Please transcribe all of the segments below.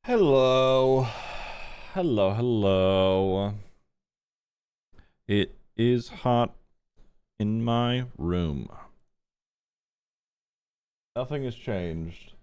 Hello. Hello, hello. It is hot in my room. Nothing has changed.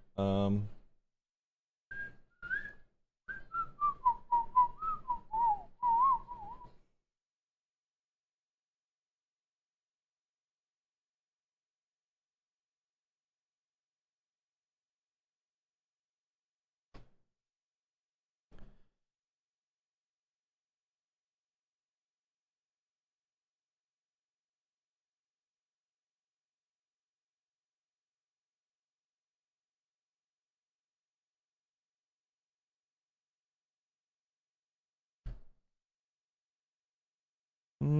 Give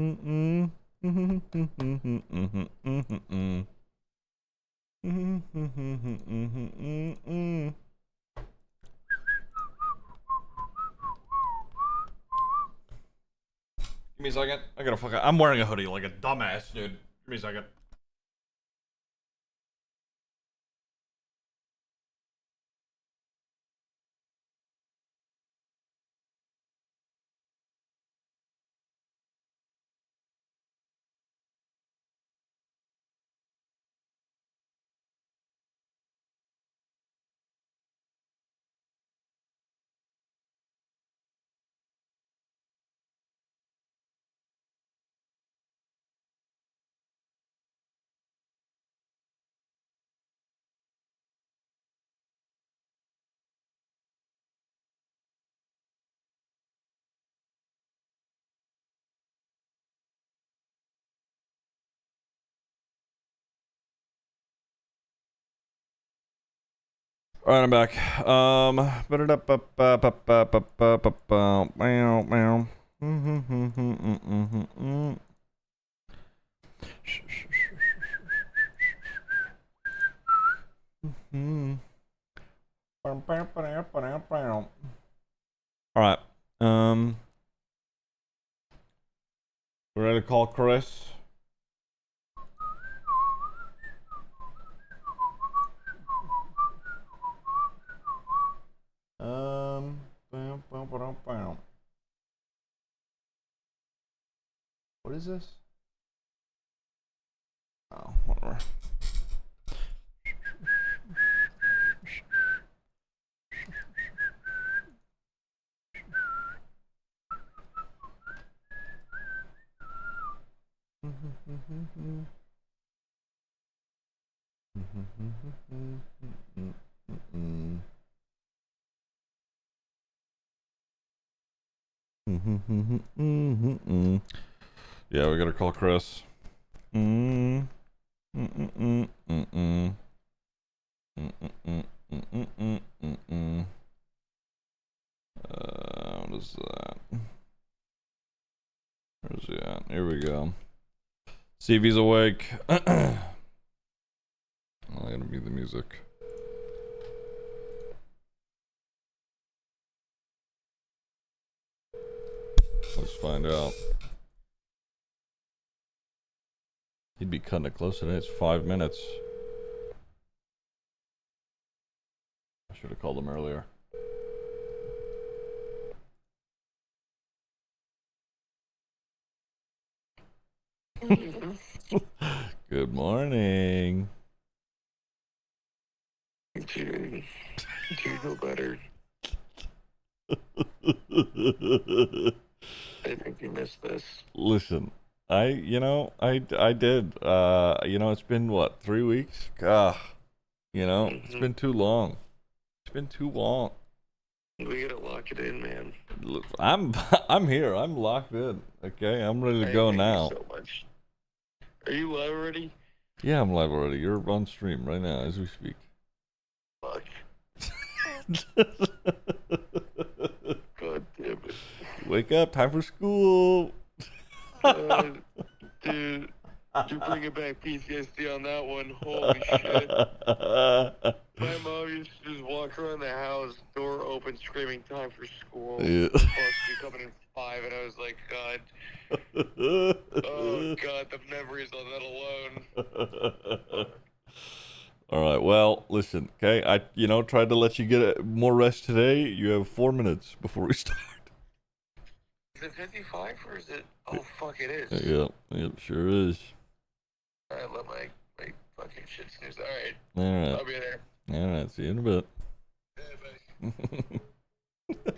me a second. I'm wearing a hoodie like a dumbass, dude. Give me a second. All right, I'm back. All right. We're ready to call Chris. What is this? Oh, whatever. Yeah, we gotta call Chris. What is that? Where's he at? Here we go. See if he's awake. I gotta mute the music. Let's find out. He'd be cutting it close today. It's 5 minutes. I should have called him earlier. Good morning. Dude, do you know better? I think you missed this. Listen, I did. It's been what, 3 weeks? It's been too long. It's been too long. We gotta lock it in, man. I'm here. I'm locked in. Okay, I'm ready to go now. Thank you so much. Are you live already? Yeah, I'm live already. You're on stream right now as we speak. Fuck. God damn it. Wake up, time for school. Dude, you're bringing back PTSD on that one. Holy shit. My mom used to just walk around the house, door open, screaming, time for school. Yeah. Bus be coming in 5, and I was like, God. Oh, God, the memories on that alone. All right. Well, listen. Okay. I tried to let you get more rest today. You have 4 minutes before we start. Is it 55 or is it? Oh fuck, it is. Yep. Sure is. Alright, let my fucking shit snooze. Alright. All right. I'll be there. All right. See you in a bit. Yeah, bye.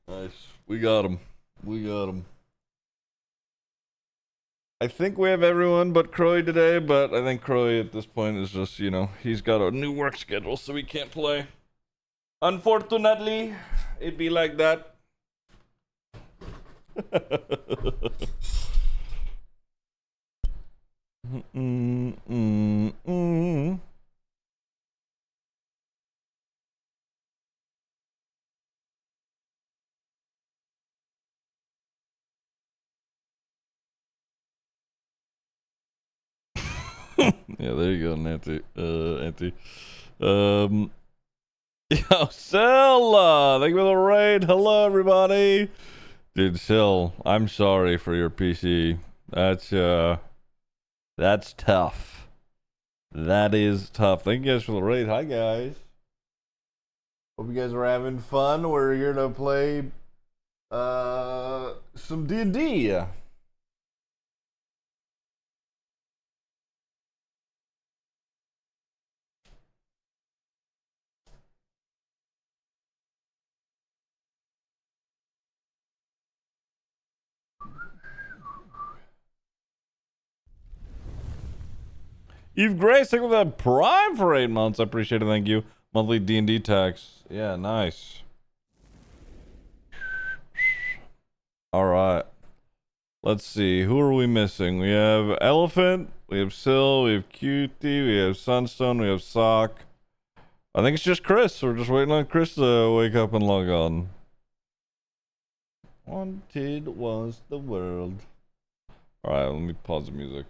Nice. We got him. I think we have everyone but Croy today, but I think Croy at this point is just, he's got a new work schedule, so he can't play. Unfortunately, it be like that. Yeah, there you go, Nancy. Auntie. Yo, Sil, thank you for the raid. Hello, everybody. Dude, Sil, I'm sorry for your PC. That's tough. That is tough. Thank you guys for the raid. Hi, guys. Hope you guys are having fun. We're here to play some D&D. You've graced it with a Prime for 8 months. I appreciate it. Thank you. Monthly D&D tax. Yeah, nice. All right. Let's see. Who are we missing? We have Elephant. We have Sil. We have Cutie. We have Sunstone. We have Sock. I think it's just Chris. We're just waiting on Chris to wake up and log on. Wanted was the world. All right. Let me pause the music.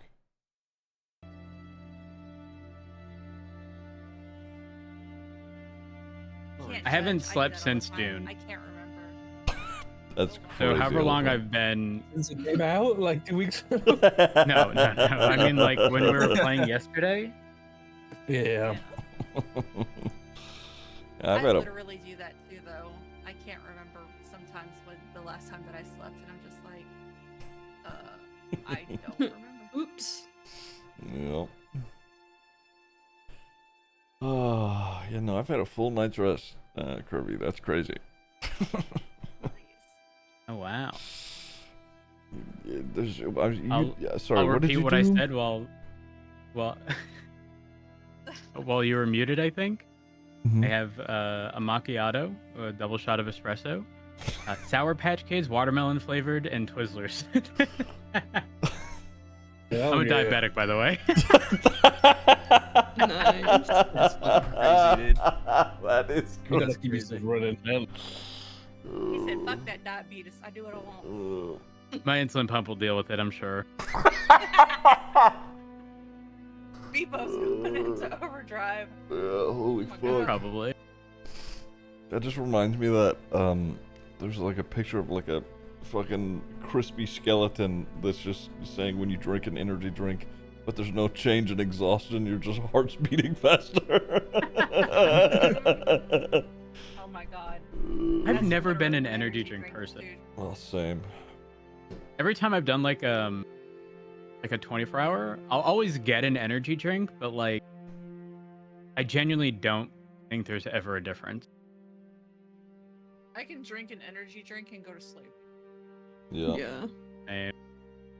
I haven't slept since June. I can't remember. That's crazy. So however long I've been. Since it came out, like 2 weeks ago. No. I mean, like when we were playing yesterday. Yeah. I literally do that too, though. I can't remember sometimes when the last time that I slept, and I'm just like, I don't remember. Oops. Yep. Oh, I've had a full night's rest, Kirby. That's crazy. Oh wow. Sorry, I'll what did repeat you what do? I said while you were muted. I think Mhm. I have a macchiato, a double shot of espresso, Sour Patch Kids, watermelon flavored, and Twizzlers. I'm a diabetic, by the way. Nice. That's fucking crazy, dude. That is You gotta crazy. keep yourself running, man. He said, fuck that diabetes. I do what I want. My insulin pump will deal with it, I'm sure. Bebo's going into overdrive. Holy my fuck. God. Probably. That just reminds me that there's like a picture of like a fucking crispy skeleton that's just saying when you drink an energy drink, but there's no change in exhaustion, your just heart's beating faster. Oh my god. I've That's never been literally an what energy drink drinks, person. dude. Well, same. Every time I've done like a 24-hour, I'll always get an energy drink, but like I genuinely don't think there's ever a difference. I can drink an energy drink and go to sleep. Yeah. Yeah. And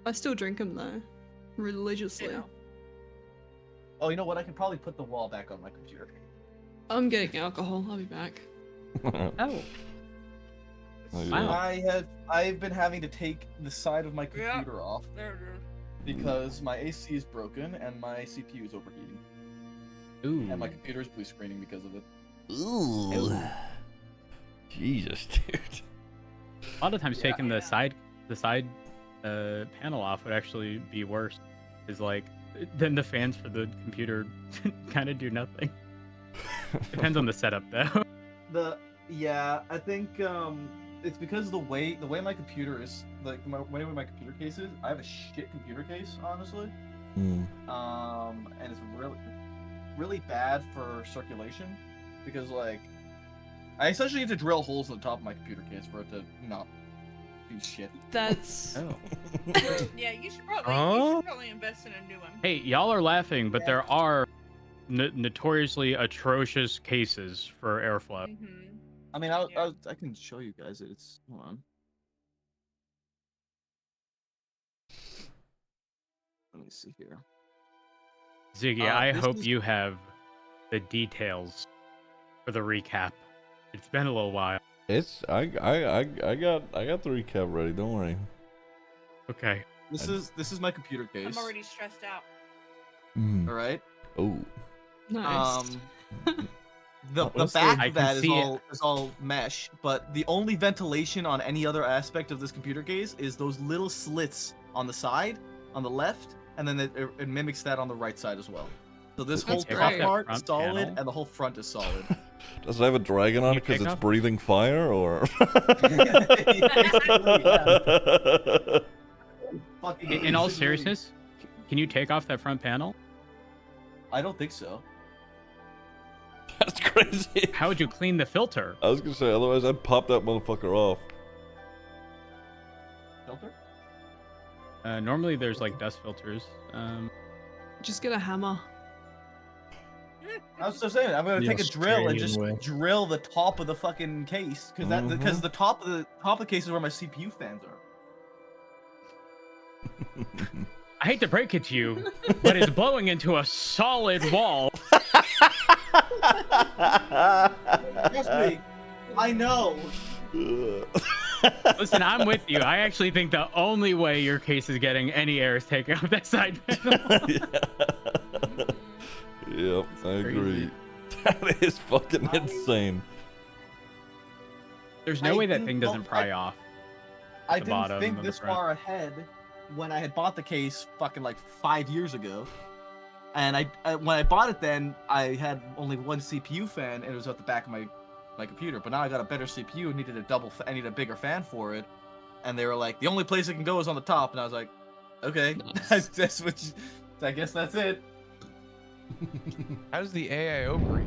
I still drink them though, religiously. You know. Oh, you know what? I can probably put the wall back on my computer. I'm getting alcohol. I'll be back. oh, Oh, yeah. Wow. I've been having to take the side of my Yeah. computer off There it is. because my AC is broken and my CPU is overheating. Ooh. And my computer is blue screening because of it. Ooh. Jesus, dude. A lot of times taking the side panel off would actually be worse. Is like then the fans for the computer kind of do nothing. Depends on the setup though. I think it's because the way my computer is, like the way my computer case is. I have a shit computer case, honestly. Mm. And it's really bad for circulation because like I essentially need to drill holes in the top of my computer case for it to not be shit. That's Oh. Yeah, you should probably invest in a new one. Hey, y'all are laughing, but Yeah. there are notoriously atrocious cases for airflow. Mm-hmm. I mean, Yeah. I can show you guys it. It's hold on. Let me see here. Ziggy, I this hope is- you have the details for the recap. It's been a little while. It's I got the recap ready. Don't worry. Okay. This is my computer case. I'm already stressed out. Mm. All right. Oh. nice. The Honestly, back I of can that see it. is all mesh, but the only ventilation on any other aspect of this computer case is those little slits on the side, on the left, and then it mimics that on the right side as well. So this whole That's top great. part is Front solid, panel. and the whole front is solid. Does it have a dragon on you it because take it's off? breathing fire, or? Basically, yeah. Fucking In all basically. seriousness, can you take off that front panel? I don't think so. That's crazy. How would you clean the filter? I was gonna say, otherwise I'd pop that motherfucker off. Filter? Normally there's like dust filters. Just get a hammer. I was just saying, I'm gonna The take a drill and just Australian way. drill the top of the fucking case, because the top of the case is where my CPU fans are. I hate to break it to you, but it's blowing into a solid wall. Trust me, I know. Listen, I'm with you. I actually think the only way your case is getting any air is taking off that side panel. Yep, I agree. crazy. That is fucking insane. There's no I way that didn't thing know- doesn't pry off. I The didn't bottom think and the this front. far ahead when I had bought the case fucking like 5 years ago. And when I bought it then, I had only one CPU fan and it was at the back of my computer. But now I got a better CPU and needed I need a bigger fan for it. And they were like, the only place it can go is on the top. And I was like, okay, Nice. that's what I guess that's it. How does the AIO breathe?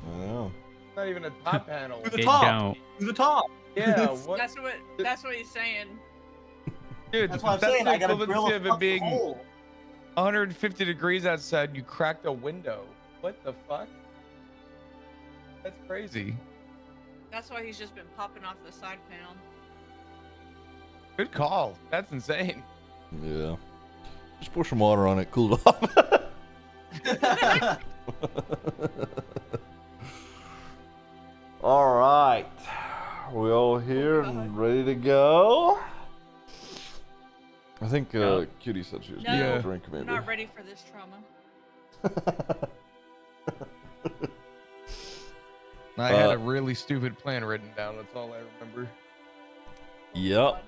I know. Not even a top panel. To the It top. don't. To the top. Yeah, what? That's what he's saying. Dude, That's what I'm that's saying. the I gotta equivalency drill a of it fucking being hole. 150 degrees outside. You cracked a window. What the fuck? That's crazy. That's why he's just been popping off the side panel. Good call. That's insane. Yeah. Just pour some water on it, cool it off. All right. We all here and ready to go? I think Cutie said she was No, gonna Yeah. drink I'm maybe. not ready for this trauma. I had a really stupid plan written down. That's all I remember. Yep.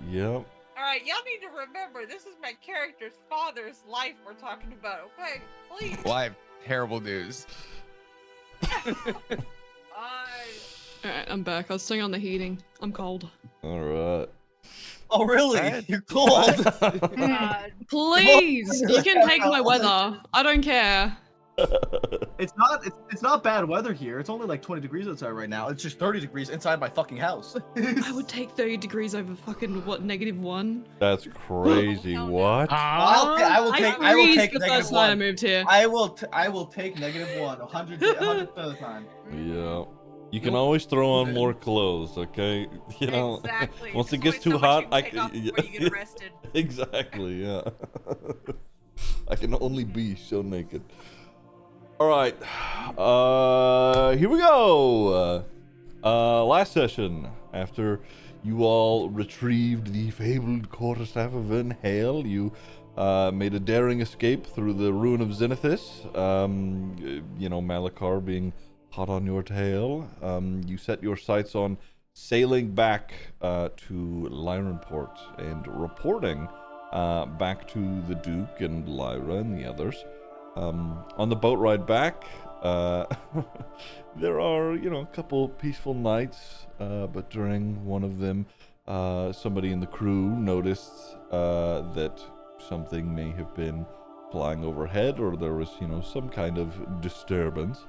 Yep. All right, y'all need to remember this is my character's father's life we're talking about. Okay, please. Well, I have terrible news. Alright, I'm back. I was staying on the heating. I'm cold. All right. Oh really? What? You're cold. Please! You can take my weather. I don't care. It's not bad weather here. It's only like 20 degrees outside right now. It's just 30 degrees inside my fucking house. I would take 30 degrees over fucking, what, -1? That's crazy. Hell no. What? I will take freezed the negative first night I one. moved here. I will take -1 100% of the time. Yeah. You can always throw on more clothes, okay? You know, Exactly. once it There's gets only too so much hot, you can I take off can. before you get arrested. Exactly, yeah. I can only be so naked. All right. Here we go. Last session, after you all retrieved the fabled quarterstaff of Venhale, you made a daring escape through the ruin of Zenithus. You know, Malachar being hot on your tail. You set your sights on sailing back to Lyrenport and reporting back to the Duke and Lyra and the others. On the boat ride back, there are, you know, a couple peaceful nights, but during one of them, somebody in the crew noticed that something may have been flying overhead, or there was, some kind of disturbance.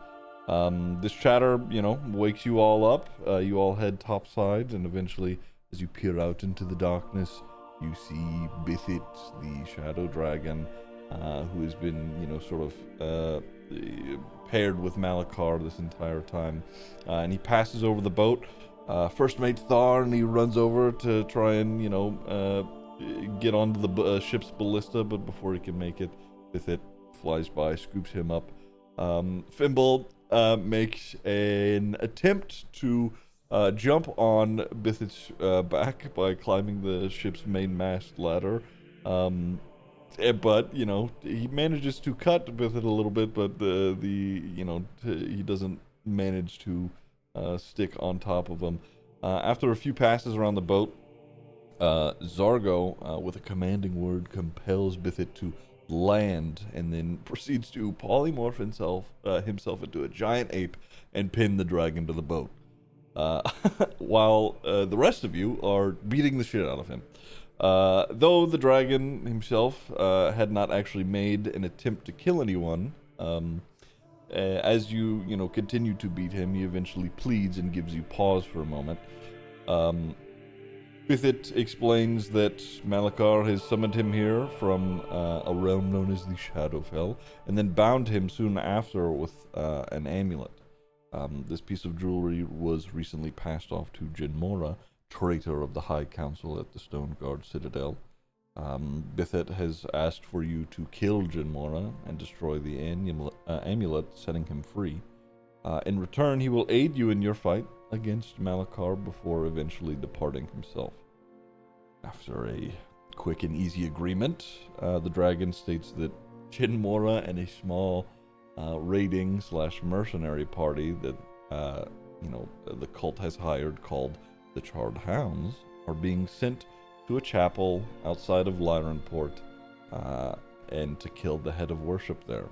This chatter, wakes you all up. You all head topside, and eventually, as you peer out into the darkness, you see Bithit, the shadow dragon, who has been, paired with Malakar this entire time. And he passes over the boat. First mate Thar, and he runs over to try and, get onto the ship's ballista, but before he can make it, Bithit flies by, scoops him up. Fimble makes an attempt to jump on Bithit's back by climbing the ship's main mast ladder. But he manages to cut Bithit a little bit, but he doesn't manage to stick on top of him. After a few passes around the boat, Zargo, with a commanding word, compels Bithit to land, and then proceeds to polymorph himself into a giant ape and pin the dragon to the boat. While the rest of you are beating the shit out of him. Though the dragon himself had not actually made an attempt to kill anyone, as you continue to beat him, he eventually pleads and gives you pause for a moment. Bithit explains that Malakar has summoned him here from a realm known as the Shadowfell, and then bound him soon after with an amulet. This piece of jewelry was recently passed off to Jinmora, traitor of the High Council at the Stone Guard Citadel. Bithit has asked for you to kill Jinmora and destroy the amulet, setting him free. In return, he will aid you in your fight against Malakar before eventually departing himself. After a quick and easy agreement, the dragon states that Jinmora and a small raiding/mercenary party that the cult has hired, called the Charred Hounds, are being sent to a chapel outside of Lyronport and to kill the head of worship there.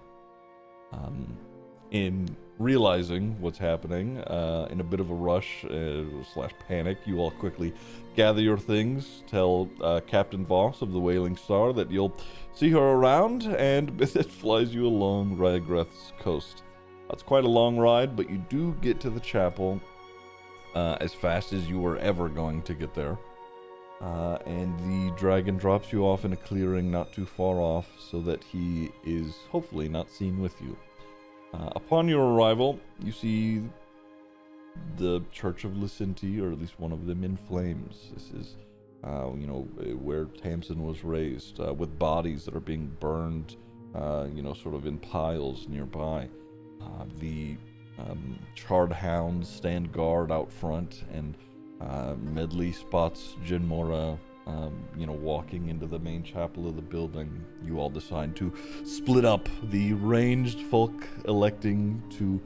In realizing what's happening, in a bit of a rush / panic, you all quickly gather your things, tell Captain Voss of the Wailing Star that you'll see her around, and Bithit flies you along Ryagreth's coast. It's quite a long ride, but you do get to the chapel as fast as you were ever going to get there. And the dragon drops you off in a clearing not too far off so that he is hopefully not seen with you. Upon your arrival, you see the Church of Lysinti, or at least one of them, in flames. This is, where Tamsin was raised, with bodies that are being burned, sort of in piles nearby. The Charred Hounds stand guard out front, and Medley spots Jinmora, walking into the main chapel of the building. You all decide to split up, the ranged folk electing to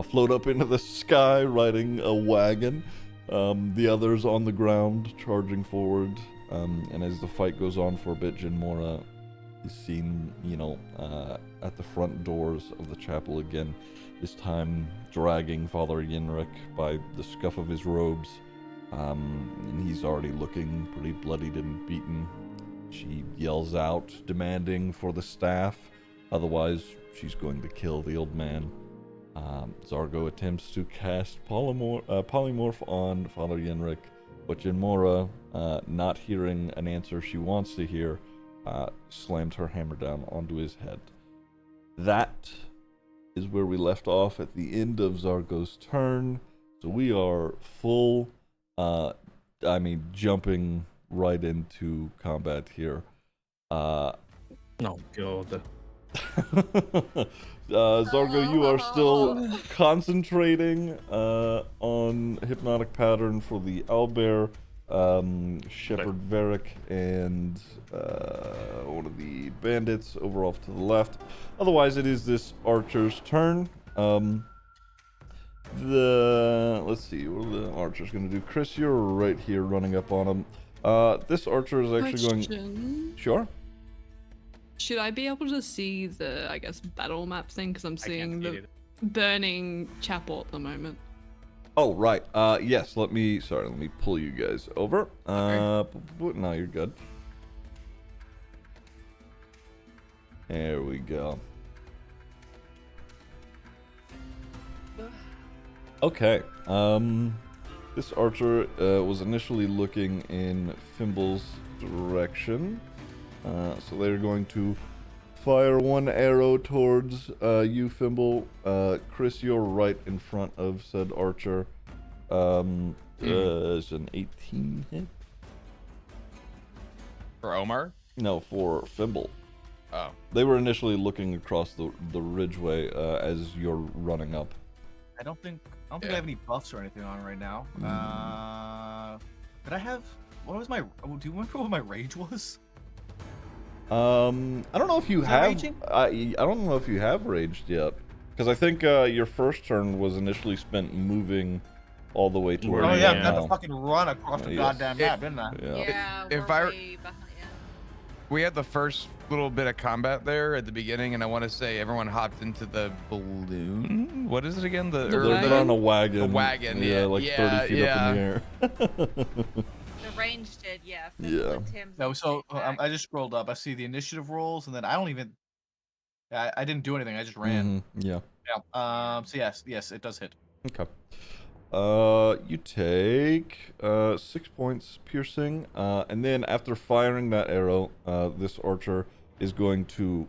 float up into the sky riding a wagon, the others on the ground charging forward, and as the fight goes on for a bit, Jinmora is seen, at the front doors of the chapel again, this time dragging Father Yenrik by the scuff of his robes. And he's already looking pretty bloodied and beaten. She yells out, demanding for the staff, otherwise she's going to kill the old man. Zargo attempts to cast polymorph on Father Yenrik, but Jinmora, not hearing an answer she wants to hear, slammed her hammer down onto his head. That is where we left off at the end of Zargo's turn. So we are full, jumping right into combat here. Oh, God. Zargo, you are still concentrating on Hypnotic Pattern for the owlbear, Shepherd Varric, and one of the bandits over off to the left. Otherwise, it is this archer's turn. Let's see, what are the archers going to do? Chris, you're right here running up on him. This archer is actually going... Sure. Should I be able to see the, battle map thing? Because I'm seeing the either. burning chapel at the moment. Oh, right. Yes, let me pull you guys over. No, you're good. There we go. Okay. This archer was initially looking in Fimble's direction. So they're going to fire one arrow towards you, Fimble. Chris, you're right in front of said archer. Is an 18 hit? For Omar? No, for Fimble. Oh. They were initially looking across the ridgeway as you're running up. I don't think I have any buffs or anything on right now. Did I have? What was my? Do you remember what my rage was? I don't know if you Was I have. raging? I don't know if you have raged yet, because I think your first turn was initially spent moving all the way to where Oh you yeah, are I had now. to fucking run across the Yes. goddamn map, didn't I? Yeah. Yeah, If we're I- way behind. Yeah. We had the first little bit of combat there at the beginning, and I want to say everyone hopped into the balloon. What is it again? The They're on a wagon. The wagon, Yeah, yeah, like yeah, 30 feet yeah. up in the air. The range did, yeah. Yeah. And Tim's No, on so the same I just scrolled up. I see the initiative rolls, and then I don't even. I didn't do anything. I just ran. Yeah. Yeah. So yes, it does hit. Okay. You take 6 points piercing, and then after firing that arrow, this archer is going to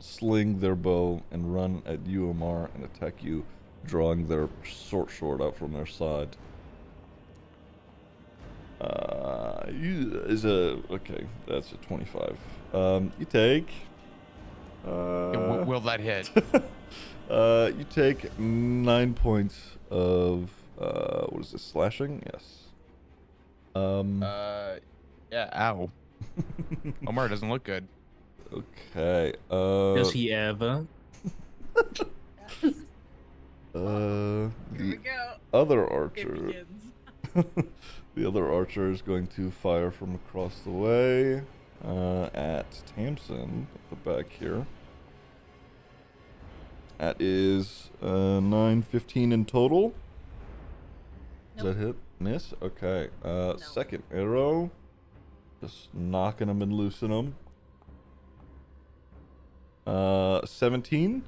sling their bow and run at you, Omar, and attack you, drawing their short sword out from their side. Okay, that's a 25. You take. Will that hit? You take 9 points of what is this, slashing? Yes. Yeah. Ow. Omar doesn't look good. Okay. Does he ever? Here The we go. other It archer. begins. The other archer is going to fire from across the way at Tamsin at the back here. That is 9, 15 in total. Does that hit? Miss? Okay. Second arrow. Just knocking them and loosing them. 17?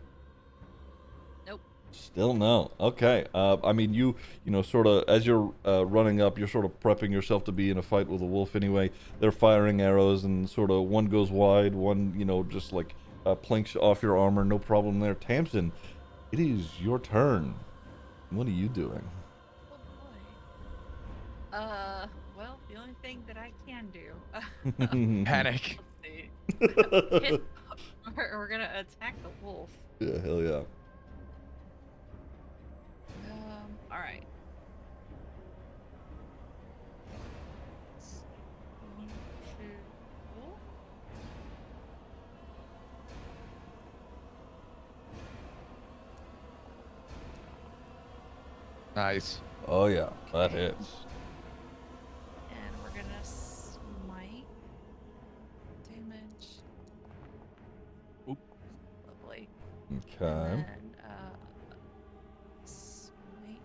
Nope. Still no. Okay. I mean, you know, sort of, as you're running up, you're sort of prepping yourself to be in a fight with a wolf anyway. They're firing arrows, and sort of one goes wide, one, you know, just like planks off your armor. No problem there. Tamsin, it is your turn. What are you doing? Oh boy. Well, the only thing that I can do. Panic. Let's see. We're gonna attack the wolf. Yeah, hell yeah. All right. One, two, Nice. Oh yeah, that hits. and we're gonna smite. Damage. Oop. Lovely. Okay. And then, smite.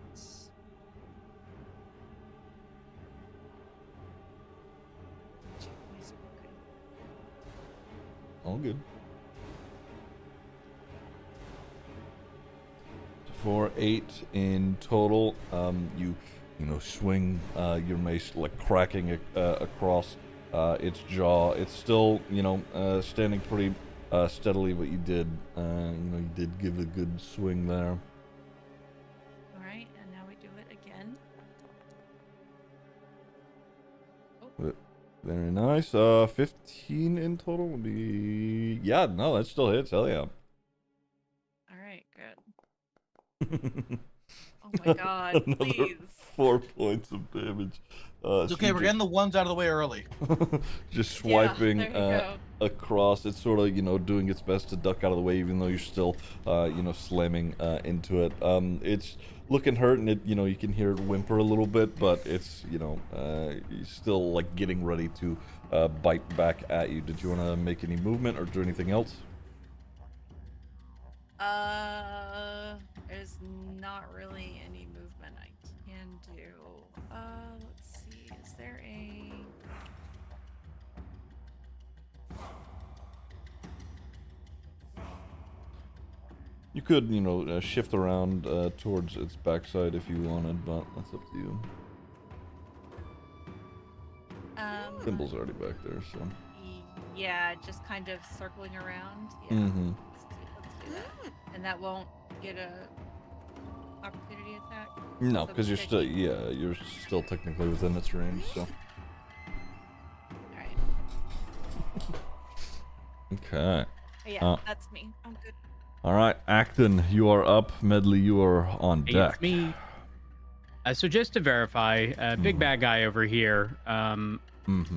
Jeez, okay. All good. For 8 in total, you know, swing your mace, like cracking it across its jaw. It's still, you know, standing pretty steadily, but you did give it a good swing there. All right, and now we do it again. Very nice. 15 in total would be, yeah, no, that still hits. Hell yeah. All right, good. Oh my god, Another please. 4 points of damage. It's okay. We're getting the ones out of the way early. just Yeah, swiping there you go. across. It's sort of, you know, doing its best to duck out of the way, even though you're still, you know, slamming into it. It's looking hurt, and it, you know, you can hear it whimper a little bit, but it's, you know, still like getting ready to bite back at you. Did you want to make any movement or do anything else? There's not really any movement I can do. Let's see. Is there a? You could, you know, shift around towards its backside if you wanted, but that's up to you. Thimble's already back there, so. Yeah, just kind of circling around. Yeah. Mm-hmm. Let's do that. And that won't get a opportunity attack? No, So because you're still, yeah, you're still technically within its range, so. Alright. Okay. Yeah, that's me. I'm good. All right, Acton, you are up. Medley, you are on Hey, deck. it's me. So just to verify, big bad guy over here. Are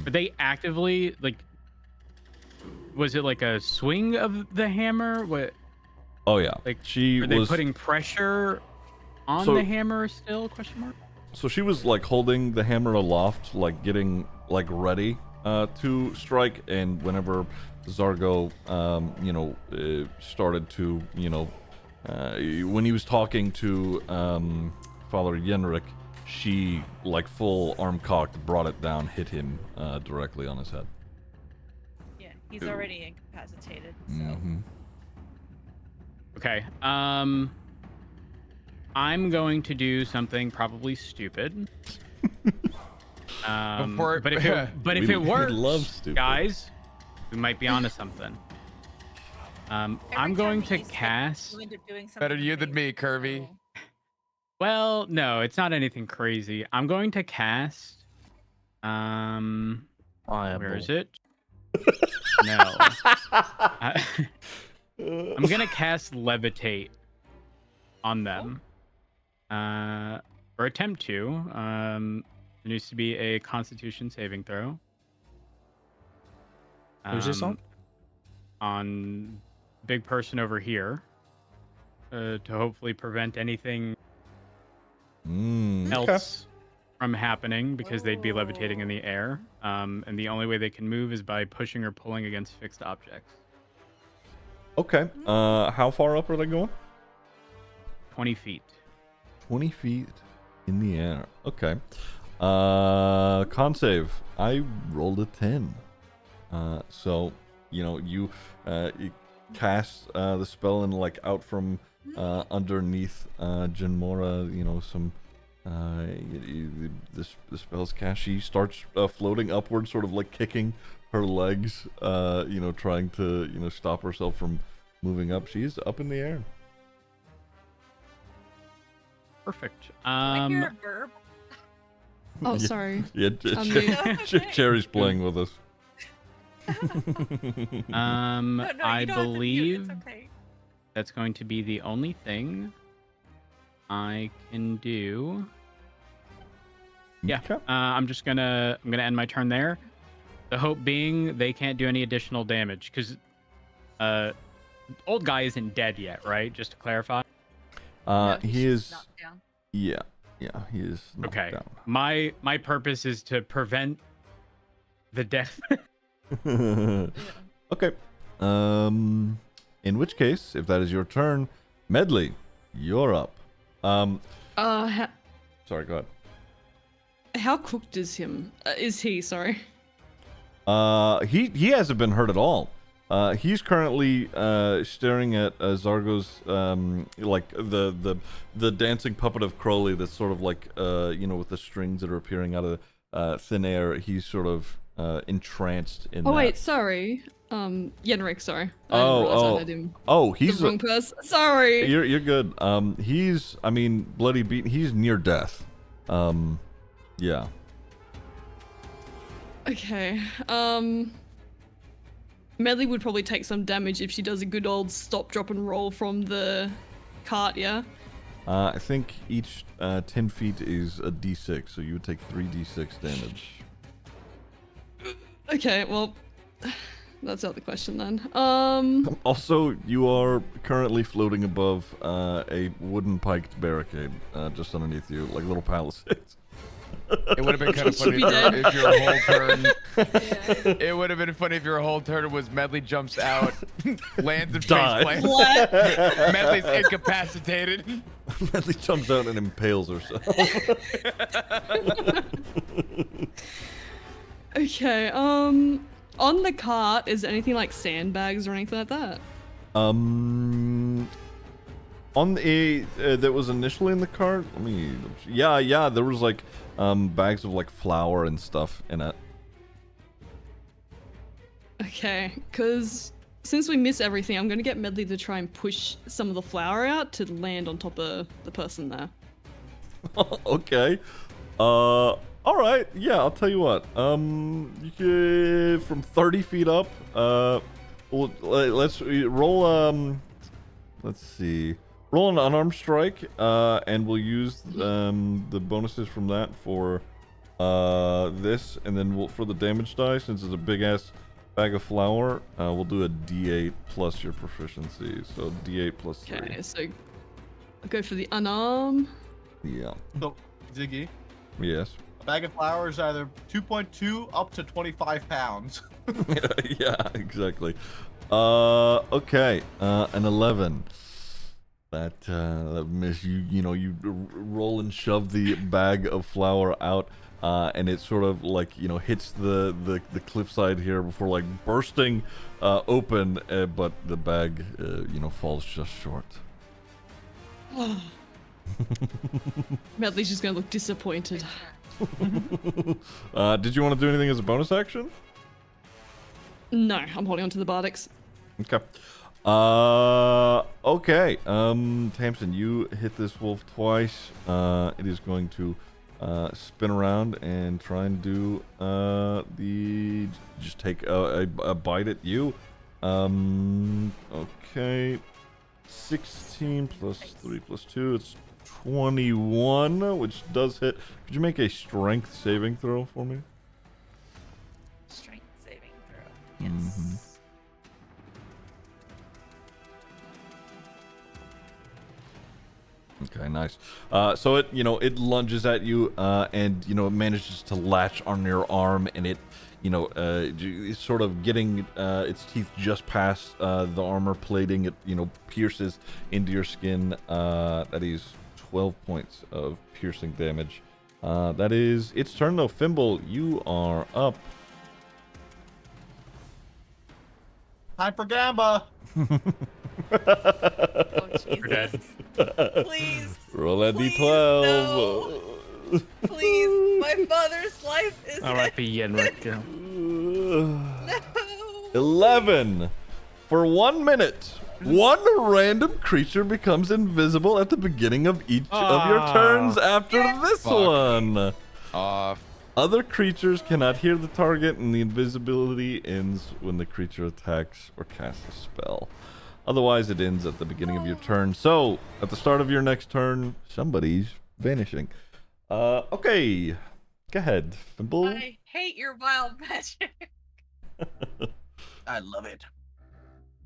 they actively like? Was it like a swing of the hammer? What? Oh yeah. Like she are they was putting pressure on the hammer still? Question mark. So she was like holding the hammer aloft, like getting like ready to strike, and whenever Zargo, you know, started to, you know, when he was talking to Father Yenrik, she like full arm cocked, brought it down, hit him directly on his head. Yeah, he's already incapacitated, so. Mm-hmm. Okay. I'm going to do something probably stupid. But if it works, love stupid. guys, we might be onto something. I'm going to cast. Better you than me, Curvy. Well, no, it's not anything crazy. I'm going to cast. Where is it? No. I'm gonna cast Levitate on them. Or attempt to. It needs to be a Constitution saving throw. Who's this on? On big person over here. To hopefully prevent anything else from happening, because they'd be levitating in the air. And the only way they can move is by pushing or pulling against fixed objects. Okay. How far up are they going? 20 feet. 20 feet in the air. Okay. Con save. I rolled a 10. So, you know, you cast the spell and like out from underneath Jinmora, you know, some the spell's cast. She starts floating upward, sort of like kicking her legs, you know, trying to, you know, stop herself from moving up. She's up in the air. Perfect. I hear a verb. Oh, sorry. Yeah, Cherry's playing with us. No, I you don't have to mute, believe it's okay. that's going to be the only thing I can do. Yeah. Okay. I'm gonna end my turn there. The hope being they can't do any additional damage, because old guy isn't dead yet, right? Just to clarify. No, He he's is. knocked down. Yeah, he is knocked Okay. down. My purpose is to prevent the death. Okay. In which case, if that is your turn, Medley, you're up. Sorry, go ahead. How cooked is him? Is he? Sorry. He hasn't been hurt at all. He's currently staring at Zargo's like the dancing puppet of Crowley that's sort of like you know, with the strings that are appearing out of thin air. He's sort of entranced in Oh that. wait, sorry. Yenrik, sorry. I didn't realize I had him. He's the wrong person. Sorry. You're good. He's, I mean, bloody beat. He's near death. Yeah. Okay. Medley would probably take some damage if she does a good old stop, drop, and roll from the cart, yeah? I think each 10 feet is a d6, so you would take 3d6 damage. Okay, well, that's out the question then. Also, you are currently floating above a wooden piked barricade just underneath you, like little palisades. It would have been kind of funny if your whole turn. It would have been funny if your whole turn was Medley jumps out, lands in face plant. What? Medley's incapacitated. Medley jumps out and impales herself. Okay, on the cart, is there anything like sandbags or anything like that? On the that was initially in the cart. Let me. Yeah. There was like bags of like flour and stuff in it. Okay, because since we miss everything, I'm gonna get Medley to try and push some of the flour out to land on top of the person there. Okay. All right. Yeah, I'll tell you what. You could from 30 feet up. Let's roll. Let's see. Roll an unarmed strike. And we'll use the bonuses from that for this, and then we'll for the damage die, since it's a big ass bag of flour. We'll do a D8 plus your proficiency. So D8 plus 3. Okay, so I'll go for the unarmed. Yeah. So, Ziggy, Yes. a bag of flour is either 2.2 up to 25 pounds. Yeah, exactly. Okay. An 11. That miss. You roll and shove the bag of flour out, and it sort of like hits the cliffside here before like bursting open, but the bag falls just short. Medley's just gonna look disappointed. Did you want to do anything as a bonus action? No, I'm holding on to the Bardics. Okay. Okay. Tamsin, you hit this wolf twice. It is going to spin around and try and do just take a bite at you. Okay. 16 plus 3 plus 2. It's 21, which does hit. Could you make a strength saving throw for me? Strength saving throw. Yes. Okay, nice. So it lunges at you, and it manages to latch on your arm, and it it's sort of getting its teeth just past the armor plating. It pierces into your skin. That is 12 points of piercing damage. That is its turn though. Fimble, you are up. Time for Gamba. Oh, Jesus. Please. Roll a Please, d12. no. Please, my father's life is. R.I.P. Yenrik. No. 11. For 1 minute, one random creature becomes invisible at the beginning of each of your turns after this one. Off. Other creatures cannot hear the target, and the invisibility ends when the creature attacks or casts a spell. Otherwise, it ends at the beginning of your turn. So, at the start of your next turn, somebody's vanishing. Okay. Go ahead, Fimble. I hate your wild magic. I love it.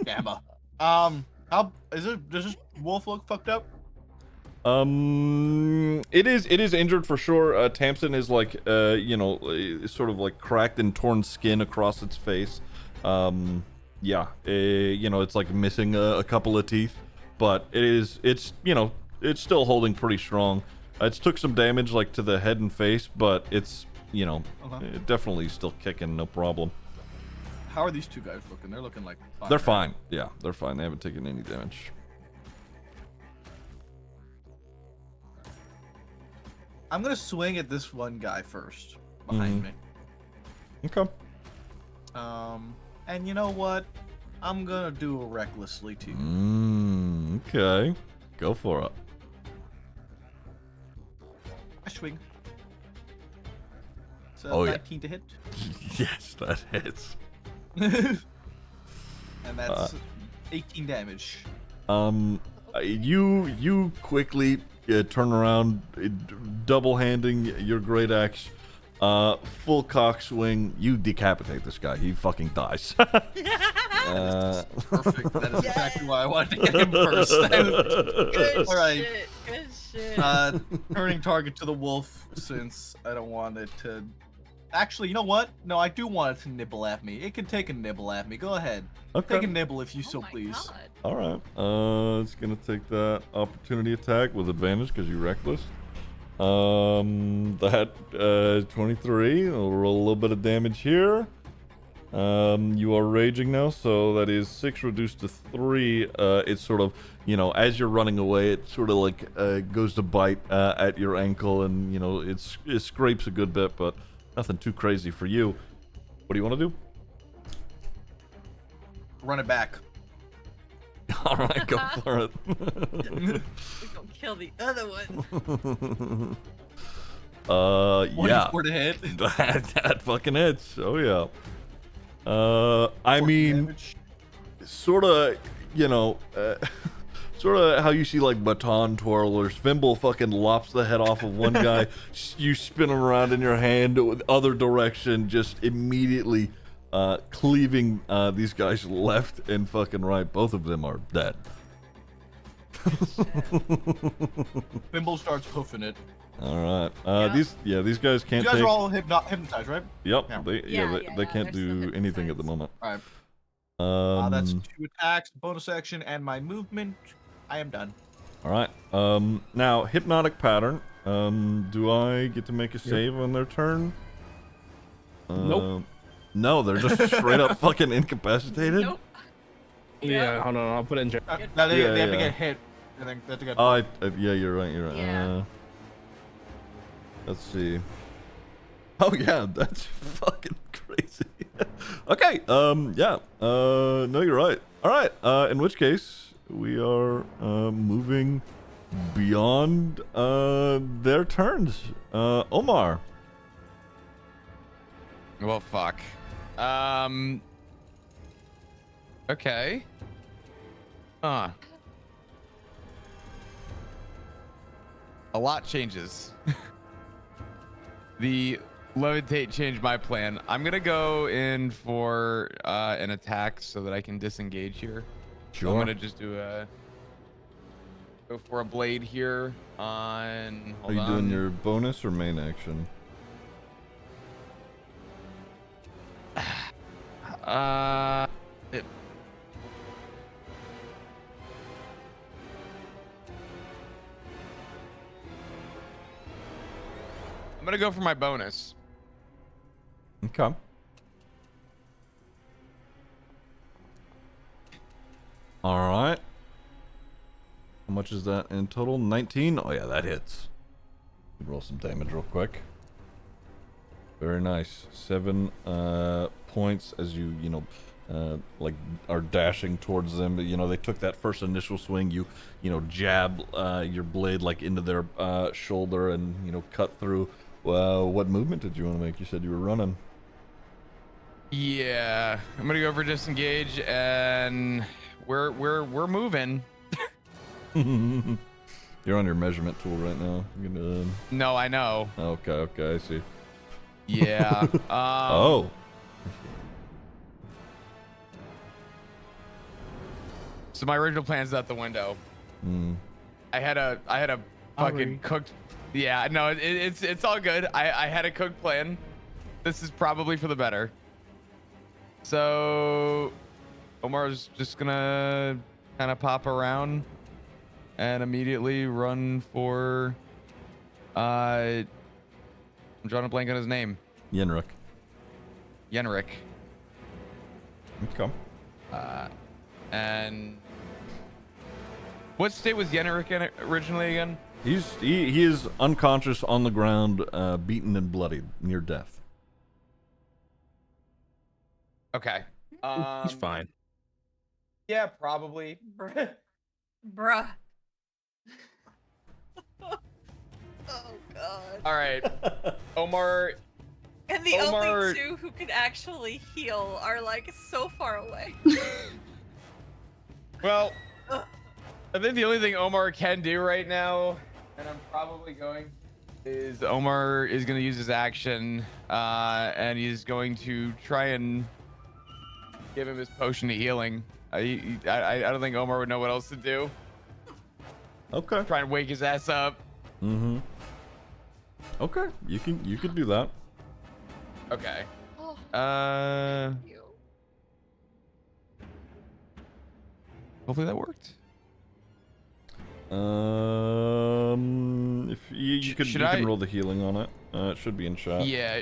Gamba. How does this wolf look fucked up? It is injured for sure. Tamsin is like, sort of like cracked and torn skin across its face. Yeah, it's like missing a couple of teeth, but it's still holding pretty strong. It's took some damage like to the head and face, but it's definitely still kicking, no problem. How are these two guys looking? They're looking like fine. They're fine. Yeah, they're fine. They haven't taken any damage. I'm gonna swing at this one guy first, behind me. Okay. And you know what? I'm gonna do it recklessly too. Okay. Go for it. I swing. So Oh, yeah. 19 to hit. Yes, that hits. And that's 18 damage. You quickly turn around, double-handing your great axe, full cock swing. You decapitate this guy. He fucking dies. Perfect. That is exactly why I wanted to get him first. Good All right. shit. Good shit. Turning target to the wolf, since I don't want it to. Actually, you know what? No, I do want it to nibble at me. It can take a nibble at me. Go ahead. Okay. Take a nibble if you so Oh my please. God. All right. It's gonna take that opportunity attack with advantage because you're reckless. That 23. I'll roll a little bit of damage here. You are raging now, so that is 6 reduced to 3. It's sort of, as you're running away, it sort of like goes to bite at your ankle, and it scrapes a good bit, but nothing too crazy for you. What do you want to do? Run it back. All right, go for it. We gonna kill the other one. Yeah. 24 to hit. that fucking hits. Oh yeah. I mean, Damage. sort of, sort of how you see like baton twirlers. Fimble fucking lops the head off of one guy. You spin him around in your hand with other direction, just immediately cleaving these guys left and fucking right. Both of them are dead. Thimble starts hoofing it. All right. Yeah. These guys can't You guys take. are all hypnotized, right? Yep. Yeah. They can't they're still do anything at the hypnotized. moment. All right. That's 2 attacks, bonus action, and my movement. I am done. All right. Now hypnotic pattern. Do I get to make a save on their turn? Nope. No, they're just straight up fucking incapacitated. Nope. Yeah, hold on. I'll put it in. Now they have to Yeah. get hit. I think they have to get. Oh, yeah, you're right. You're right. Yeah. Let's see. Oh yeah, that's fucking crazy. Okay. Yeah. No, you're right. All right. In which case, we are moving beyond their turns. Omar. Well, fuck. Okay. A lot changes. The levitate changed my plan. I'm gonna go in for an attack so that I can disengage here. So I'm gonna just do go for a blade here on. Are you doing your bonus or main action? I'm gonna go for my bonus. Okay. All right. How much is that in total? 19? Oh yeah, that hits. Roll some damage real quick. Very nice. 7 points as you like are dashing towards them. They took that first initial swing. You jab your blade like into their shoulder and cut through. What movement did you want to make? You said you were running. Yeah, I'm gonna go for disengage, and we're moving. You're on your measurement tool right now. You're gonna... No, I know. Okay, I see. Yeah. Oh. So my original plan's out the window. I had a fucking cooked. Yeah, no, it's all good. I had a cooked plan. This is probably for the better. So Omar's just gonna kind of pop around and immediately run for I'm drawing a blank on his name. Yenrik. Yenrik. Okay. And what state was Yenrik in originally again? He is unconscious on the ground, beaten and bloodied, near death. Okay. He's fine. Yeah, probably. Bruh. Oh god. All right. Omar. And the Omar- only 2 who can actually heal are like so far away. Well, I think the only thing Omar can do right now, and I'm probably going, is Omar is going to use his action, and he's going to try and give him his potion of healing. I don't think Omar would know what else to do. Okay. Try and wake his ass up. Mm-hmm. Okay, you could do that. Okay. Oh, Uh, you. hopefully that worked. If you Should can I- roll the healing on it. It should be in chat. Yeah.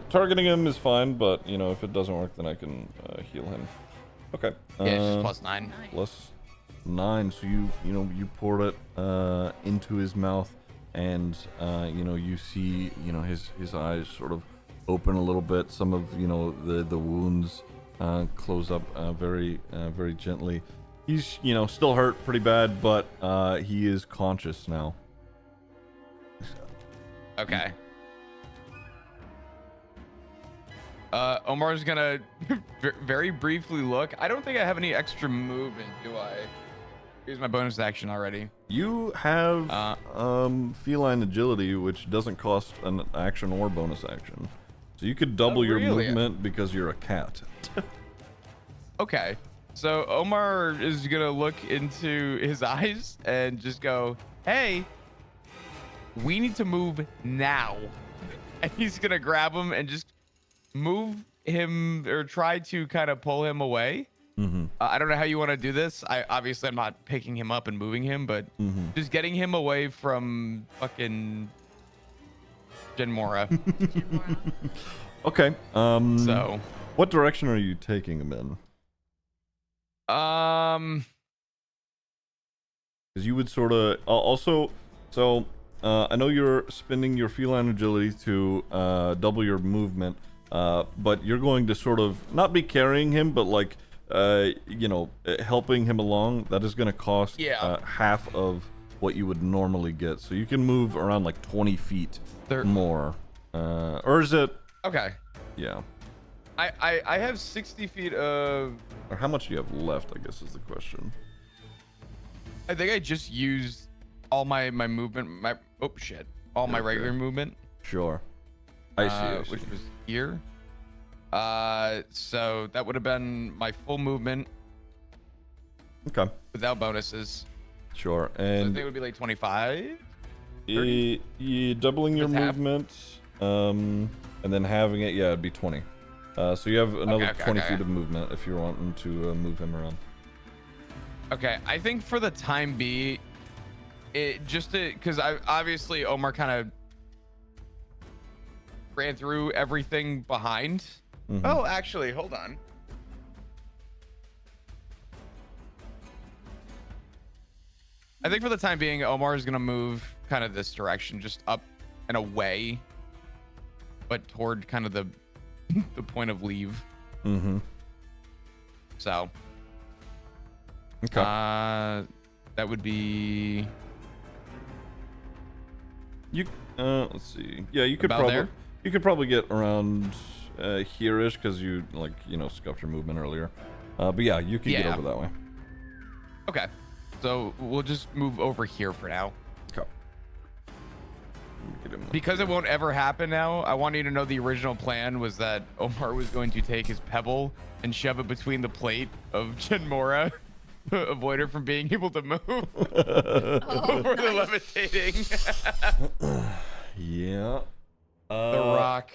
targeting him is fine, but you know if it doesn't work, then I can heal him. Okay. Yeah, it's just +9. +9. So you poured it into his mouth, and you see his eyes sort of open a little bit. Some of the wounds close up very gently. He's still hurt pretty bad, but he is conscious now. Okay. Omar's gonna very briefly look. I don't think I have any extra movement, do I? Here's my bonus action already. You have feline agility, which doesn't cost an action or bonus action. So you could double your movement because you're a cat. Okay. So Omar is gonna look into his eyes and just go, "Hey, we need to move now." And he's gonna grab him and just move him, or try to kind of pull him away. I don't know how you want to do this. I'm not picking him up and moving him, but just getting him away from fucking Genmora. Okay. So what direction are you taking him in? Because you would sort of also. So I know you're spending your feline agility to double your movement, but you're going to sort of not be carrying him, but like helping him along. That is going to cost half of what you would normally get. So you can move around like 20 feet more. Or is it? Okay. Yeah. I have 60 feet of. Or how much do you have left, I guess is the question. I think I just used all my movement, all my regular movement. Sure. I see. Which was here. So that would have been my full movement. Okay. Without bonuses. Sure. So I And think it would be like 25. you doubling your movement, and then having it, it'd be 20. So you have another 20 feet of movement if you're wanting to move him around. Okay, I think for the time being, because obviously Omar kind of ran through everything behind. Oh, actually, hold on. I think for the time being, Omar is gonna move kind of this direction, just up and away, but toward kind of the point of leave. So. Okay. That would be. You let's see. Yeah, you could About probably get around here-ish because you scuffed your movement earlier. But yeah, you could get over that way. Okay. So we'll just move over here for now. Okay. Because it won't ever happen now, I want you to know the original plan was that Omar was going to take his pebble and shove it between the plate of Genmora to avoid her from being able to move over the levitating. Yeah. The rock.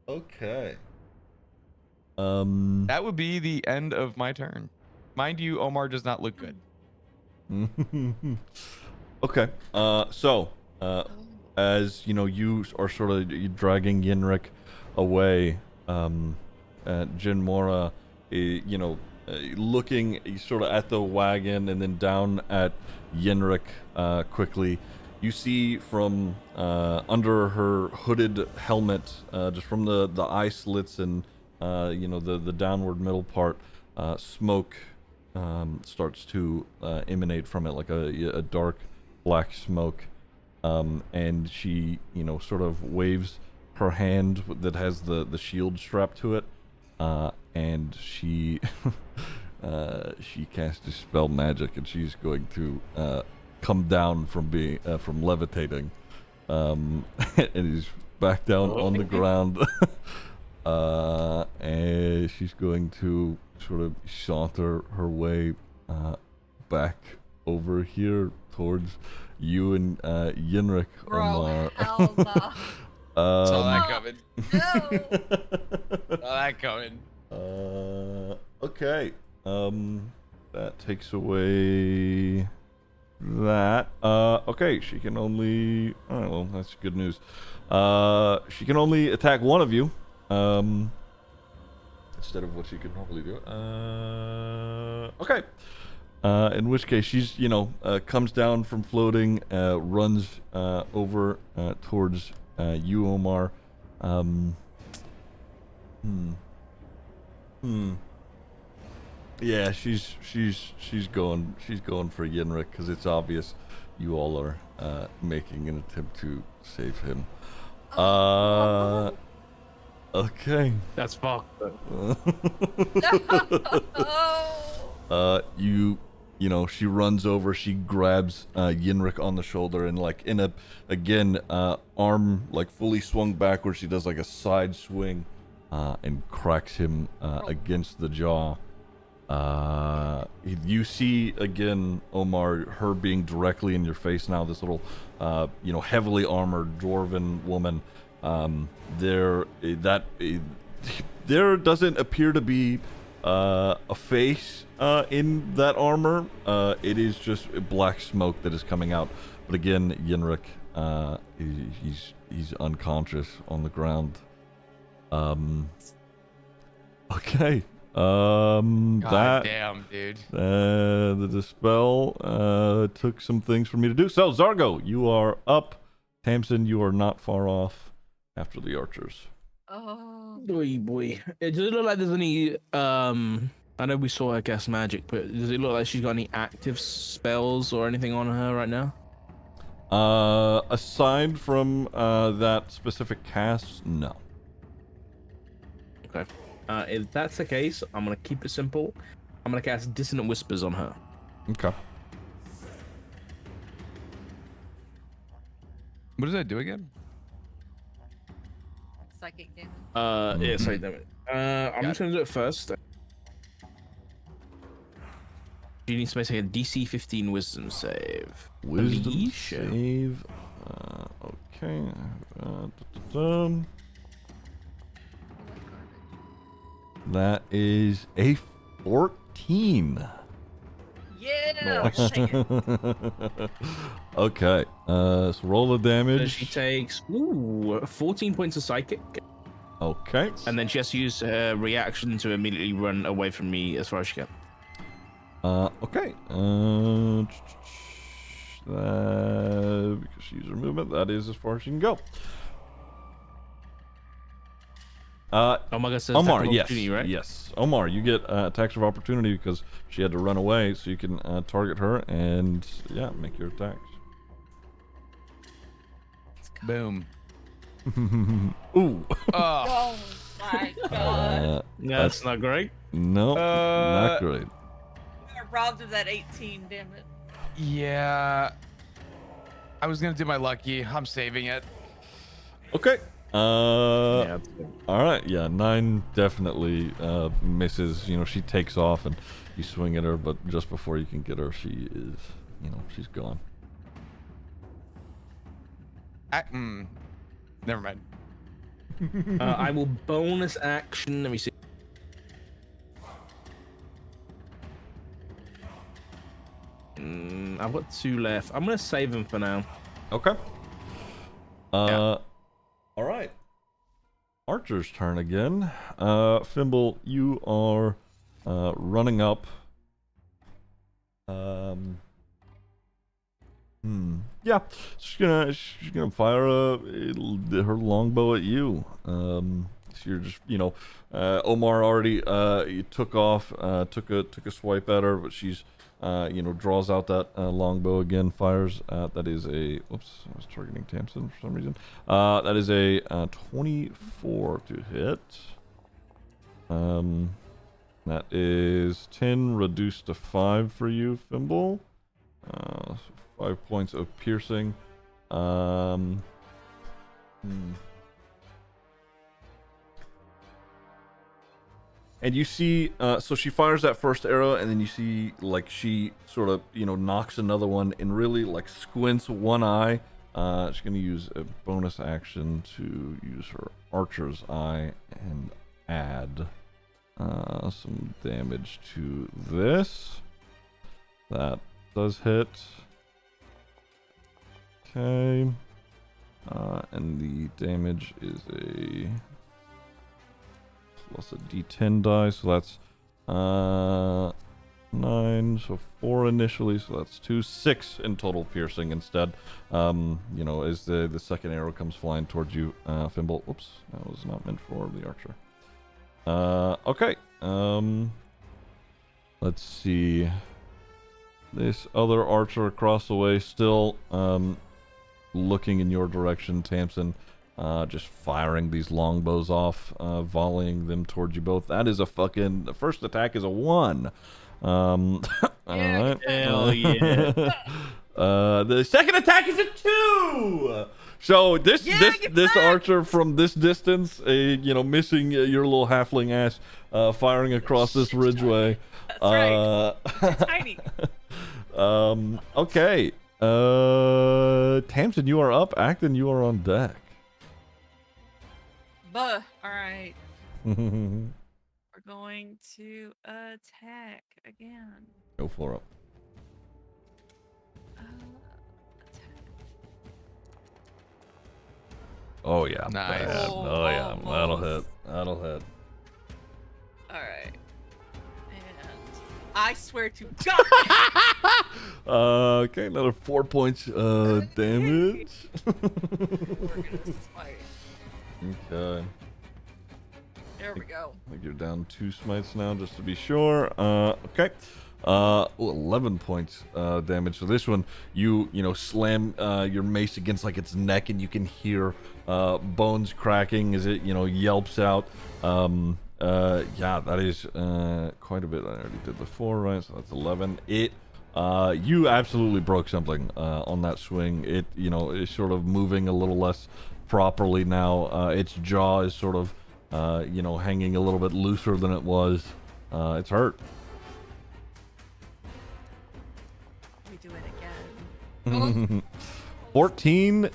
Okay. That would be the end of my turn. Mind you, Omar does not look good. Okay. So, as you are sort of dragging Yenrik away, Genmora, looking sort of at the wagon and then down at Yenrik quickly, you see from under her hooded helmet, just from the eye slits and the downward middle part, smoke starts to emanate from it, like a dark black smoke, and she sort of waves her hand that has the shield strapped to it, and she she casts a spell magic, and she's going to come down from levitating, and he's back down on the ground, and she's going to sort of saunter her way back over here towards you and Yenrik. Bro, hell no. Saw that coming. No. Saw that coming. Okay. That takes away that. Okay, she can only. Oh, well, that's good news. She can only attack one of you. Instead of what she could normally do. Okay. In which case, she's comes down from floating, runs over towards you, Omar. Yeah, she's going for Yenrik because it's obvious you all are making an attempt to save him. Okay. That's fucked. She runs over, she grabs Yenrik on the shoulder, and like in a arm like fully swung backwards, she does like a side swing and cracks him against the jaw. You see again, Omar, her being directly in your face now, this little heavily armored dwarven woman. There doesn't appear to be a face in that armor. It is just black smoke that is coming out. But again, Yenrik, he's unconscious on the ground. Okay. God damn, dude. The dispel took some things for me to do. So Zargo, you are up. Tamsin, you are not far off after the archers. Oh. Boy. Does it look like there's any I know we saw her cast magic, but does it look like she's got any active spells or anything on her right now? Aside from that specific cast, no. Okay. If that's the case, I'm gonna keep it simple. I'm gonna cast Dissonant Whispers on her. Okay. What does that do again? Psychic damage. Yeah, sorry, damn it. I'm just gonna do it first. You need to make a DC 15 Wisdom save. Wisdom Alicia. save. Okay. That is a 14. Yeah. Nice. Take it. Okay. So roll the damage. She takes 14 points of psychic, Okay. and then she has to use her reaction to immediately run away from me as far as she can. Okay. Because she used her movement, that is as far as she can go. Oh my god, so Omar, yes, right? yes. Omar, you get attacks of opportunity because she had to run away, so you can target her and make your attacks. Boom. Ooh. Oh my god. That's not great. No, not great. I robbed of that 18, damn it. Yeah. I was gonna do my lucky. I'm saving it. Okay. Yeah. All right. Yeah, 9 definitely misses. She takes off and you swing at her, but just before you can get her, she is, she's gone. Never mind. I will bonus action. Let me see. I've got 2 left. I'm gonna save them for now. Okay. Yeah. All right. Archer's turn again. Fimble, you are running up. Yeah, she's gonna fire her longbow at you. So you're just, Omar already took off, took a swipe at her, but she's draws out that longbow again, fires. That is a, oops, I was targeting Tamsin for some reason. That is a 24 to hit. That is 10 reduced to 5 for you, Fimble. So 5 points of piercing. And you see, so she fires that first arrow, and then you see, like, she sort of, knocks another one and really, like, squints one eye. She's going to use a bonus action to use her archer's eye and add some damage to this. That does hit. Okay. And the damage is a plus a D10 die, so that's 9, so 4 initially, so that's 2, 6 in total piercing instead. You know, as the second arrow comes flying towards you, Fimble. Oops, that was not meant for the archer. Okay. Let's see. This other archer across the way still looking in your direction, Tamsin. Just firing these longbows off, volleying them towards you both. That is a fucking... The first attack is a 1. Alright. Hell yeah. The second attack is a 2! So this archer from this distance, you know, missing your little halfling ass, firing across this ridgeway. That's right. Tiny. Okay. Tamsin, you are up. Acton, you are on deck. Buh. All right. We're going to attack again. Go for it. Attack. Oh yeah. Nice. Bad. Oh yeah. That'll hit. Almost. That'll hit. All right. And I swear to God. Okay, another 4 points damage. We're gonna smite. Okay. There we go. I think you're down 2 smites now, just to be sure. Okay. 11 points damage. So this one, you know, slam your mace against like its neck, and you can hear bones cracking as it, you know, yelps out. Yeah, that is quite a bit. I already did the 4, right? So that's 11. You absolutely broke something on that swing. It, you know, is sort of moving a little less properly now. Its jaw is sort of, you know, hanging a little bit looser than it was. It's hurt. We do it again. 14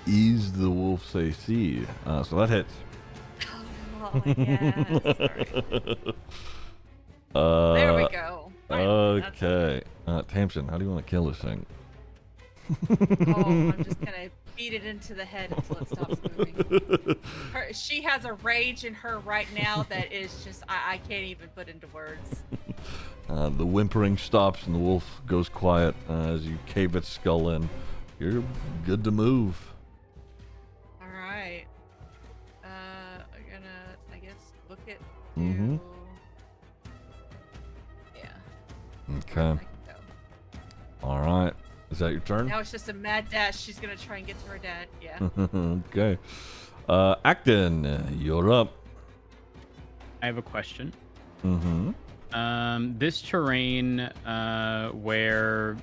is the wolf's AC, so that hits. Oh, yes. All right. There we go. Okay. Tamsin, how do you want to kill this thing? Oh, I'm just gonna beat it into the head until it stops moving. She has a rage in her right now that is just I can't even put into words. The whimpering stops and the wolf goes quiet as you cave its skull in. You're good to move. All right. I'm gonna, I guess, book it. Mm-hmm. Yeah. Okay. All right. Is that your turn? Now it's just a mad dash. She's gonna try and get to her dad. Yeah. Okay. Acton, you're up. I have a question. Mm-hmm. This terrain, where,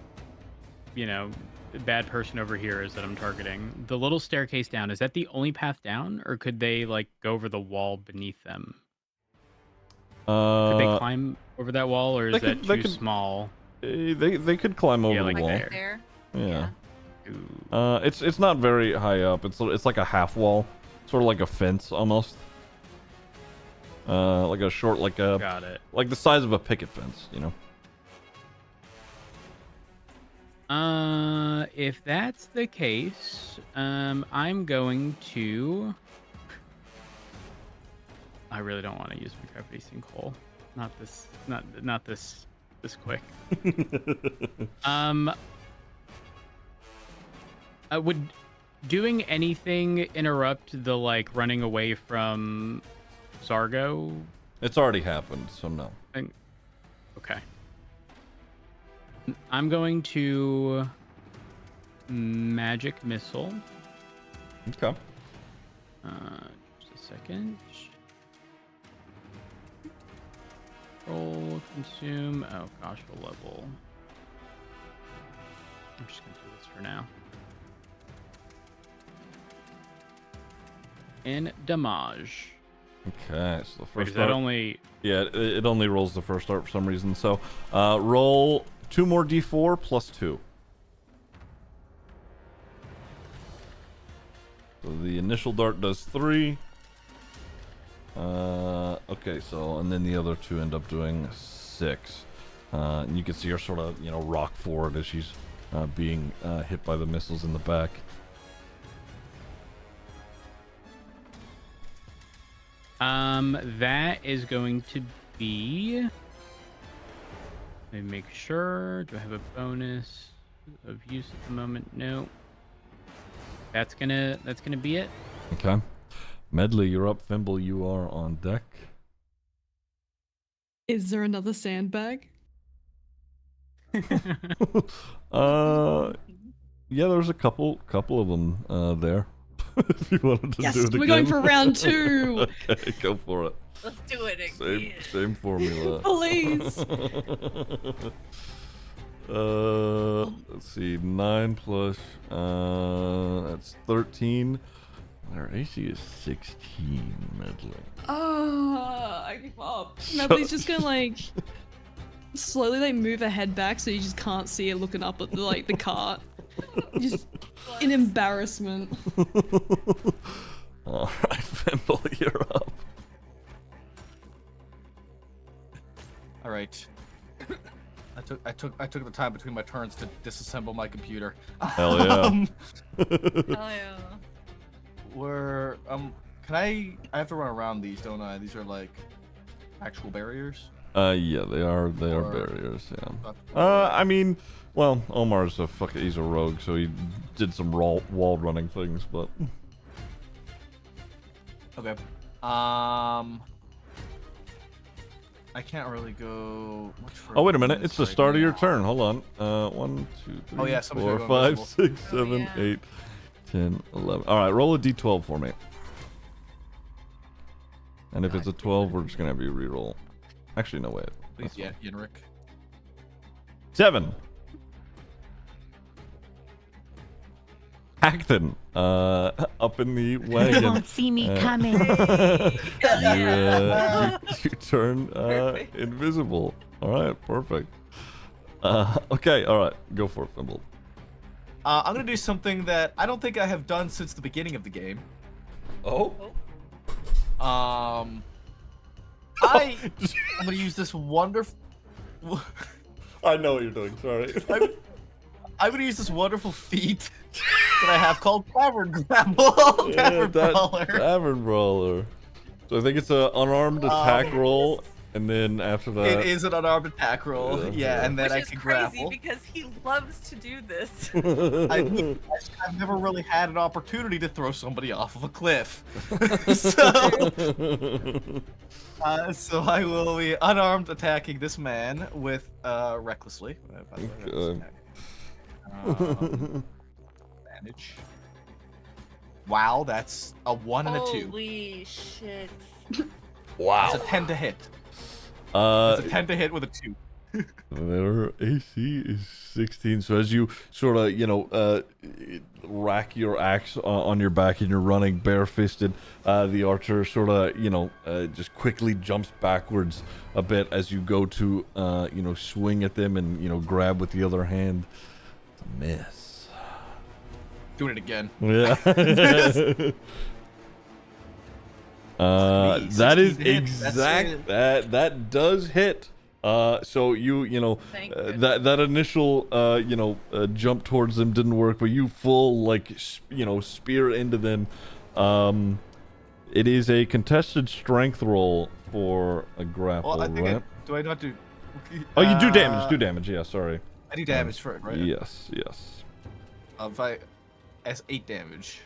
you know, the bad person over here is that I'm targeting. The little staircase down, is that the only path down, or could they like go over the wall beneath them? Could they climb over that wall, or is that too small? They could climb over like the wall. Right there. Yeah. Ooh. It's not very high up. It's like a half wall, sort of like a fence almost. Like a short, like Got it. like the size of a picket fence, you know. If that's the case, I'm going to. I really don't want to use my gravity sinkhole. Not this quick. Would doing anything interrupt the like running away from Zargo? It's already happened, so no. Okay. I'm going to magic missile. Okay. Just a second. Roll, consume. Oh gosh, what level? I'm just gonna do this for now. And damage. Okay, so the Wait, first is that only? Yeah, it only rolls the first dart for some reason. So, roll 2 more d4 plus 2. So the initial dart does 3. Okay, so and then the other 2 end up doing 6. And you can see her sort of, you know, rock forward as she's being hit by the missiles in the back. That is going to be. Let me make sure. Do I have a bonus of use at the moment? No. That's gonna be it. Okay. Medley, you're up. Fimble, you are on deck. Is there another sandbag? Yeah, there's a couple of them there. If you wanted to Yes, do it again. we're going for round 2. Okay, go for it. Let's do it again. Same formula. Please. Let's see, 9 plus that's 13. Their AC is 16, Medley. I give up. Medley's just gonna like slowly like move her head back so you just can't see it looking up at the cart. Just in embarrassment. All right, Fimble, you're up. All right. I took the time between my turns to disassemble my computer. Hell yeah. Oh yeah. Can I have to run around these, don't I? These are like actual barriers. Yeah, they are barriers. Yeah. I mean, well, Omar's he's a rogue, so he did some wall running things, but. Okay. I can't really go much further. Oh, wait a minute. than It's this the start of your now. turn. Hold on. 1, 2, 3, Oh, yeah, somebody's 4, gonna go 5, invisible. 6, 7, yeah. 8, 10, 11. All right, roll a d12 for me. And if it's a 12, we're just going to have you reroll. Actually, no, wait. Please, yeah, Yenrik. 7. Acton, up in the wagon. You won't see me coming. You turn invisible. All right, perfect. Okay, all right, go for it, Fimble. I'm gonna do something that I don't think I have done since the beginning of the game. Oh. I'm gonna use this wonderful. I know what you're doing. Sorry. I'm gonna use this wonderful feat that I have called Tavern Grapple. Tavern Brawler. Tavern Brawler. So I think it's an unarmed attack roll, and then after that. It is an unarmed attack roll. Yeah, and then Which I is can crazy grapple. because he loves to do this. I've never really had an opportunity to throw somebody off of a cliff. So I will be unarmed attacking this man with recklessly. Advantage. Wow, that's a 1 and a 2. Holy shit. Wow. It's a 10 to hit. It's a 10 to hit with a 2. Their AC is 16. So as you sort of, rack your axe on your back and you're running barefisted, the archer sort of, just quickly jumps backwards a bit as you go to, swing at them and, grab with the other hand. It's a miss. Doing it again. Yeah. That is exact. That does hit. So that initial jump towards them didn't work, but you full spear into them. It is a contested strength roll for a grapple, Well, I think right? do I not do? Oh, you do damage. Do damage. Yeah, sorry. I do damage for it, right? Yes. As 8 damage.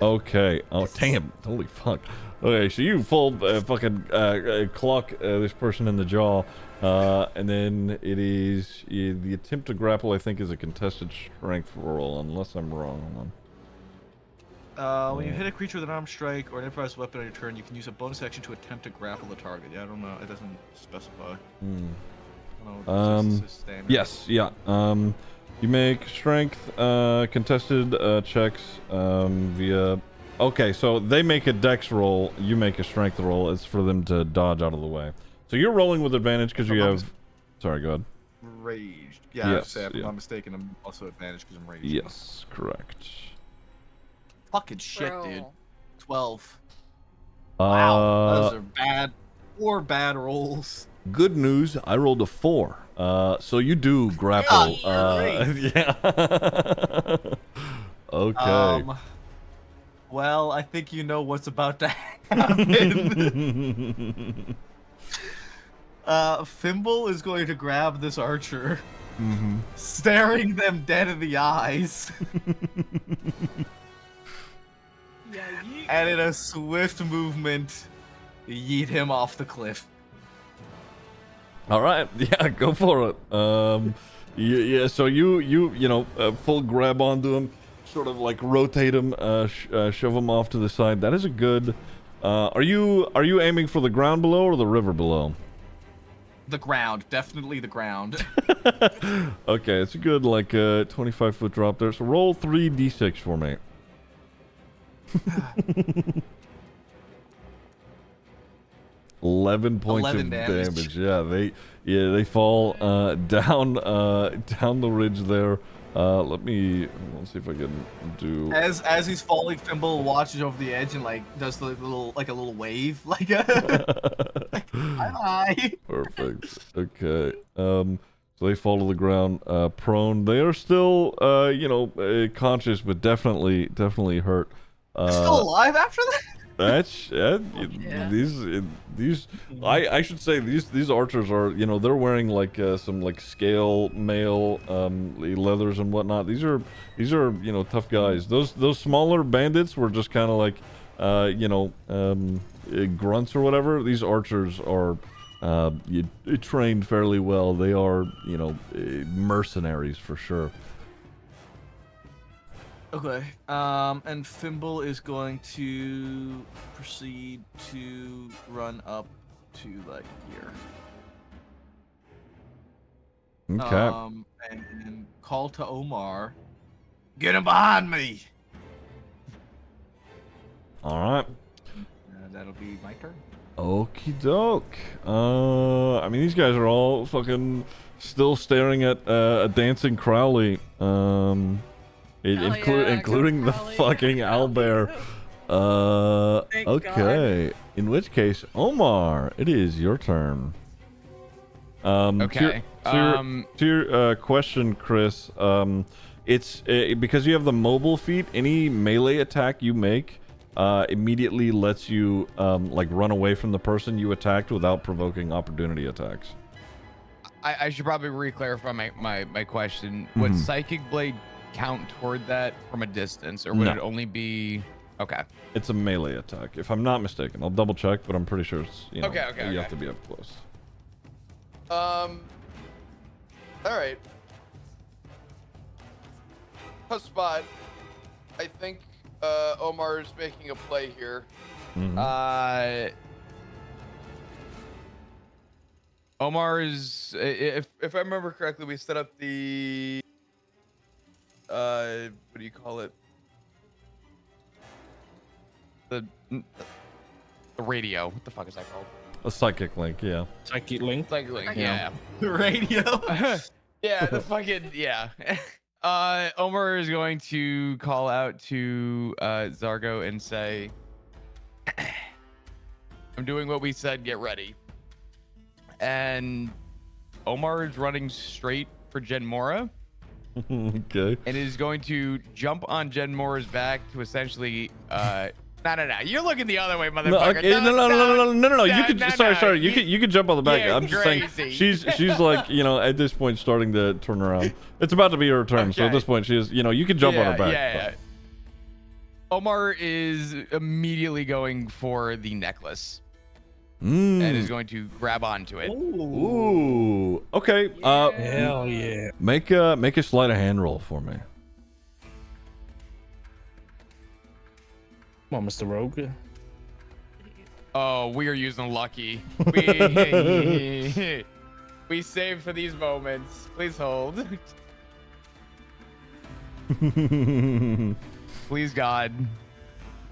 Okay. Oh, damn. Holy fuck. Okay, so you full fucking clock this person in the jaw, and then it is the attempt to grapple. I think is a contested strength roll, unless I'm wrong. When you hit a creature with an armed strike or an improvised weapon on your turn, you can use a bonus action to attempt to grapple the target. Yeah, I don't know. It doesn't specify. I don't know, it's standard. Yes. Yeah. You make strength contested checks via. Okay, so they make a dex roll, you make a strength roll. It's for them to dodge out of the way. So you're rolling with advantage because you have. Sorry, go ahead. Raged. Yeah, Yes, if I'm yeah. not mistaken, I'm also advantaged because I'm raged. Yes, correct. Fucking shit, Bro. dude. 12. Wow, those Uh, are bad. 4 bad rolls. good news. I rolled a 4. So you do grapple. great. Yeah. Okay. Well, I think you know what's about to happen. Fimble is going to grab this archer, staring them dead in the eyes, and in a swift movement, yeet him off the cliff. All right. Yeah, go for it. Yeah. So you know, full grab onto him, sort of like rotate him, shove him off to the side. That is a good. Are you aiming for the ground below or the river below? The ground, definitely the ground. Okay, it's a good like 25-foot drop there. So roll 3d6 for me. 11 points 11 of damage. Yeah, they fall down the ridge there. Let's see if I can do. As he's falling, Fimble watches over the edge and like does the little a little wave, like bye. Perfect. Okay. So they fall to the ground, prone. They are still, conscious, but definitely hurt. Still alive after that? That's these. I should say these archers are, they're wearing like some like scale mail leathers and whatnot. These are tough guys. Those smaller bandits were just kind of like grunts or whatever. These archers are trained fairly well. They are mercenaries for sure. Okay. And Fimble is going to proceed to run up to like here. Okay. And call to Omar. Get him behind me. All right. That'll be my turn. Okie doke. I mean, these guys are all fucking still staring at a dancing Crowley. Including the Crowley, fucking owlbear. Thank Okay. In which case, Omar, it is your turn. Okay. To your question, Chris, it's because you have the mobile feat. Any melee attack you make immediately lets you like run away from the person you attacked without provoking opportunity attacks. I should probably re-clarify my question. Would Psychic Blade count toward that from a distance, or would it only be... Okay. It's a melee attack, if I'm not mistaken. I'll double check, but I'm pretty sure it's, you Okay. have to be up close. All right. Spot. I think Omar is making a play here. Omar is, if I remember correctly, we set up the what do you call it? The radio. What the fuck is that called? A psychic link, yeah. Psychic link. Psychic link. Yeah. The radio. Yeah. The fucking yeah. Omar is going to call out to Zargo and say, "I'm doing what we said. Get ready." And Omar is running straight for Jen Mora. Okay. And is going to jump on Jen Mora's back to essentially no. You're looking the other way, motherfucker. No. You could sorry. You could jump on the back. You're I'm just crazy. saying she's like, at this point starting to turn around. It's about to be her turn, so at this point she is, you can jump on her back. Yeah. Omar is immediately going for the necklace. And is going to grab onto it. Ooh. Okay. Hell yeah. Make a sleight of hand roll for me. Come on, Mr. Rogue. Oh, we are using lucky. We saved for these moments. Please hold. Please, God.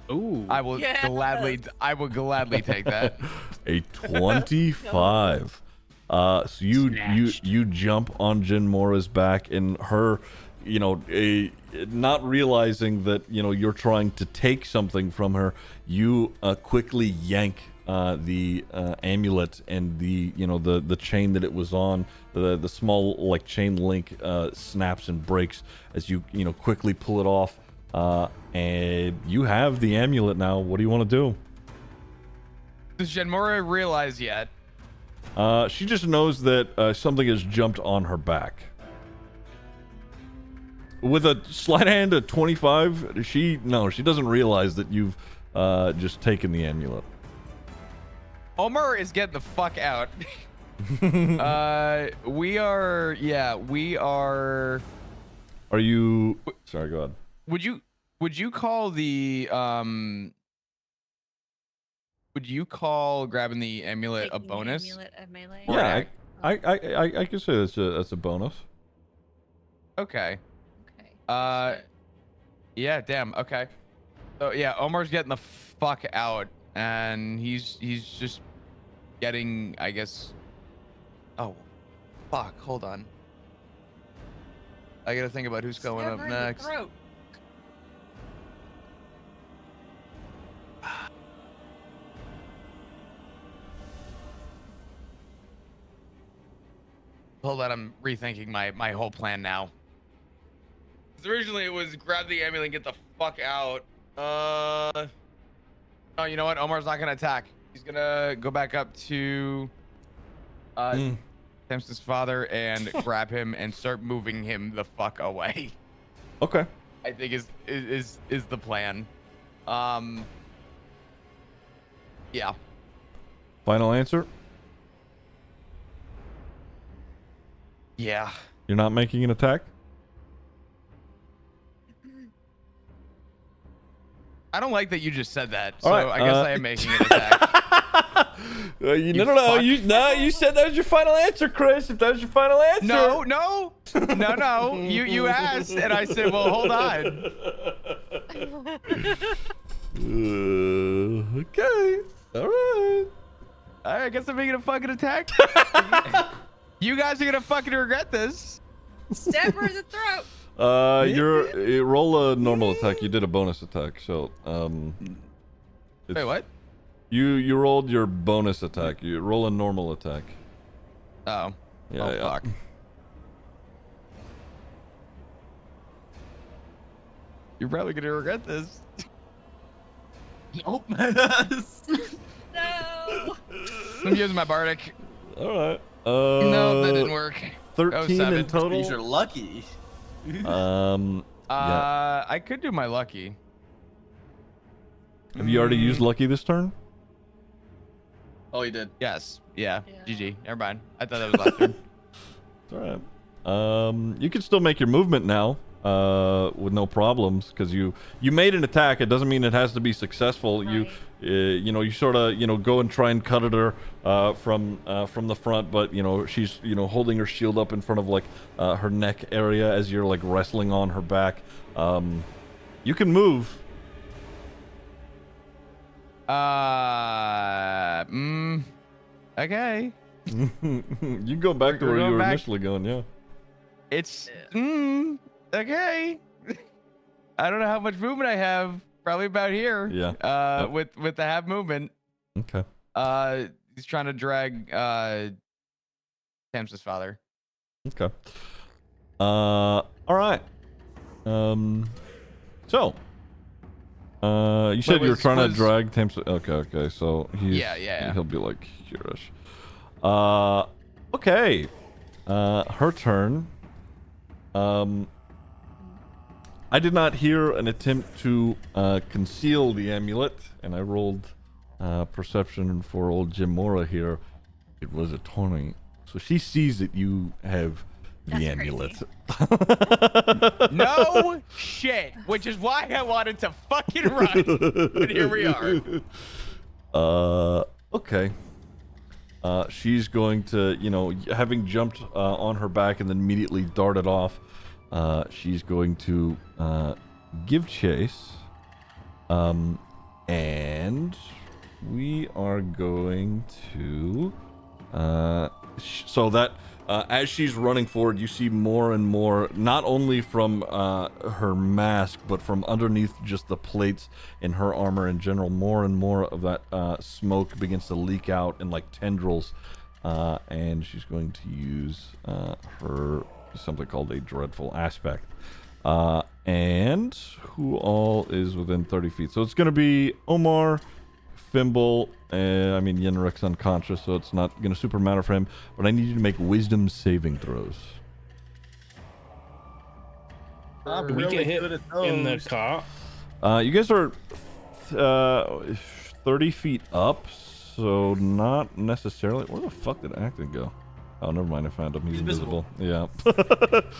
Ooh. I will gladly take that. A 25. So you jump on Jin Mora's back, and her, not realizing that you're trying to take something from her, you quickly yank the amulet and the the chain that it was on, the small like chain link snaps and breaks as you quickly pull it off, and you have the amulet now. What do you want to do? Does Genmora realize yet? She just knows that something has jumped on her back. With a sleight hand at 25, she doesn't realize that you've just taken the amulet. Omar is getting the fuck out. We are. Are you? Sorry, go ahead. Would you call the Would you call grabbing the amulet a Taking the bonus? amulet of melee? Yeah, I can say that's a bonus. Okay. Okay. Yeah. Damn. Okay. So yeah, Omar's getting the fuck out, and he's just getting, I guess. Oh, fuck. Hold on. I gotta think about who's going Stab up her in the next. throat. Hold on, I'm rethinking my whole plan now. 'Cause originally it was grab the amulet and get the fuck out. Oh, you know what? Omar's not gonna attack. He's gonna go back up to Temps's father and grab him and start moving him the fuck away. Okay. I think is the plan. Yeah. Final answer? Yeah. You're not making an attack? I don't like that you just said that. All So right, I guess I am making an attack. No, You you said that was your final answer, Chris. If that was your final answer. No. You asked, and I said, well, hold on. Okay. All right. I guess I'm making a fucking attack. You guys are gonna fucking regret this. Stab her in the throat. You roll a normal attack. You did a bonus attack, so Wait, what? You rolled your bonus attack. You roll a normal attack. Oh. Yeah. Oh, yeah. fuck. You're probably gonna regret this. Nope. No. I'm using my bardic. All right. No, that didn't work. 13 7. in total. These are lucky. Yeah. I could do my lucky. Have you already used lucky this turn? Oh, you did. Yes. Yeah. Yeah. GG. Never mind. I thought that was last turn. It's all right. You can still make your movement now, with no problems, because you made an attack. It doesn't mean it has to be successful. Right. You sort of go and try and cut at her from the front, but she's holding her shield up in front of like her neck area as you're like wrestling on her back. You can move. Okay. You can go back to We're where you going were back. initially going. Yeah. It's okay. I don't know how much movement I have. Probably about here. Yeah. Yep. With the half movement. Okay. He's trying to drag Temps's father. Okay. All right. So. You said you were trying to drag Temps. Okay. So he's. Yeah. He'll be like hereish. Okay. Her turn. I did not hear an attempt to conceal the amulet, and I rolled perception for old Jim Mora here. It was a 20. So she sees that you have the That's amulet. No shit. Which is why I wanted to fucking run. But here we are. Okay. She's going to, having jumped on her back and then immediately darted off, she's going to give chase. And we are going to... so that As she's running forward, you see more and more, not only from her mask, but from underneath just the plates in her armor in general, more and more of that smoke begins to leak out in like tendrils. And she's going to use her something called a dreadful aspect. And who all is within 30 feet? So it's going to be Omar, Fimble, I mean, Yenrik's unconscious, so it's not going to super matter for him, but I need you to make wisdom saving throws. I'm Do we really get hit good at in the those. car? You guys are 30 feet up, so not necessarily. Where the fuck did Acton go? Oh, never mind. I found him. He's invisible. Yeah.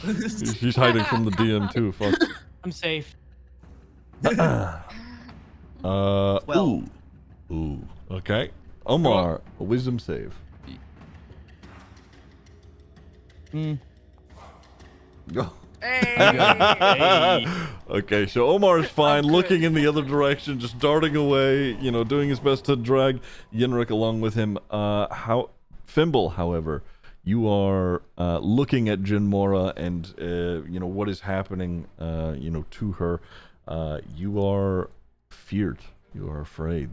He's hiding from the DM too. Fuck. I'm safe. Ooh. Ooh. Okay. Omar, a wisdom save. Go. Hey. Okay, so Omar's fine, looking in the other direction, just darting away, you know, doing his best to drag Yenrik along with him. Fimble, however, you are looking at Jinmora and, you know, what is happening, you know, to her. You are feared. You are afraid.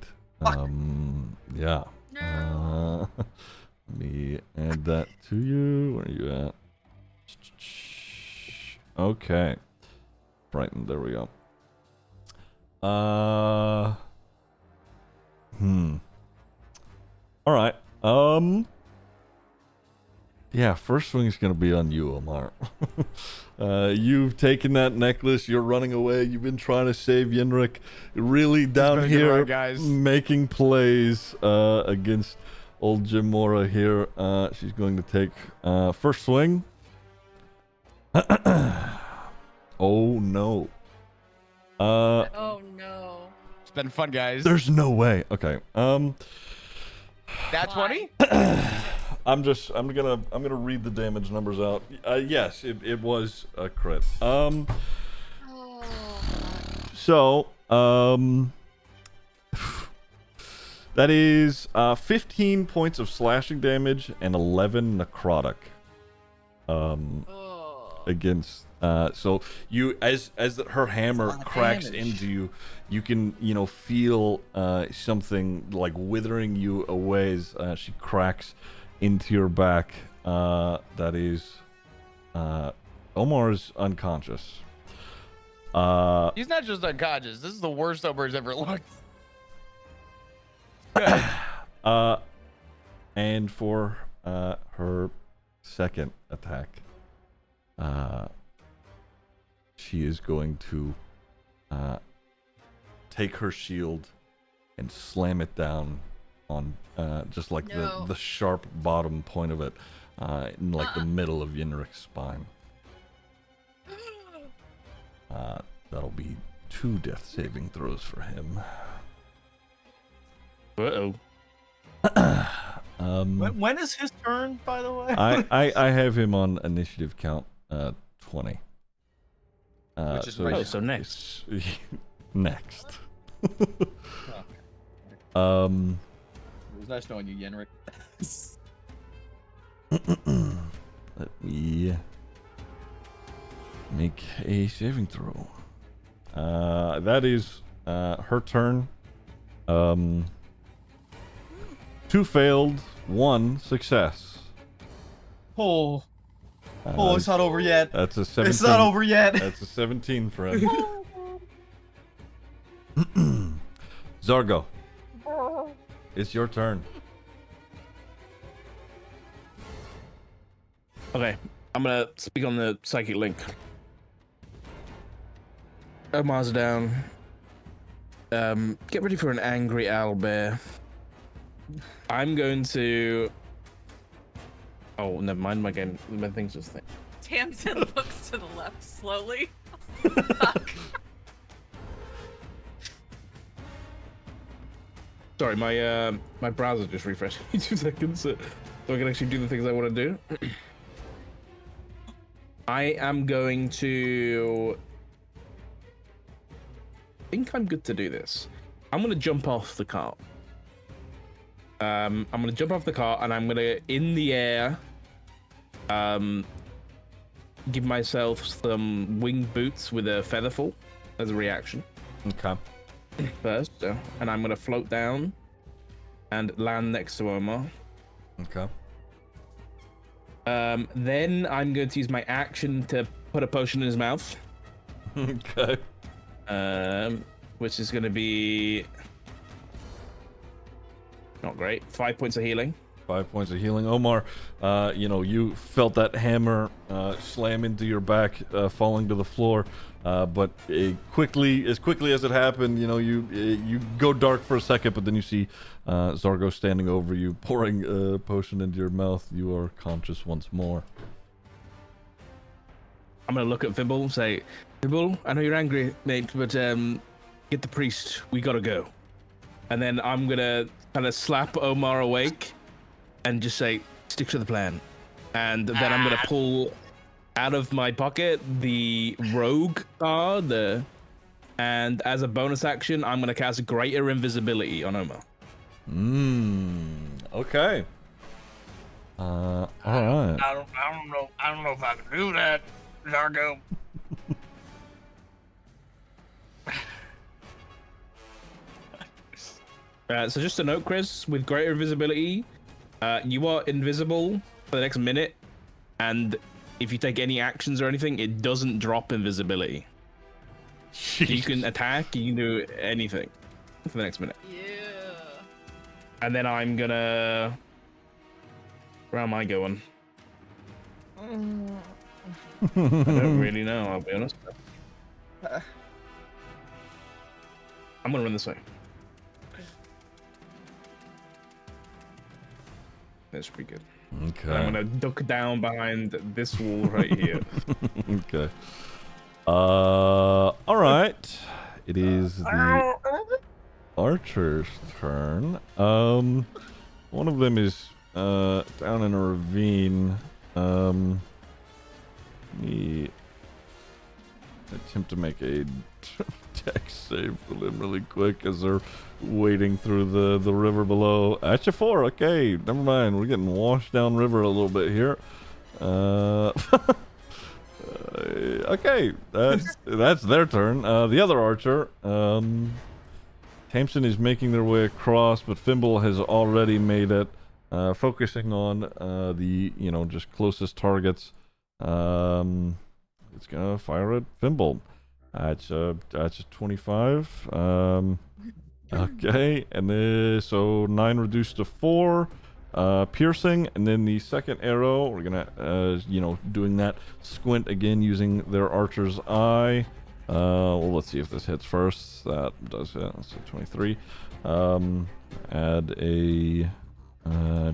Yeah. No. Let me add that to you. Where are you at? Okay. Frightened. There we go. All right. Yeah, first swing is gonna be on you, Omar. You've taken that necklace. You're running away. You've been trying to save Yenrik. Really down been a good here, run, guys. making plays against old Jinmora here. She's going to take first swing. Oh no. Oh no. It's been fun, guys. There's no way. Okay. That 20? I'm gonna read the damage numbers out. Yes, it was a crit. Oh. So, that is 15 points of slashing damage and 11 necrotic. Oh. Against so you as her hammer cracks into you, you can, you know, feel something like withering you away as she cracks into your back. That is Omar's unconscious. He's not just unconscious. This is the worst Omar's ever looked. And for her second attack, she is going to take her shield and slam it down on just like the sharp bottom point of it in like the middle of Yenrik's spine. That'll be 2 death saving throws for him. Uh-oh. When is his turn, by the way? I have him on initiative count 20. Which is so right. Oh, so next. Next. It was nice knowing you, Yenrik. Let me make a saving throw. That is her turn. 2 failed, 1 success. Oh, it's not over yet. That's a 17. It's not over yet. That's a 17 for him. Zargo, it's your turn. Okay, I'm gonna speak on the psychic link. Omar's down. Get ready for an angry owlbear. I'm going to. Oh, never mind. My thing's just there. Tamsin looks to the left slowly. Fuck. Sorry, my browser just refreshed me 2 seconds, so I can actually do the things I want to do. I am going to. I think I'm good to do this. I'm gonna jump off the cart. I'm gonna jump off the cart and I'm gonna, in the air, give myself some winged boots with a feather fall as a reaction. Okay. First, and I'm gonna float down and land next to Omar. Okay. Then I'm going to use my action to put a potion in his mouth. Okay. Which is going to be not great. 5 points of healing. 5 points of healing. Omar, you felt that hammer slam into your back, falling to the floor. But as quickly as it happened, you go dark for a second, but then you see Zargo standing over you, pouring a potion into your mouth. You are conscious once more. I'm gonna look at Fimble and say, Fimble, I know you're angry, mate, but get the priest. We gotta go. And then I'm gonna kind of slap Omar awake and just say, stick to the plan. And then I'm gonna pull out of my pocket the rogue card, and as a bonus action, I'm gonna cast greater invisibility on Omar. Okay. All right. I don't know if I can do that, Zargo. So just a note, Chris, with greater invisibility, you are invisible for the next minute, and if you take any actions or anything, it doesn't drop invisibility. So you can attack, you can do anything for the next minute. Yeah. And then I'm gonna... Where am I going? I don't really know, I'll be honest. I'm gonna run this way. That's pretty good. Okay. I'm gonna duck down behind this wall right here. Okay. All right. It is the archer's turn. One of them is down in a ravine. Me attempt to make a dex save for them really quick as they're wading through the river below. At your 4, okay, never mind. We're getting washed down river a little bit here. Okay, that's their turn. The other archer, Tamsin is making their way across, but Fimble has already made it, focusing on the just closest targets. It's gonna fire at Fimble. That's a 25. Okay, and then so 9 reduced to 4. Piercing, and then the second arrow, we're gonna doing that squint again using their archer's eye. Well, let's see if this hits first. That does hit. That's a 23. Add a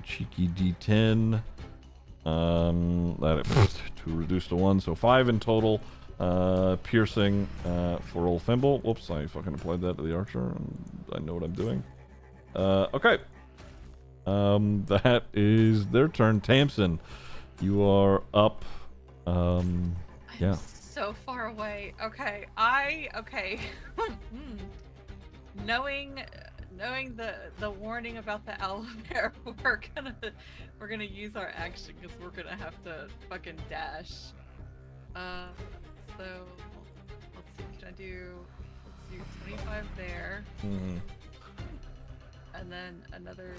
cheeky d10. That 2 reduced to 1, so 5 in total. Piercing for old Fimble. Whoops, I fucking applied that to the archer, and I know what I'm doing. Okay. That is their turn. Tamsin, you are up. Yeah. I'm so far away. Okay, okay. Knowing the warning about the owlbear, we're gonna use our action because we're gonna have to fucking dash. So let's see. Can I do? Let's do 25 there, and then another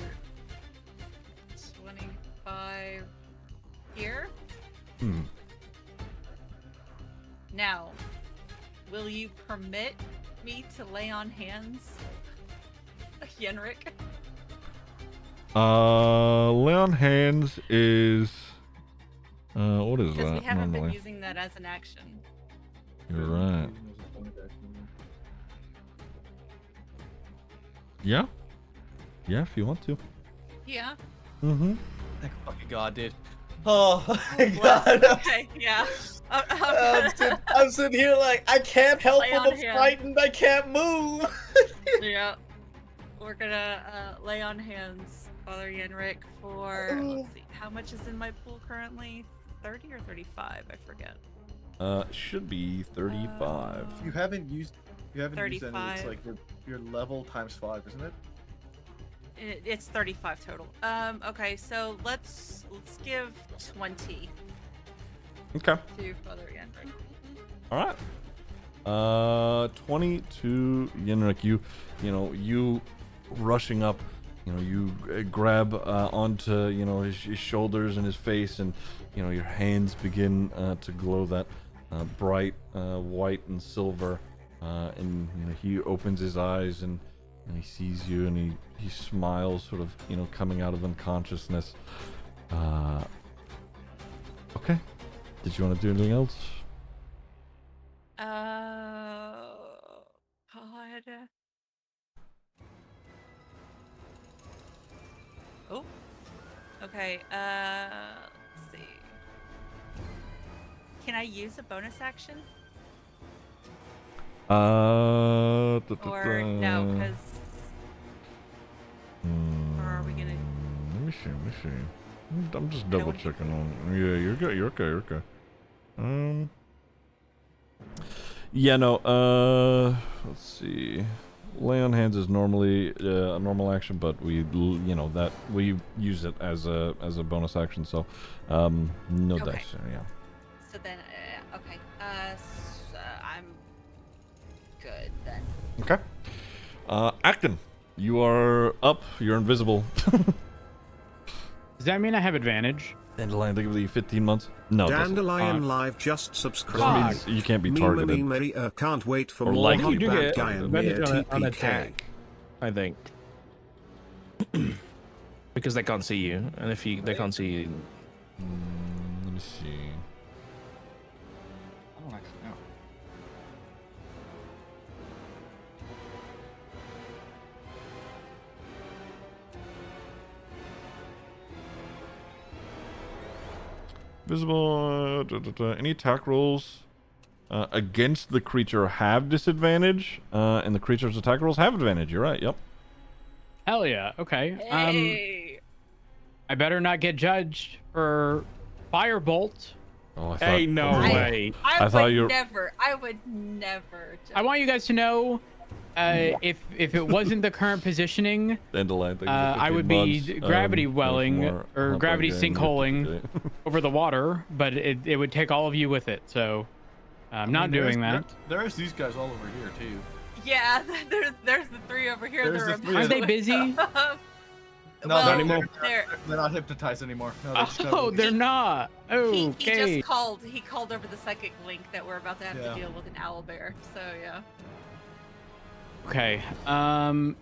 25 here. Now, will you permit me to lay on hands, Yenrik? Lay on hands is what is Because that we haven't normally? been using that as an action. You're right. Yeah, if you want to. Yeah. Thank fucking God, dude. Oh my Bless. God. Okay. Yeah. I'm sitting here like I can't help Lay but on I'm hands. frightened. I can't move. Yeah. We're gonna lay on hands, Father Yenrik, for let's see, how much is in my pool currently? 30 or 35? I forget. Should be 35. You haven't used any. It's 35. like your level times 5, isn't it? It's 35 total. Okay, so let's give 20 Okay. to further again. All right. 22 Yenrik, you rushing up, you grab onto, his shoulders and his face, and, your hands begin to glow that bright white and silver, and, he opens his eyes and he sees you, and he smiles, sort of, coming out of unconsciousness. Okay. Did you want to do anything else? God. Oh. Okay. Let's see. Can I use a bonus action? Or no, because. Or are we gonna? Let me see. I'm just double checking on. Yeah, you're good. You're okay. Yeah, no. Let's see. Lay on hands is normally a normal action, but we use it as a bonus action. So, no Okay. dice. Yeah. So then, okay. So I'm good then. Okay. Acton, you are up. You're invisible. Does that mean I have advantage? Dandelion, they give you 15 months. No, it doesn't. Dandelion Live just subscribed. That means you can't be targeted. Can't wait for Or more like hot you do bad get guy and advantage near on TPK. attack, I think. Because they can't see you, and if they can't see you. Let me see. I don't actually know. Visible. Any attack rolls against the creature have disadvantage, and the creature's attack rolls have advantage. You're right. Yep. Hell yeah. Okay. Hey. I better not get judged for firebolt. Oh, I thought. Hey, no way. I thought would you were- never. I would never. I want you guys to know, if it wasn't the current positioning, Dandelion, thank you for I 15 would be months. gravity There's welling more or hot gravity dog gang. sinkholing over the water, but it would take all of you with it. So I'm not doing that. There's these guys all over here too. Yeah, there's the three over here. There's that the three Are of they them. busy? No, well, not anymore. They're, They're not hypnotized anymore. No, they just got Oh, they're not. he Okay. just called. He called over the psychic link that we're about to have Yeah. to deal with an owlbear. So yeah. Okay.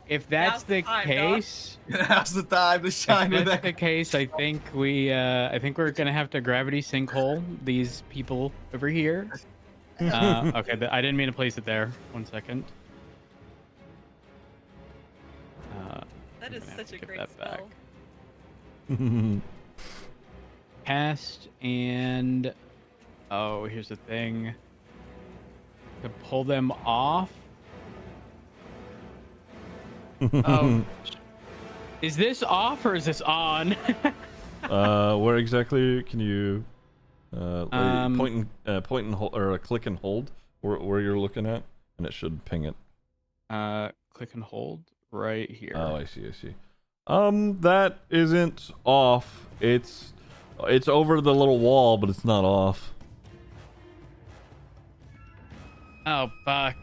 If that's Now's the the time, dog. case, Now's the time to shine if with that's that. the case, I think we're gonna have to gravity sinkhole these people over here. Okay, I didn't mean to place it there. 1 second. That is gonna have such to a give great that back. spell. Cast and here's the thing. To pull them off. Oh, is this off or is this on? Where exactly can you point and hold, or click and hold where you're looking at, and it should ping it. Click and hold right here. Oh, I see. That isn't off. It's over the little wall, but it's not off. Oh fuck.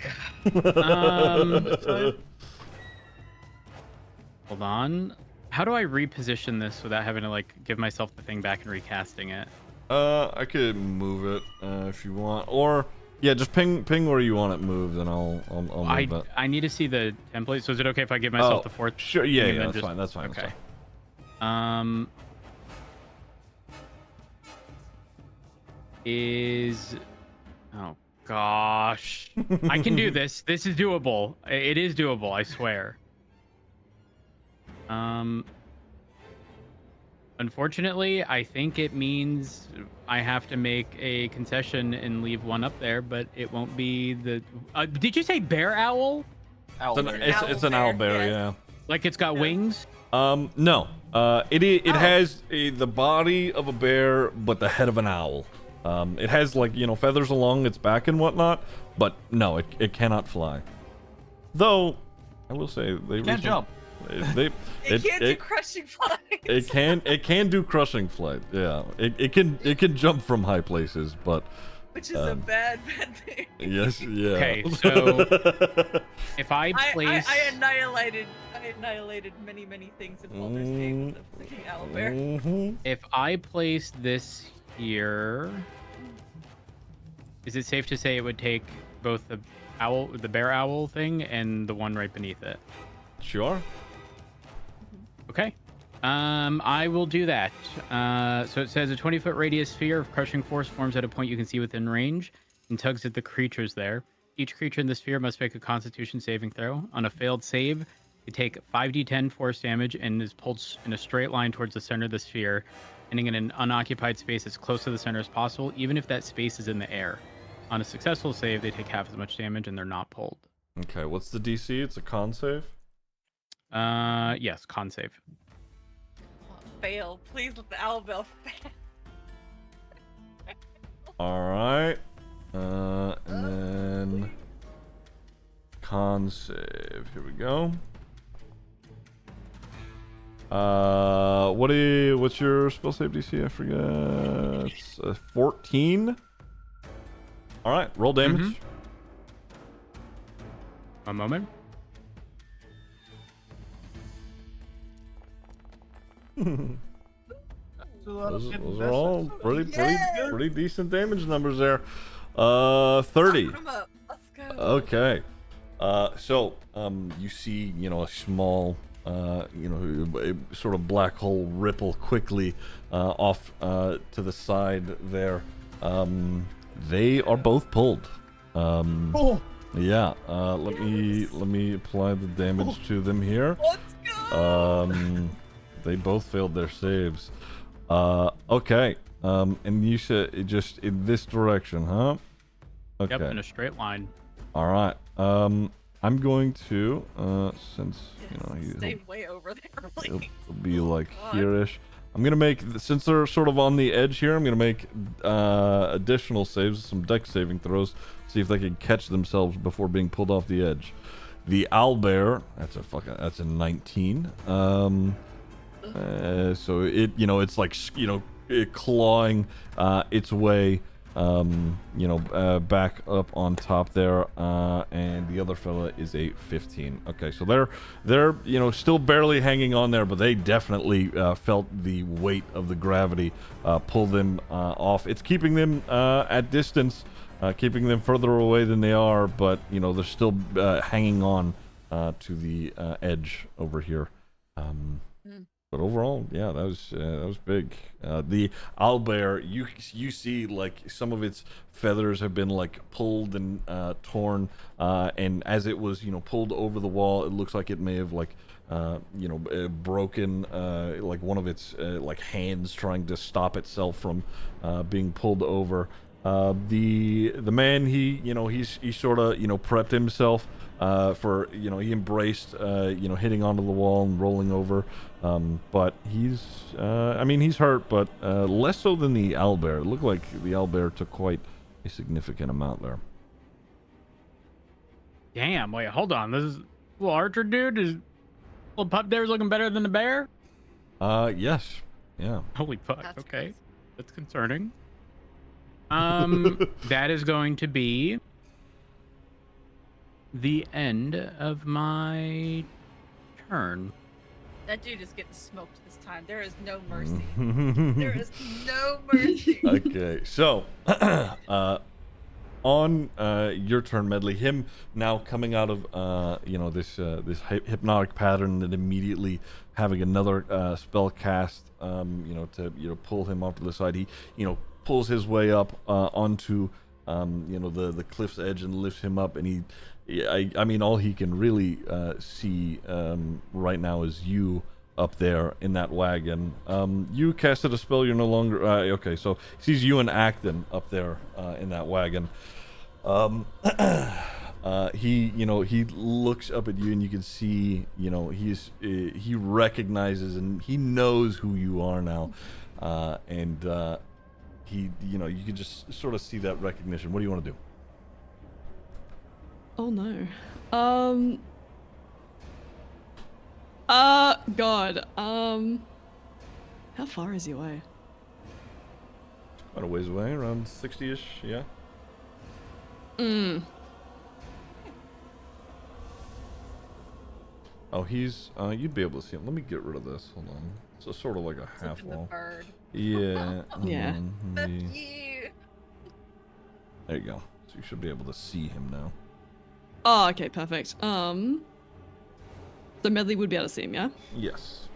Hold on. How do I reposition this without having to like give myself the thing back and recasting it? I could move it if you want, or yeah, just ping where you want it moved, and I'll move that. I need to see the template. So is it okay if I give myself the fourth? Sure. Yeah, and yeah, then that's fine. That's fine. Okay. That's fine. Oh gosh. I can do this. This is doable. It is doable, I swear. Unfortunately, I think it means I have to make a concession and leave one up there, but it won't be the did you say bear owl? It's an owlbear, yeah. Like it's got wings? No. It has the body of a bear, but the head of an owl. It has like, feathers along its back and whatnot, but no, it cannot fly. Though, I will say they Can't jump. It can't do crushing flight. It can do crushing flight. Yeah, it can jump from high places, but Which is a bad thing. yes, yeah. Okay, so if I place, I annihilated many things in Baldur's Gate with the freaking owlbear. if I place this here, is it safe to say it would take both the bear owl thing and the one right beneath it? Sure. Okay. I will do that. So it says a 20-foot radius sphere of crushing force forms at a point you can see within range and tugs at the creatures there. Each creature in the sphere must make a Constitution saving throw. On a failed save, you take 5d10 force damage and is pulled in a straight line towards the center of the sphere, ending in an unoccupied space as close to the center as possible, even if that space is in the air. On a successful save, they take half as much damage and they're not pulled. Okay, what's the DC? It's a con save? Yes, con save. Fail. Please let the owlbear fail. Alright. And then con save. Here we go. What's your spell save DC? I forget. It's 14. Alright, roll damage. A moment. Those are all pretty decent damage numbers there. 30. Let's go. Okay. So you see, a small, a sort of black hole ripple quickly off to the side there. They are both pulled. Yeah. Let me apply the damage to them here. Let's go. They both failed their saves. Okay. And you said just in this direction, huh? Okay. Yep, in a straight line. All right. I'm going to since Stay way over there. he'll be like here-ish. I'm gonna make, since they're sort of on the edge here, I'm gonna make additional saves, some dex saving throws, see if they can catch themselves before being pulled off the edge. The owlbear, that's a 19. So it, it's like, it clawing its way, back up on top there, and the other fella is a 15. Okay, so they're still barely hanging on there, but they definitely felt the weight of the gravity pull them off. It's keeping them at distance, keeping them further away than they are, but they're still hanging on to the edge over here. But overall, yeah, that was big. The owlbear, you see like some of its feathers have been like pulled and torn, and as it was pulled over the wall, it looks like it may have like broken like one of its like hands trying to stop itself from being pulled over. The man, he sort of prepped himself for he embraced hitting onto the wall and rolling over, but he's he's hurt, but less so than the owlbear. It looked like the owlbear took quite a significant amount there. Damn, wait, hold on. This is little archer dude, is little pup there's looking better than the bear? Yes. Yeah. Holy fuck. That's Okay. crazy. That's concerning. That is going to be the end of my turn. That dude is getting smoked this time. There is no mercy. There is no mercy. Okay, so on your turn, Medley, him now coming out of this hypnotic pattern and immediately having another spell cast to pull him off to the side. He pulls his way up onto the cliff's edge and lifts him up, and all he can really see right now is you up there in that wagon. You casted a spell, you're no longer okay, so he sees you and Acton up there in that wagon. He looks up at you, and you can see he recognizes and he knows who you are now, and he you can just sort of see that recognition. What do you want to do? Oh no. God. How far is he away? Quite a ways away, around 60-ish, yeah. Oh, he's, you'd be able to see him. Let me get rid of this, hold on. So sort of like a half Flipping the wall. bird. Yeah. Yeah. Fuck Maybe. you. There you go. So you should be able to see him now. Oh, okay, perfect. So Medley would be able to see him, yeah? Yes.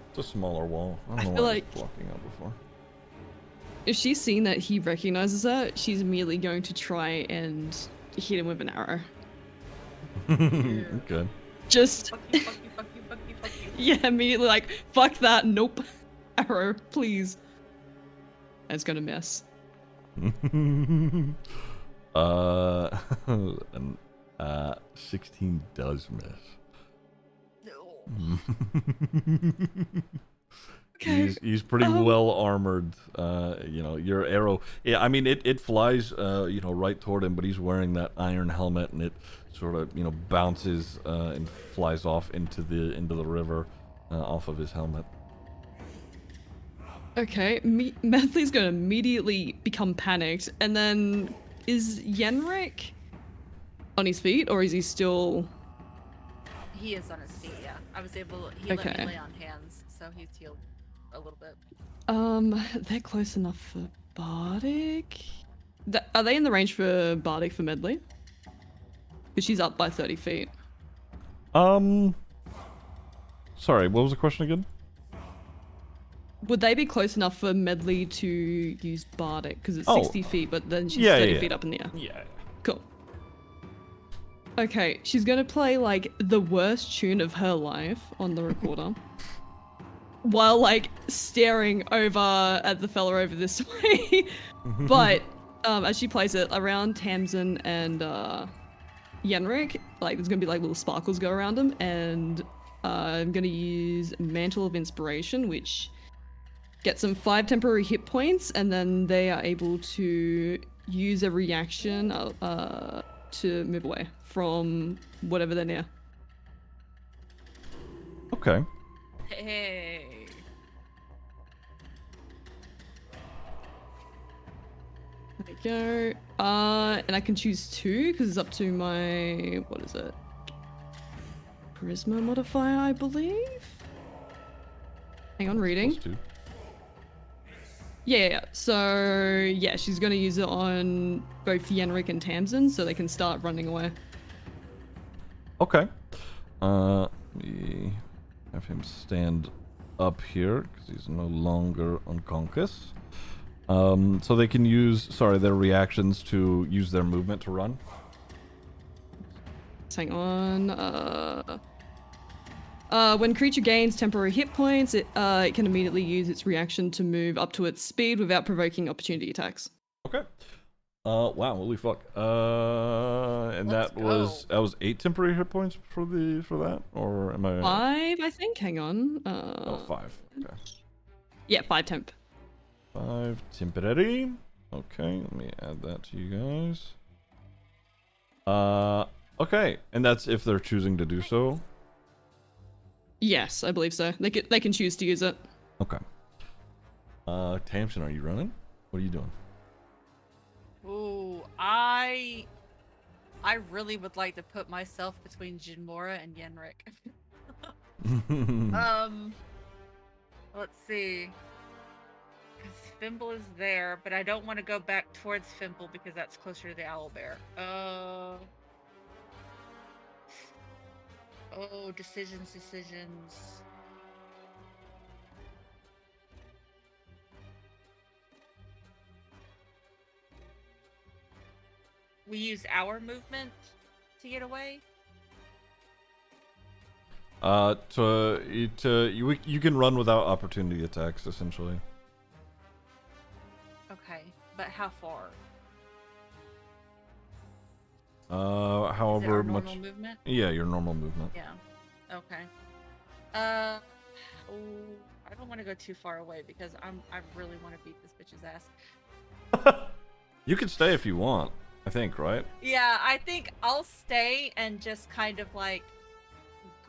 It's a smaller wall. I I don't know feel why like- it was blocking out before. If she's seen that he recognizes her, she's immediately going to try and hit him with an arrow. Okay. Just, Fuck you, fuck you, fuck you, fuck you, fuck you. yeah, immediately like, fuck that, nope. Arrow, please. And it's gonna miss. And, 16 does miss. No. Okay. He's pretty well armored. You know, your arrow. Yeah, I mean it flies. You know, right toward him, but he's wearing that iron helmet, and it sort of bounces and flies off into the river off of his helmet. Okay, Medley's gonna immediately become panicked, and then is Yenrik on his feet, or is he still? He is on his feet, yeah. I was able, he let Okay. me lay on hands, so he's healed a little bit. They're close enough for Bardic. Are they in the range for Bardic for Medley? Because she's up by 30 feet. Sorry, what was the question again? Would they be close enough for Medley to use Bardic? Because it's Oh. 60 feet, but then she's Yeah, 30 yeah. feet up in the air. Yeah. Cool. Okay, she's gonna play like the worst tune of her life on the recorder. While like staring over at the fella over this way. But as she plays it around Tamsin and Yenrik, like there's gonna be like little sparkles go around them, and I'm gonna use Mantle of Inspiration, which gets them 5 temporary hit points, and then they are able to use a reaction to move away from whatever they're near. Okay. Hey. There we go. And I can choose 2 because it's up to my, what is it? Charisma modifier, I believe? Hang on, reading. Plus 2. Yeah. So, yeah, she's going to use it on both Yenrik and Tamsin so they can start running away. Okay. We have him stand up here because he's no longer unconscious. So they can use, their reactions to use their movement to run. Hang on. When creature gains temporary hit points, it can immediately use its reaction to move up to its speed without provoking opportunity attacks. Okay. Wow, holy fuck. And Let's that was 8 temporary hit points for that, or am I? 5, I think. Hang on. Oh, 5. Okay. Yeah, 5 temp. 5 temporary. Okay, let me add that to you guys. Okay, and that's if they're choosing to do so. Yes, I believe so. They can choose to use it. Okay. Tamsin, are you running? What are you doing? Ooh, I really would like to put myself between Jinmora and Yenrik. Let's see. Because Fimble is there, but I don't want to go back towards Fimble because that's closer to the owlbear. Oh, decisions. We use our movement to get away? You can run without opportunity attacks, essentially. Okay, but how far? Is it However our much. normal movement? Yeah, your normal movement. Yeah. Okay. I don't want to go too far away because I really want to beat this bitch's ass. You can stay if you want. I think, right? Yeah, I think I'll stay and just kind of like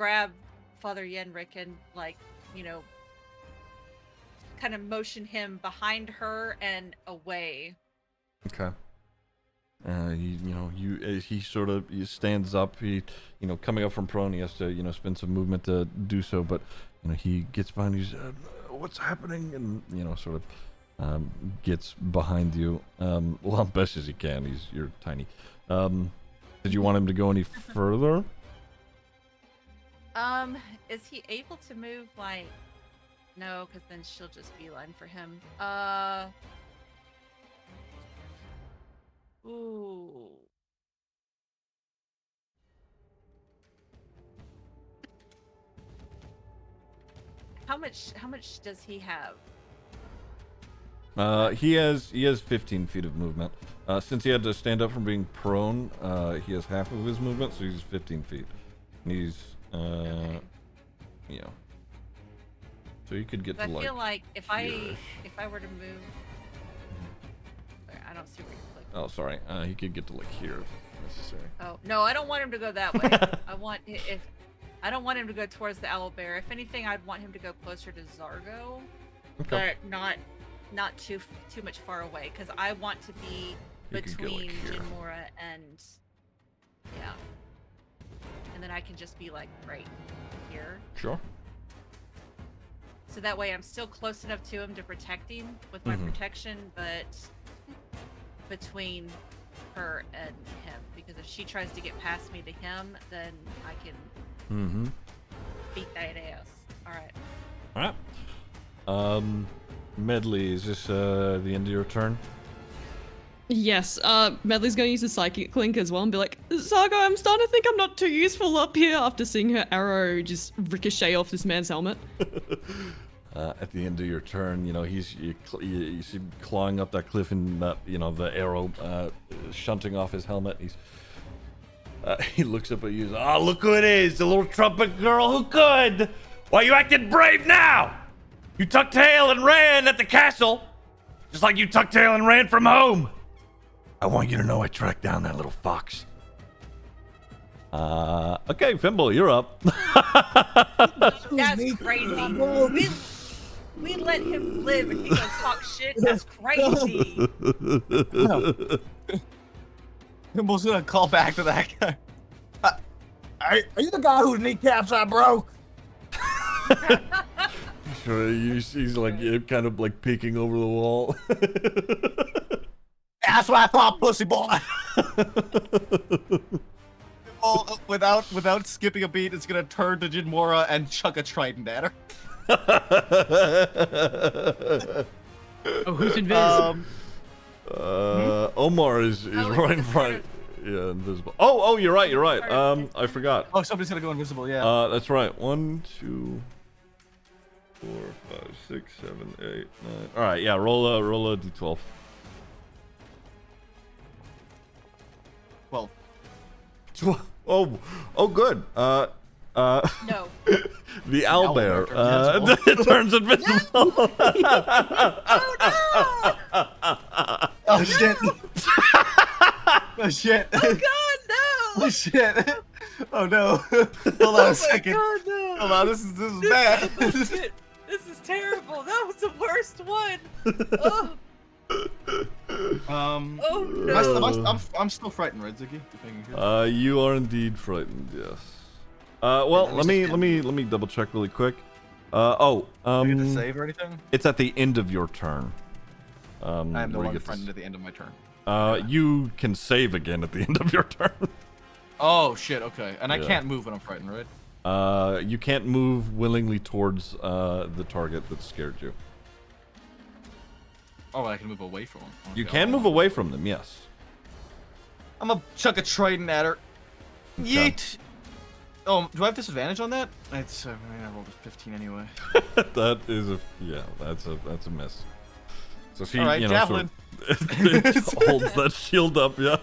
grab Father Yenrik and like, you know, kind of motion him behind her and away. Okay. He sort of stands up. He, coming up from prone, he has to, spend some movement to do so. But, he gets behind you. What's happening? And, sort of gets behind you. Well, best as he can. You're tiny. Did you want him to go any further? Is he able to move like? No, because then she'll just beeline for him. Ooh. How much does he have? He has 15 feet of movement. Since he had to stand up from being prone, he has half of his movement, so he's 15 feet. And he's, Okay. So you could get to I like. feel like if I here-ish. were to move, I don't see where you click. Oh, sorry. He could get to like here if necessary. Oh no, I don't want him to go that way. I don't want him to go towards the owlbear. If anything, I'd want him to go closer to Zargo, Okay. but not too much far away, because I want to be You could go, like, between here. Jinmora and and then I can just be like right here. Sure. So that way I'm still close enough to him to protect him with my protection, but between her and him. Because if she tries to get past me to him, then I can beat that ass. Alright. Alright. Medley, is this the end of your turn? Yes, Medley's gonna use the psychic link as well and be like, Zargo, I'm starting to think I'm not too useful up here after seeing her arrow just ricochet off this man's helmet. At the end of your turn, you see him clawing up that cliff and that, the arrow shunting off his helmet. He looks up at you. Oh, look who it is, the little trumpet girl who could. Why you acted brave now? You tucked tail and ran at the castle, just like you tucked tail and ran from home. I want you to know I tracked down that little fox. Okay, Fimble, you're up. That's crazy. We let him live and he gonna talk shit. That's crazy. Fimble's gonna call back to that guy. Are you the guy whose kneecaps I broke? Sure, he's like kind of like peeking over the wall. That's what I thought, pussy boy. Without skipping a beat, it's gonna turn to Jinmora and chuck a trident at her. Oh, who's invisible? Omar is right in front. Yeah, invisible. Oh, you're right. I forgot. Oh, somebody's gonna go invisible. Yeah. That's right. 1, 2, 4, 5, 6, 7, 8, 9. All right. Yeah. Roll a d12. Well. Oh, good. No. The owlbear turns invisible. Oh shit. Oh shit. Oh god, no. Oh shit. Oh no. Hold on a second. God, no. Hold on, this is bad. This is terrible. That was the worst one. Oh. Oh no. I'm still frightened, right, Ziggy? You are indeed frightened. Yes. Well, let me double check really quick. Do you get to save or anything? It's at the end of your turn. I am the where you one get to frightened at the end of my turn. You can save again at the end of your turn. Oh shit. Okay, and I Yeah. can't move when I'm frightened, right? You can't move willingly towards the target that scared you. Oh, I can move away from him. You Okay, can move away from them, yes. I'm gonna chuck a trident at her. Okay. Yeet. Oh, do I have disadvantage on that? It's I rolled a 15 anyway. That's a miss. So she, All right, javelin. holds that shield up, yeah.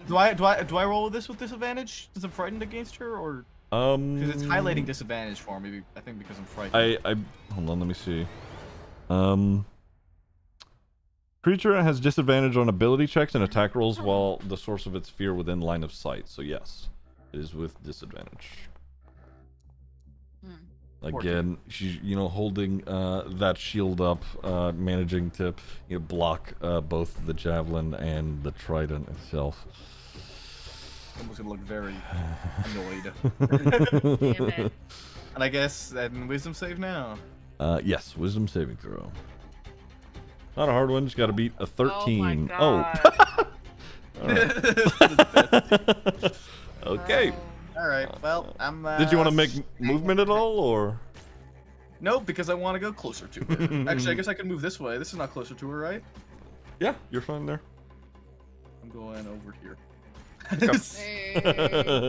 Do I roll this with disadvantage? Because I'm frightened against her, or because it's highlighting disadvantage for me? I think because I'm frightened. I hold on, let me see. Creature has disadvantage on ability checks and attack rolls while the source of its fear within line of sight. So yes. It is with disadvantage. Hmm. Again, she's holding that shield up, managing to block both the javelin and the trident itself. Someone's gonna look very annoyed. Damn it. And I guess then wisdom save now. Yes, wisdom saving throw. Not a hard one. Just got to beat a 13. Oh my god. All right. Okay. All right. Well, I'm. Did you want to make movement at all, or? Nope, because I want to go closer to her. Actually, I guess I can move this way. This is not closer to her, right? Yeah, you're fine there. I'm going over here. Hey,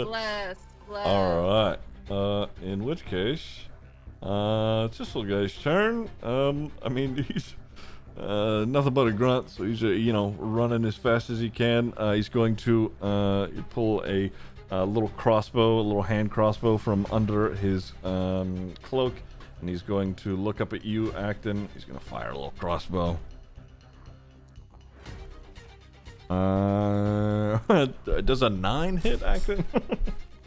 bless. All right. In which case, it's this little guy's turn. I mean, he's nothing but a grunt, so he's running as fast as he can. He's going to pull a little crossbow, a little hand crossbow from under his cloak, and he's going to look up at you, Acton. He's going to fire a little crossbow. Does a 9 hit, Acton?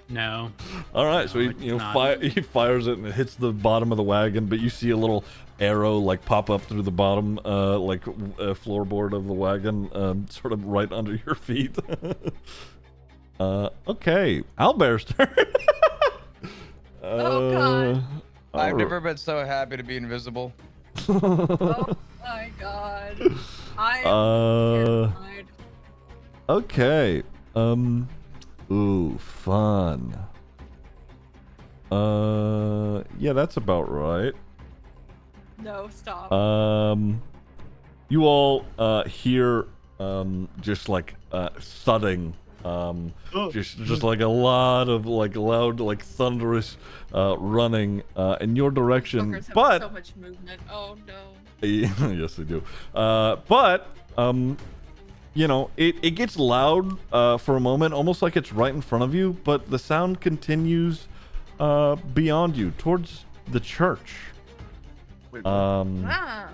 No. All right, so he fires it and it hits the bottom of the wagon, but you see a little arrow like pop up through the bottom, floorboard of the wagon, sort of right under your feet. Okay, Owlbear's turn. Oh god. I've never been so happy to be invisible. Oh my god. I am terrified. Okay. Ooh, fun. Yeah, that's about right. No, stop. You all hear just like thudding, just like a lot of like loud, like thunderous running in your direction. Fuckers have But so much movement. Oh no. yes, they do. But it gets loud for a moment, almost like it's right in front of you, but the sound continues beyond you, towards the church. Wait, Ah.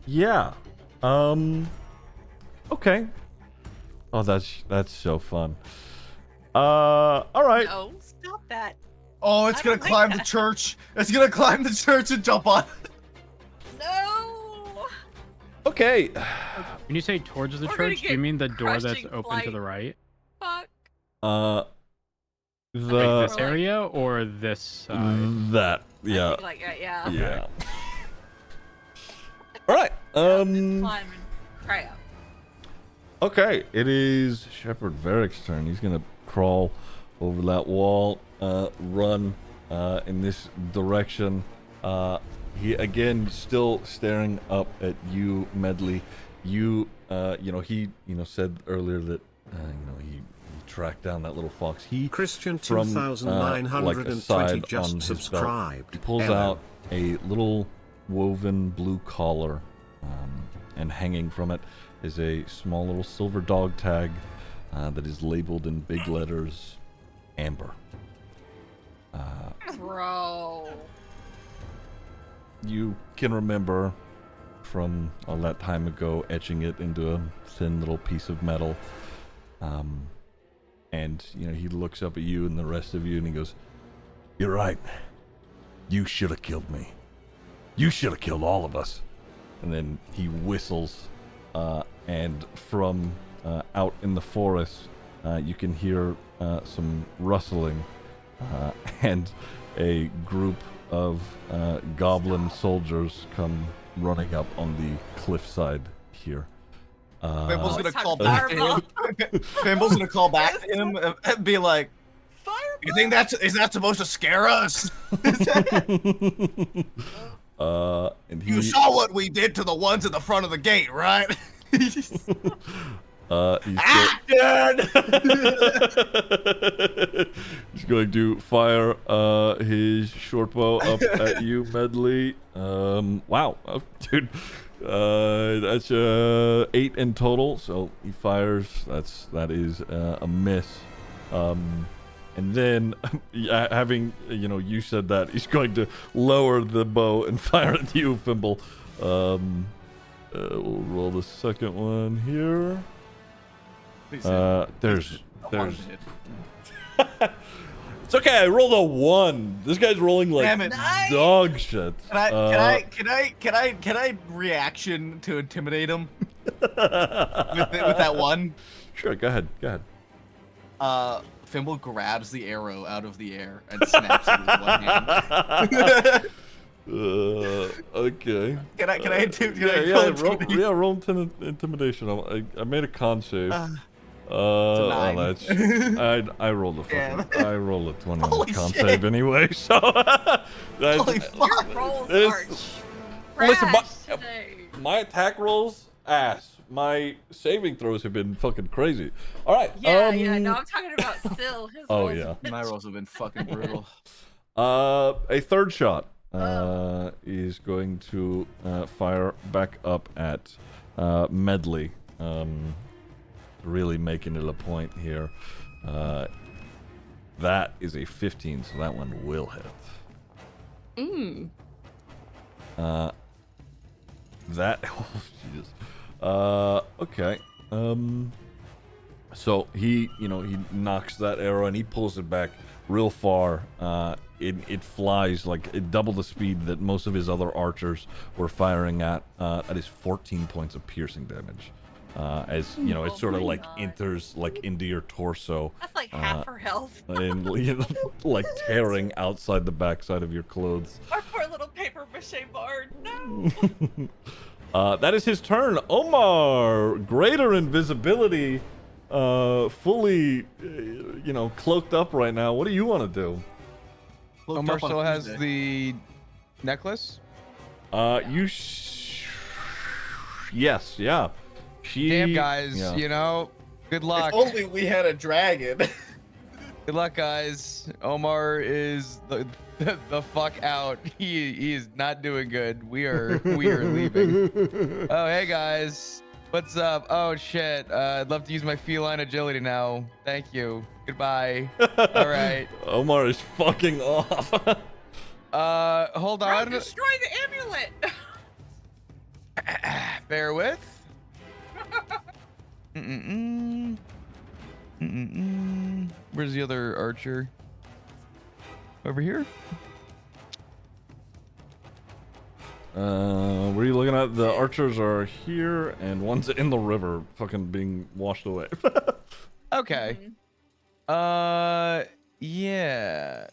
Yeah. Okay. Oh, that's so fun. All right. No, stop that. oh, it's I gonna don't like climb the that. church. It's gonna climb the church and jump on. No. Okay. When you say towards the We're gonna church, do get you mean the door that's crushing open to flight. the right? Fuck. Like The this area or this side? that I yeah think like yeah. yeah. All right. Climb and cry out. Okay, it is Shepherd Varric's turn. He's gonna crawl over that wall, run in this direction. He again still staring up at you, Medley. You, he, said earlier that, he tracked down that little fox. He Christian from 2920 aside just on his belt, subscribed. he pulls Hello. out a little woven blue collar, and hanging from it is a small little silver dog tag that is labeled in big letters, Amber. Bro. You can remember from all that time ago etching it into a thin little piece of metal. And, he looks up at you and the rest of you and he goes, "You're right. You should have killed me. You should have killed all of us." And then he whistles, and from out in the forest, you can hear some rustling, and a group of goblin soldiers come running up on the cliffside here. Fimble's gonna Let's call have back to fireball. him. Fimble's gonna call back to him and be like, "You think is that supposed to scare us? And he, You saw what we did to the ones at the front of the gate, right?" he's he's going to fire his short bow up at you, Medley. Wow, dude. That's 8 in total, so he fires. That is a miss. And then, having you said that, he's going to lower the bow and fire at you, Fimble. We'll roll the second one here. There's There's. It's okay. I rolled a 1. This guy's rolling like Damn it. dog shit. Can I reaction to intimidate him with that 1? Sure. Go ahead. Go ahead. Thimble grabs the arrow out of the air and snaps it with one hand. Okay. Can I Yeah, roll intimidation. I made a con save. nine. That's, I rolled a fucking, I rolled a 20 on the Holy con shit. save anyway, so that's, Holy fuck. Your rolls This- are listen, trash today. my attack rolls ass. My saving throws have been fucking crazy. All right. Yeah, no, I'm talking about still. His Oh, rolls yeah. My rolls have been fucking brutal. A third shot is going to fire back up at Medley. Really making it a point here. That is a 15, so that one will hit. That. Oh, Jesus. Okay. So he knocks that arrow and he pulls it back real far. It flies like double the speed that most of his other archers were firing at. That is 14 points of piercing damage. As you know, it sort of my like God. enters like into your torso. That's like half her health. And like tearing outside the backside of your clothes. Our poor little paper mache bard. No. That is his turn. Omar, greater invisibility, fully, cloaked up right now. What do you want to do? Omar still has the necklace. Yes, yeah. Damn, guys, yeah. good luck. If only we had a dragon. Good luck, guys. Omar is the fuck out. He is not doing good. We are leaving. Oh, hey guys, what's up? Oh shit, I'd love to use my feline agility now. Thank you. Goodbye. All right. Omar is fucking off. Hold Bro, on. destroy the amulet. Bear with. Where's the other archer? Over here? Where are you looking at? The archers are here, and one's in the river, fucking being washed away. Okay. Yeah.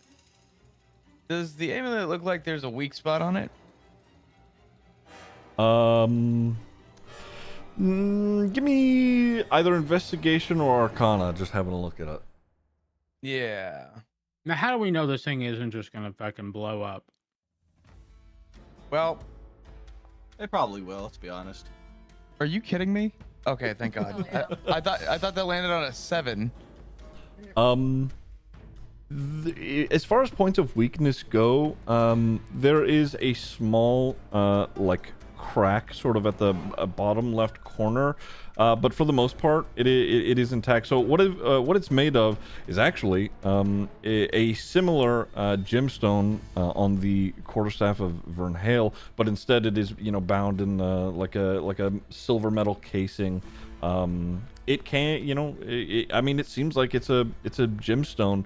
Does the amulet look like there's a weak spot on it? Give me either investigation or arcana, just having a look at it. Yeah. Now, how do we know this thing isn't just gonna fucking blow up? Well, They probably will. Let's be honest. are you kidding me? Okay, thank God. Oh, yeah. I thought that landed on a 7. As far as points of weakness go, there is a small, like, crack sort of at the bottom left corner, but for the most part, it is intact. So what it's made of is actually a similar gemstone on the quarterstaff of Vernhale, but instead it is bound in like a silver metal casing. It can, I mean, it seems like it's a gemstone.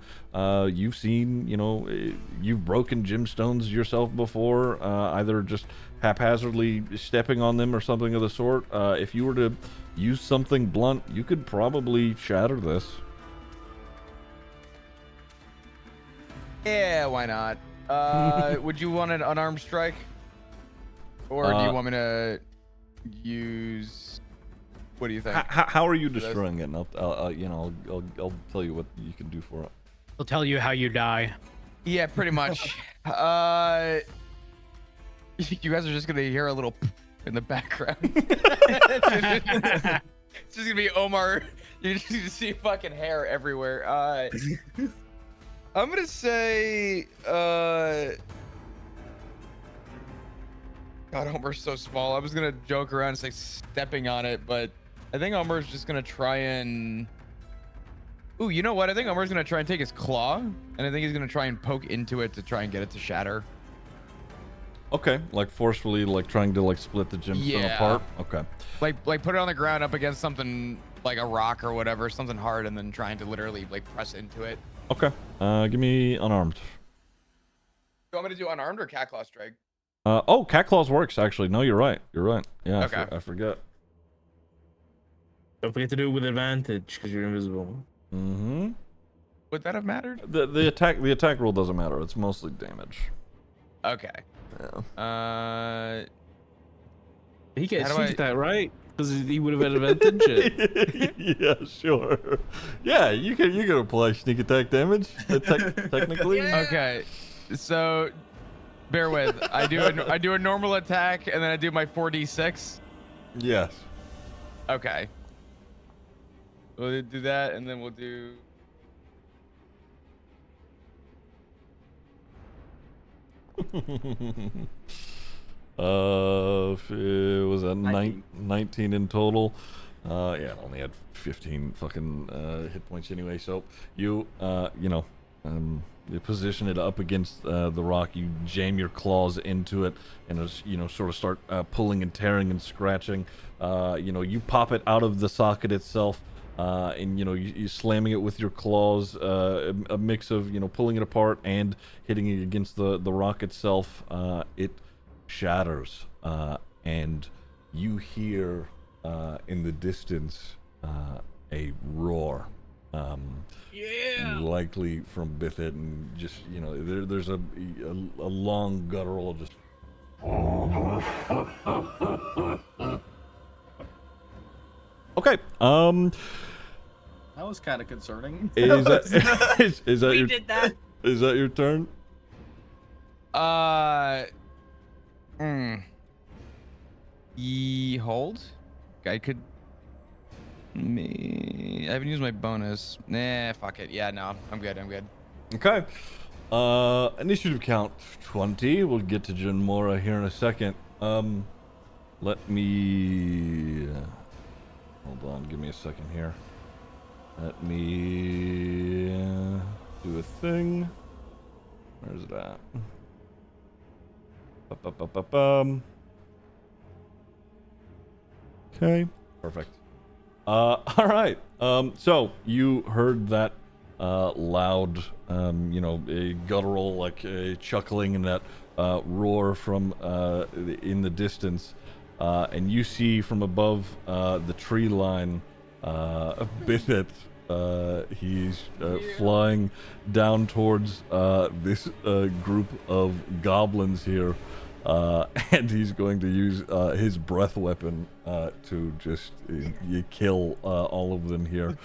You've seen, you've broken gemstones yourself before, either just haphazardly stepping on them or something of the sort. If you were to use something blunt, you could probably shatter this. Yeah, why not? Would you want an unarmed strike? Or do you want me to use... What do you think? How are you destroying it? And I'll tell you what you can do for it. I'll tell you how you die. Yeah, pretty much. You guys are just gonna hear a little in the background. It's just gonna be Omar. You just see fucking hair everywhere. I'm gonna say, God, Omar's so small. I was gonna joke around and say stepping on it, but I think Omar's just gonna try and. Ooh, you know what? I think Omar's gonna try and take his claw, and I think he's gonna try and poke into it to try and get it to shatter. Okay, like forcefully, like trying to like split the gemstone apart. Okay. Like put it on the ground up against something like a rock or whatever, something hard, and then trying to literally like press into it. Okay. Give me unarmed. You want me to do unarmed or cat claw strike? Oh, cat claws works actually. No, you're right. You're right. Yeah. Okay. I forget. Don't forget to do it with advantage because you're invisible. Mm-hmm. Would that have mattered? The attack roll doesn't matter. It's mostly damage. Okay. Yeah. He gets How do sneak I- attack, right? Because he would have had advantage. Yeah, sure. Yeah, you can apply sneak attack damage. Technically. Okay. So, bear with. I do a normal attack and then I do my 4d6. Yes. Okay. We'll do that and then we'll do. If it was a 19. 19 in total. Yeah, it only had 15 fucking hit points anyway. So you you position it up against the rock. You jam your claws into it, and sort of start pulling and tearing and scratching. You pop it out of the socket itself. And you slamming it with your claws, a mix of pulling it apart and hitting it against the rock itself. It shatters, and you hear in the distance a roar, likely from Bithit, and just there's a long guttural just. Okay. That was kind of concerning. Is that We your did that. Is that your turn? Hold. I could. I haven't used my bonus. Nah, fuck it. Yeah, no, I'm good. Okay. Initiative count 20. We'll get to Jinmora here in a second. Let me hold on. Give me a second here. Let me do a thing. Where's it at? Okay. Perfect. All right. So you heard that loud, a guttural, like a chuckling, and that roar from in the distance, and you see from above the tree line, Bithit. He's flying down towards this group of goblins here, and he's going to use his breath weapon to just kill all of them here.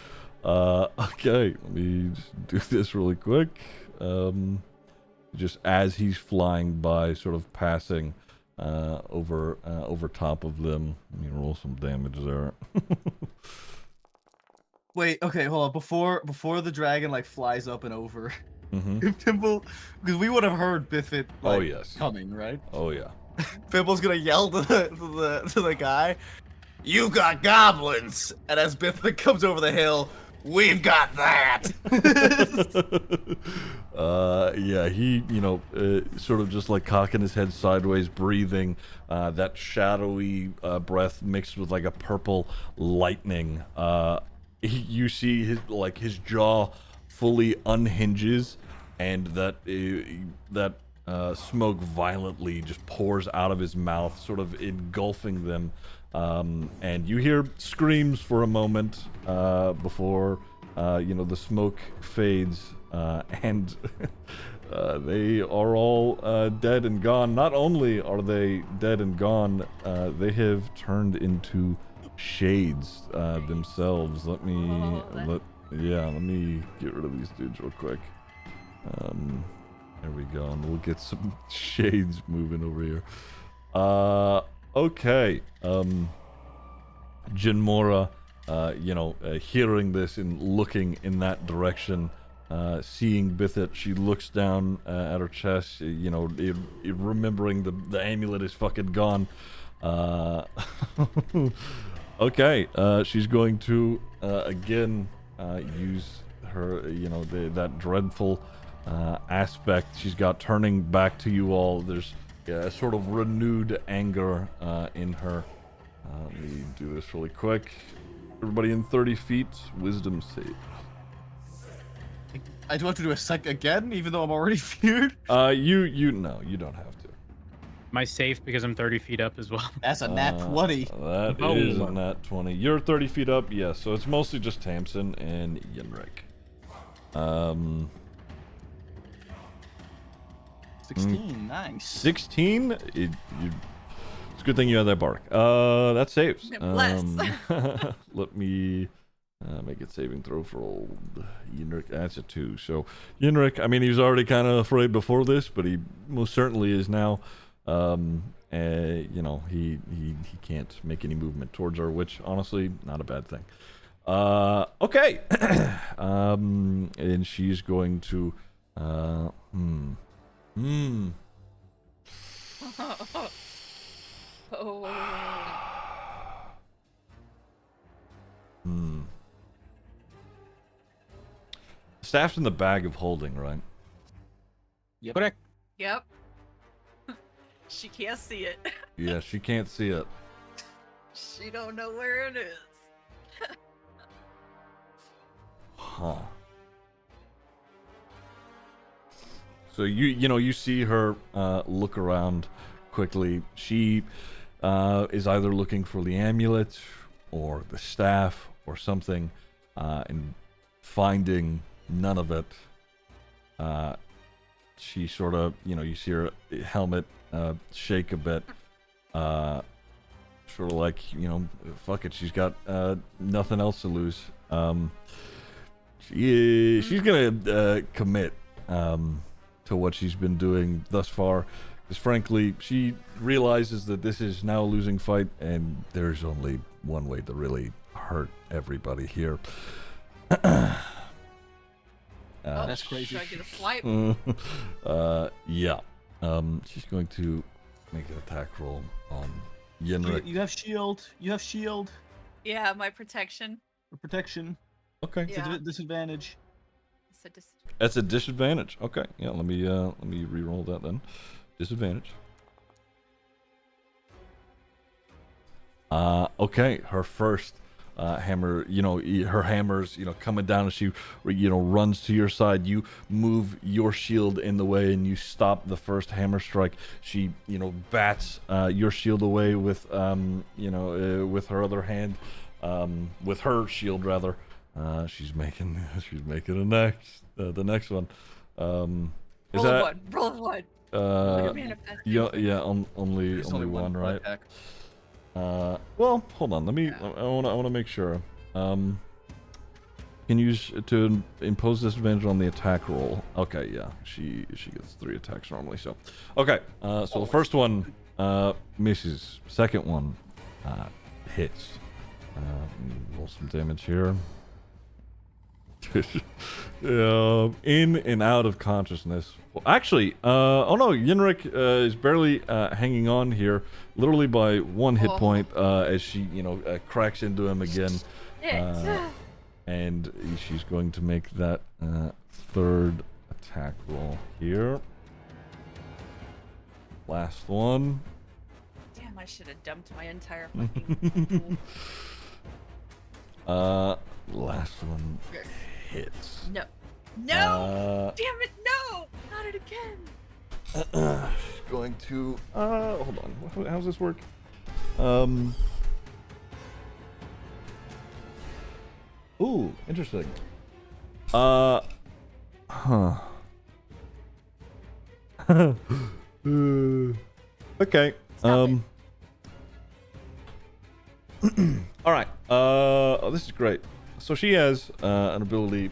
Okay, let me just do this really quick. Just as he's flying by, sort of passing over top of them. Let me roll some damage there. Wait, okay, hold on. Before the dragon like flies up and over, Mm-hmm. if Pimple, because we would have heard Biffit like, Oh yes. coming, right? Oh yeah. Pimple's gonna yell to the guy, "You got goblins!" And as Biffit comes over the hill, "We've got that!" Yeah, he, sort of just like cocking his head sideways, breathing, that shadowy breath mixed with like a purple lightning. You see his jaw fully unhinges, and that smoke violently just pours out of his mouth, sort of engulfing them. And you hear screams for a moment before the smoke fades, and they are all dead and gone. Not only are they dead and gone, they have turned into shades themselves. Let me get rid of these dudes real quick. There we go, and we'll get some shades moving over here. Okay. Jinmora, hearing this and looking in that direction, seeing Bithit, she looks down at her chest, remembering the amulet is fucking gone. Okay, she's going to again use her, that dreadful aspect she's got, turning back to you all. There's a sort of renewed anger in her. Let me do this really quick. Everybody in 30 feet, wisdom save. I do have to do a sec again, even though I'm already feared. No, you don't have to. Am I safe because I'm 30 feet up as well? That's a nat 20. That is a nat 20. You're 30 feet up, yes. So it's mostly just Tamsin and Yenrik. 16, nice. 16. It's a good thing you had that bark. That saves. Bless. Let me make it saving throw for old Yenrik. That's a 2. So Yenrik, I mean, he was already kind of afraid before this, but he most certainly is now. You know, he can't make any movement towards her, which honestly, not a bad thing. Okay. And she's going to, Staff's in the bag of holding, right? Yep. Correct. Yep. She can't see it. Yeah, she can't see it. She don't know where it is. Huh. So you see her look around quickly. She is either looking for the amulet or the staff or something, and finding none of it. She sort of, you see her helmet shake a bit, sort of like, fuck it, she's got nothing else to lose. She's gonna commit to what she's been doing thus far, because frankly, she realizes that this is now a losing fight, and there's only one way to really hurt everybody here. That's crazy. Should I get a swipe? Yeah. She's going to make an attack roll on Yenrik. You have shield. You have shield. Yeah, my protection. For protection. Okay. It's a disadvantage. It's a dis- That's a disadvantage. Okay. Yeah. Let me re-roll that then. Disadvantage. Okay. Her first hammer, her hammer's, coming down, and she, runs to your side. You move your shield in the way, and you stop the first hammer strike. She, bats your shield away with, with her other hand, with her shield rather. She's making the next one. Is roll that one. Roll one. yeah, only one, right? Attack. Well, hold on. I want to make sure. Can use to impose disadvantage on the attack roll. Okay, yeah. She gets 3 attacks normally. So, okay. So the first one misses. Second one hits. Roll some damage here. In and out of consciousness. Well, actually, oh no, Yenrik is barely hanging on here, literally by 1 hit point, as she, cracks into him again. And she's going to make that third attack roll here. Last one. Damn, I should have dumped my entire fucking pool. Last one hits. No. No! Damn it, no! Not it again! She's going to hold on. How's this work? Ooh, interesting. Huh. Okay. Stop All right. Oh, this is great. So she has an ability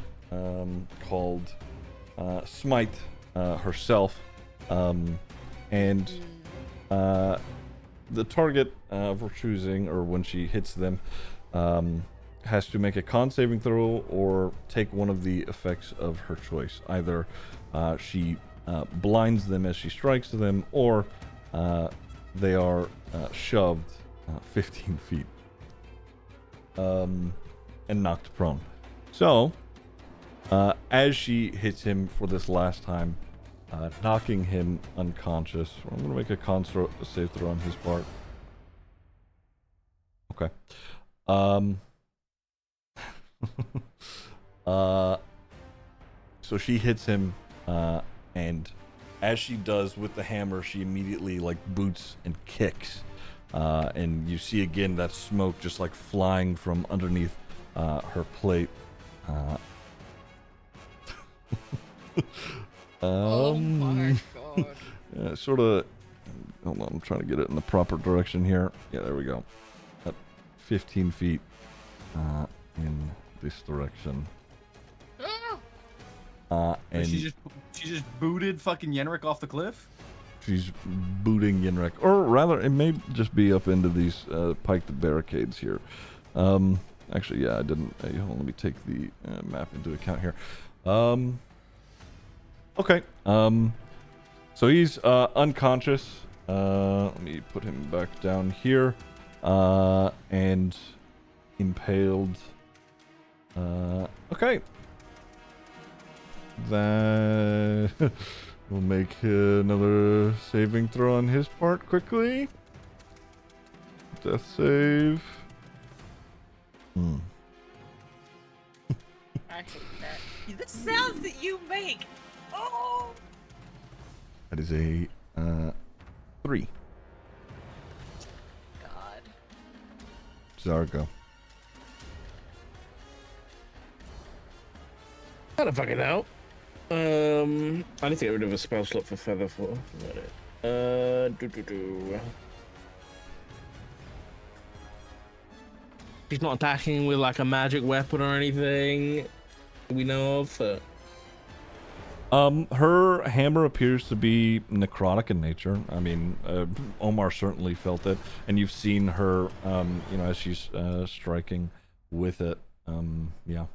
called Smite herself, and the target of her choosing, or when she hits them, has to make a con saving throw or take one of the effects of her choice. Either she blinds them as she strikes them, or they are shoved 15 feet and knocked prone. So, as she hits him for this last time, knocking him unconscious, I'm going to make a con save throw on his part. Okay. So she hits him, and as she does with the hammer, she immediately like boots and kicks, and you see again that smoke just like flying from underneath her plate. Oh my god. Sort of. Hold on, I'm trying to get it in the proper direction here. Yeah, there we go. At 15 feet in this direction. And she just booted fucking Yenrik off the cliff. she's booting Yenrik, or rather, it may just be up into these piked barricades here. Actually, yeah, I didn't. Hold on, let me take the map into account here. Okay. So he's unconscious. Let me put him back down here. And impaled. Okay. That will make another saving throw on his part quickly. Death save. I hate that. The sounds that you make. Oh. That is a 3. God. Zargo. I don't fucking know. I need to get rid of a spell slot for feather for it. She's not attacking with like a magic weapon or anything we know of. Her hammer appears to be necrotic in nature. I mean, Omar certainly felt it, and you've seen her, you know, as she's striking with it. Yeah.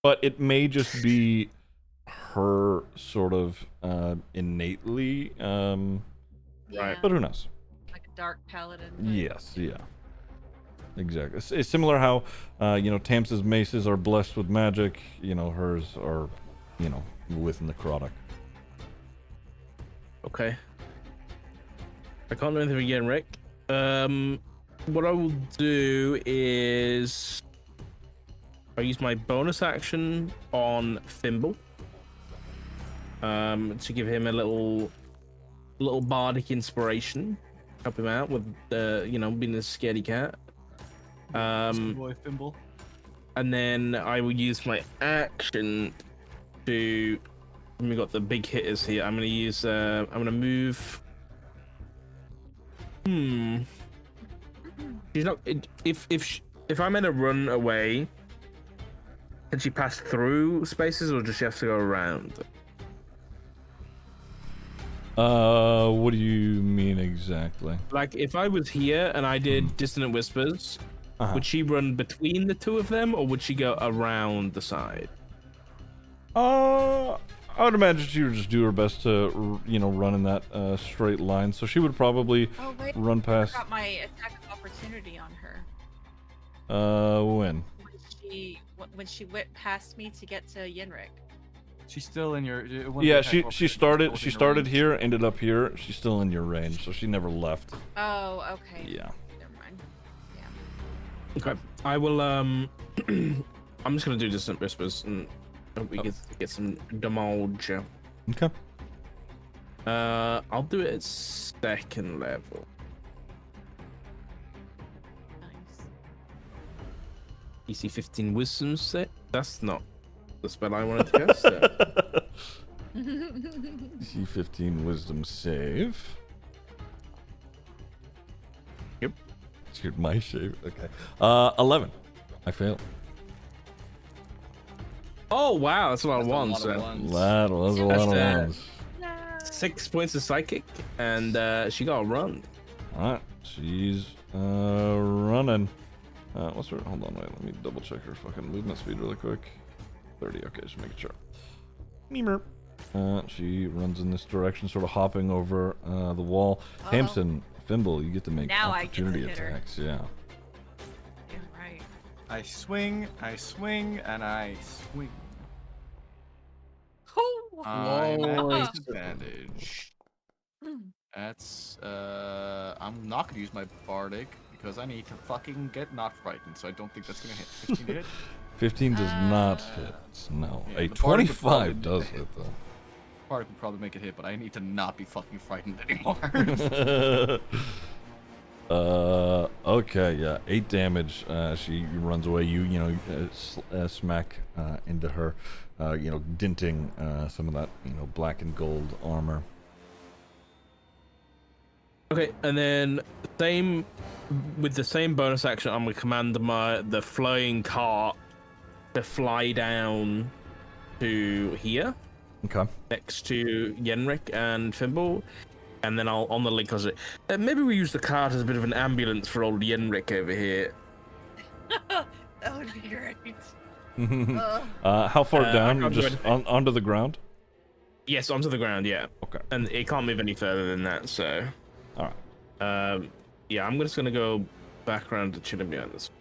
But it may just be her sort of innately, Yeah. but who knows? Like a dark paladin. But... Yes, yeah. Exactly. It's similar how, you know, Tamsa's maces are blessed with magic, you know, hers are, you know, with necrotic. Okay. I can't do anything again, Rick. What I will do is I use my bonus action on Thimble to give him a little bardic inspiration, help him out with you know, being a scaredy cat. Boy Thimble. And then I will use my action to. We got the big hitters here. I'm gonna use. I'm gonna move. She's not. If I'm in a run away, can she pass through spaces, or does she have to go around? What do you mean exactly? Like, if I was here and I did Dissonant Whispers, would she run between the two of them, or would she go around the side? I would imagine she would just do her best to, you know, run in that straight line. So she would probably run past. I got my attack of opportunity on her. When? When she went past me to get to Yenrik. She's still in your. Yeah, she started here, ended up here. She's still in your range, so she never left. Oh, okay. Yeah. Never mind. Yeah. Okay, I will. I'm just gonna do Dissonant Whispers and hope we get some damage. Okay. I'll do it at 2nd level. Nice. EC 15 Wisdom set. That's not the spell I wanted to cast. EC 15 Wisdom save. Yep. Scared my shave. Okay. 11. I failed. Oh wow, that's a lot of ones. That's a lot of ones. 6 points of psychic, and she got a run. Alright, she's running. What's her? Hold on, wait. Let me double check her fucking movement speed really quick. 30. Okay, just making sure. Memer. She runs in this direction, sort of hopping over the wall. Tamsin, Fimble, you get to make now opportunity I get to hit her. attacks. Yeah. Yeah, right. I swing, and I swing. I'm at disadvantage. That's I'm not gonna use my bardic because I need to fucking get not frightened. So I don't think that's gonna hit. 15 to hit. 15 does not hit. No, Yeah, a the bardic would probably 25 does hit. hit though. Bardic would probably make it hit, but I need to not be fucking frightened anymore. Okay, yeah, 8 damage. She runs away. You smack into her, denting some of that, black and gold armor. Okay, and then with the same bonus action, I'm gonna command the flying cart to fly down to here. Okay. Next to Yenrik and Fimble. And then I'll, on the link, I'll say, maybe we use the cart as a bit of an ambulance for old Yenrik over here. That would be great. How far down? Just onto the ground? Yes, onto the ground, yeah. Okay. And it can't move any further than that, so. Alright. Yeah, I'm just gonna go back around to chilling behind this.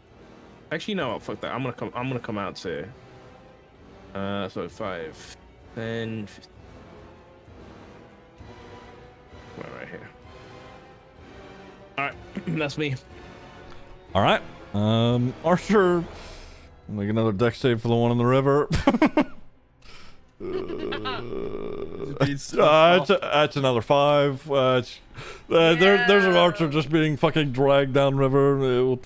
Actually, no, fuck that. I'm gonna come out to. So 5, 10, 15. Right here. Alright, that's me. Alright. Archer, make another dex save for the one in the river. That's another 5. There's an archer just being fucking dragged down river. It will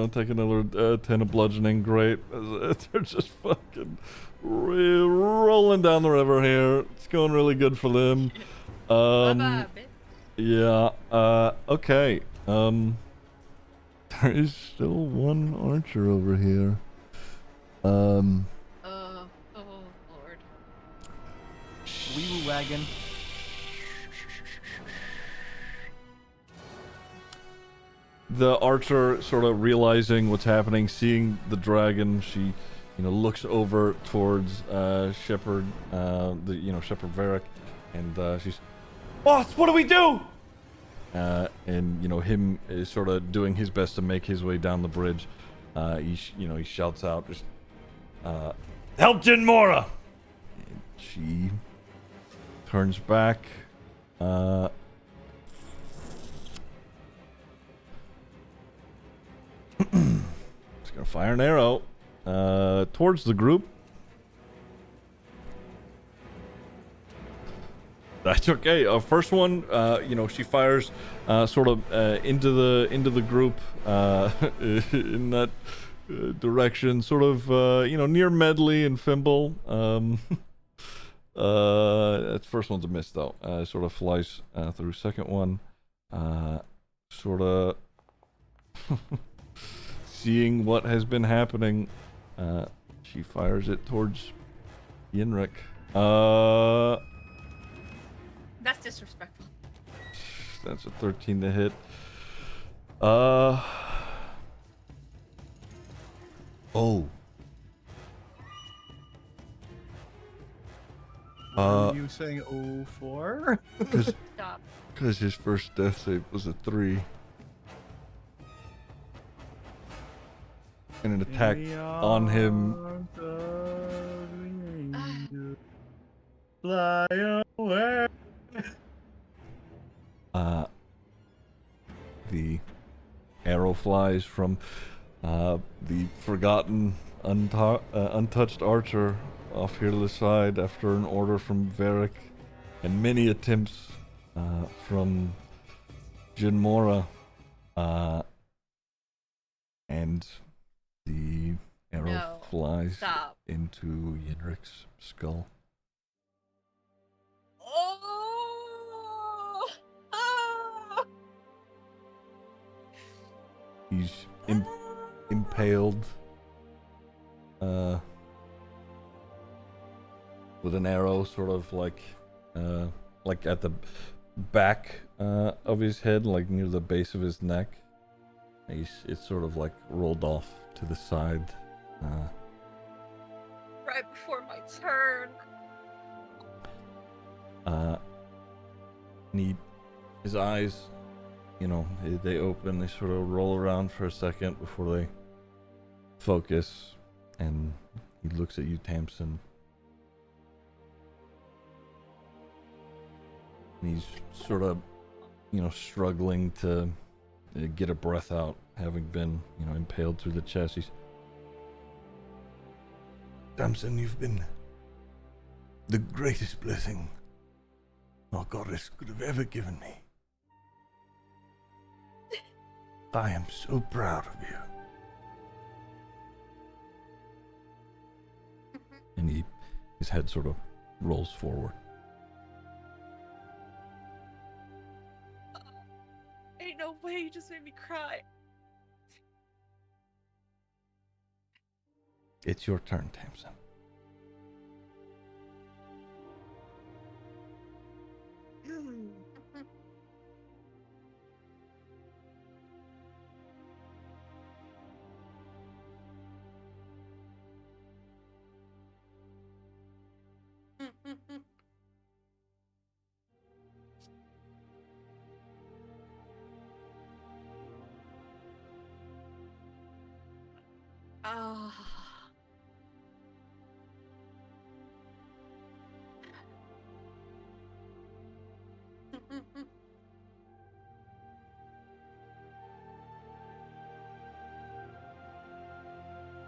take another 10 of bludgeoning. Great. They're just fucking rolling down the river here. It's going really good for them. Bye-bye, bitch. Yeah, okay. There is still one archer over here. Oh, Lord. Wee wagon. The archer, sort of realizing what's happening, seeing the dragon, she, looks over towards Shepherd, Shepherd Varric, and she's, "Boss, what do we do?" And him is sort of doing his best to make his way down the bridge. He shouts out, just, "Help Jin Mora!" And she turns back. Just gonna fire an arrow towards the group. That's okay. First one, she fires sort of into the group in that direction, sort of near Medley and Fimble. That first one's a miss though. Sort of flies through. Second one, sort of seeing what has been happening, she fires it towards Yenrik. That's disrespectful. That's a 13 to hit. Oh. Are you saying 04? Stop. Because his first death save was a 3. And an attack on him. Fly away. The arrow flies from the forgotten, untouched archer off here to the side after an order from Varric and many attempts from Jin Mora. And the arrow flies into Yenrik's skull. Oh! Ah! He's impaled with an arrow, sort of like at the back of his head, like near the base of his neck. It's sort of like rolled off to the side. Right before my turn. His eyes, they open, they sort of roll around for a second before they focus, and he looks at you, Tamsin. And he's sort of, struggling to get a breath out, having been, impaled through the chest. He's, Samson, you've been the greatest blessing our goddess could have ever given me. I am so proud of you. And his head sort of rolls forward. Ain't no way, you just made me cry. It's your turn, Tamsin. Oh.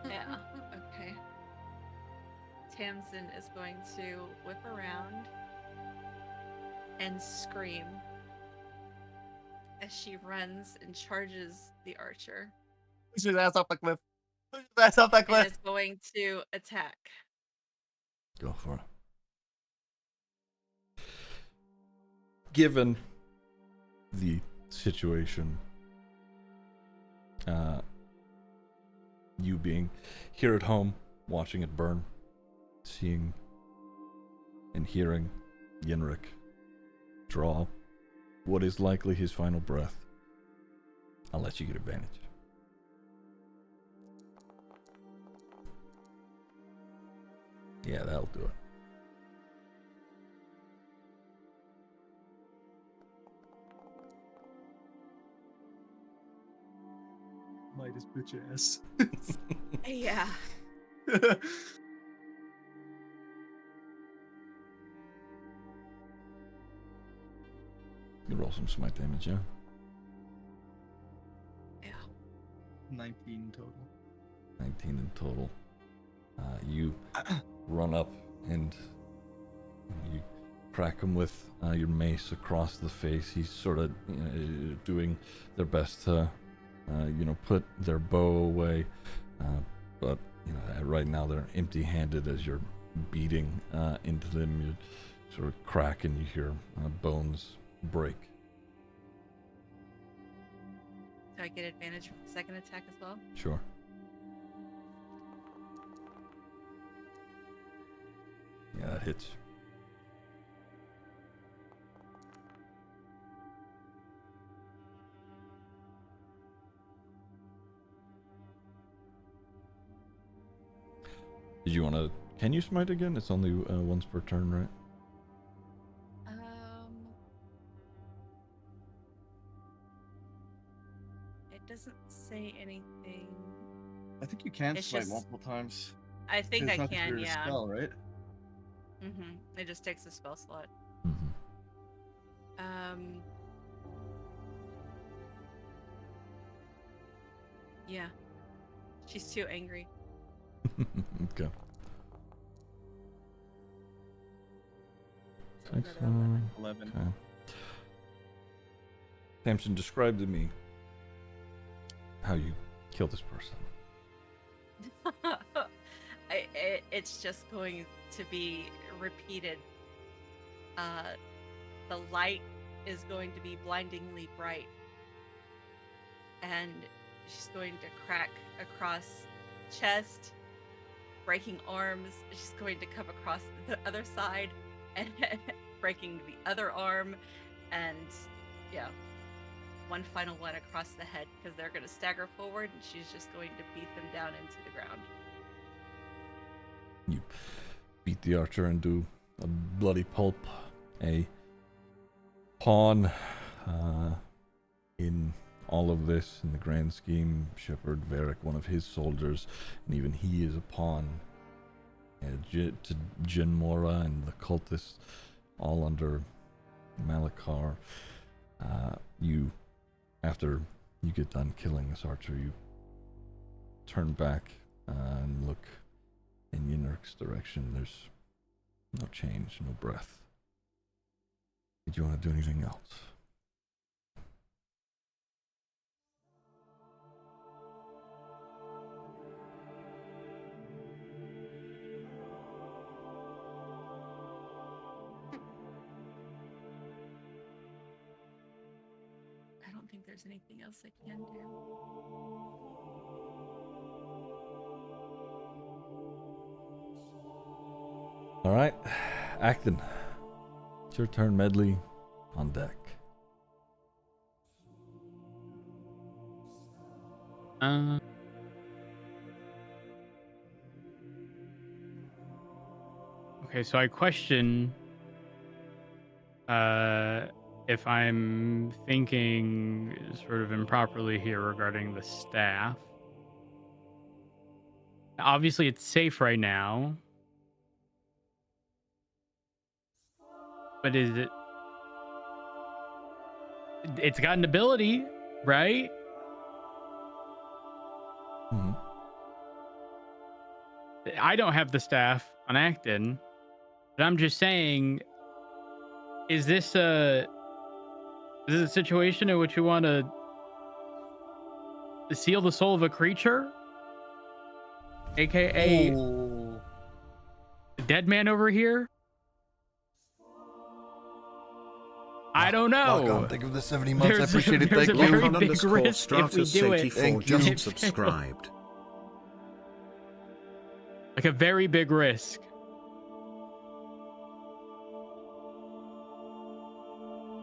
Yeah, okay. Tamsin is going to whip around and scream as she runs and charges the archer. Push his ass off the cliff. Push his ass off that And cliff. is going to attack. Go for it. Given the situation, you being here at home, watching it burn, seeing and hearing Yenrik draw what is likely his final breath, I'll let you get advantage. Yeah, that'll do it. Midas bitch ass. Yeah. You roll some smite damage, yeah? Yeah. 19 total. 19 in total. You run up and you crack him with your mace across the face. He's sort of doing their best to, put their bow away. But, right now they're empty-handed as you're beating into them. You sort of crack and you hear bones break. Do I get advantage for the second attack as well? Sure. Yeah, that hits. Did you want to... Can you smite again? It's only once per turn, right? It doesn't say anything. I think you can It's smite just- multiple times. I think It's I not can, considered a yeah. spell, right? It just takes a spell slot. Yeah. She's too angry. Okay. So another 11. 11. Okay. Samson, describe to me how you kill this person. It's just going to be repeated. The light is going to be blindingly bright, and she's going to crack across chest, breaking arms. She's going to come across the other side and breaking the other arm, and yeah, one final one across the head because they're going to stagger forward, and she's just going to beat them down into the ground. You beat the archer and do a bloody pulp, a pawn in all of this in the grand scheme. Shepherd Varric, one of his soldiers, and even he is a pawn to Jinmora and the cultists, all under Malachar. You, after you get done killing this archer, you turn back and look in Yinrik's direction. There's no change, no breath. Did you want to do anything else? I don't think there's anything else I can do. All right, Acton. It's your turn, Medley. On deck. Okay, so I question if I'm thinking sort of improperly here regarding the staff. Obviously, it's safe right now. But is it... It's got an ability, right? Mm-hmm. I don't have the staff on Acton, but I'm just saying, is this a situation in which you want to seal the soul of a creature, aka Ooh. the dead man over here? I don't know. Welcome. Think of the 70 months. I appreciate it. There's Thank a you. very Icon big underscore risk if we Stratus do it. 84 Thank you. just subscribed. Like a very big risk.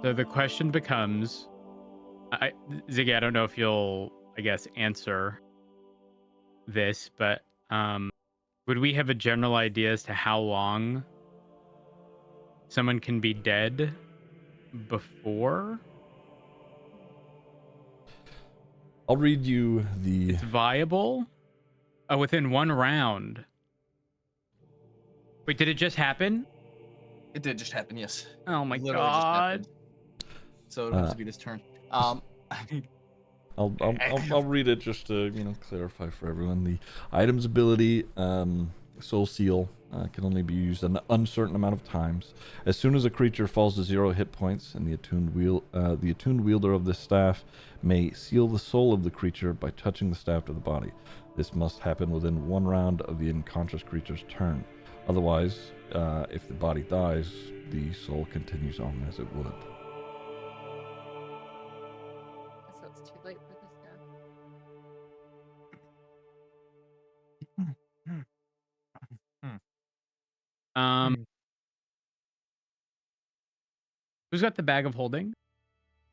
So the question becomes, Ziggy, I don't know if you'll, I guess, answer this, but would we have a general idea as to how long someone can be dead before I'll read you the... it's viable? Within one round. Wait, did it just happen? It did just happen, yes. Oh my Literally just god. happened. So it must be this turn. I mean, I'll read it just to clarify for everyone. The item's ability, Soul Seal, can only be used an uncertain amount of times. As soon as a creature falls to 0 hit points, and the attuned wielder of this staff may seal the soul of the creature by touching the staff to the body. This must happen within one round of the unconscious creature's turn. Otherwise, if the body dies, the soul continues on as it would. So it's too late for this now. Who's got the bag of holding?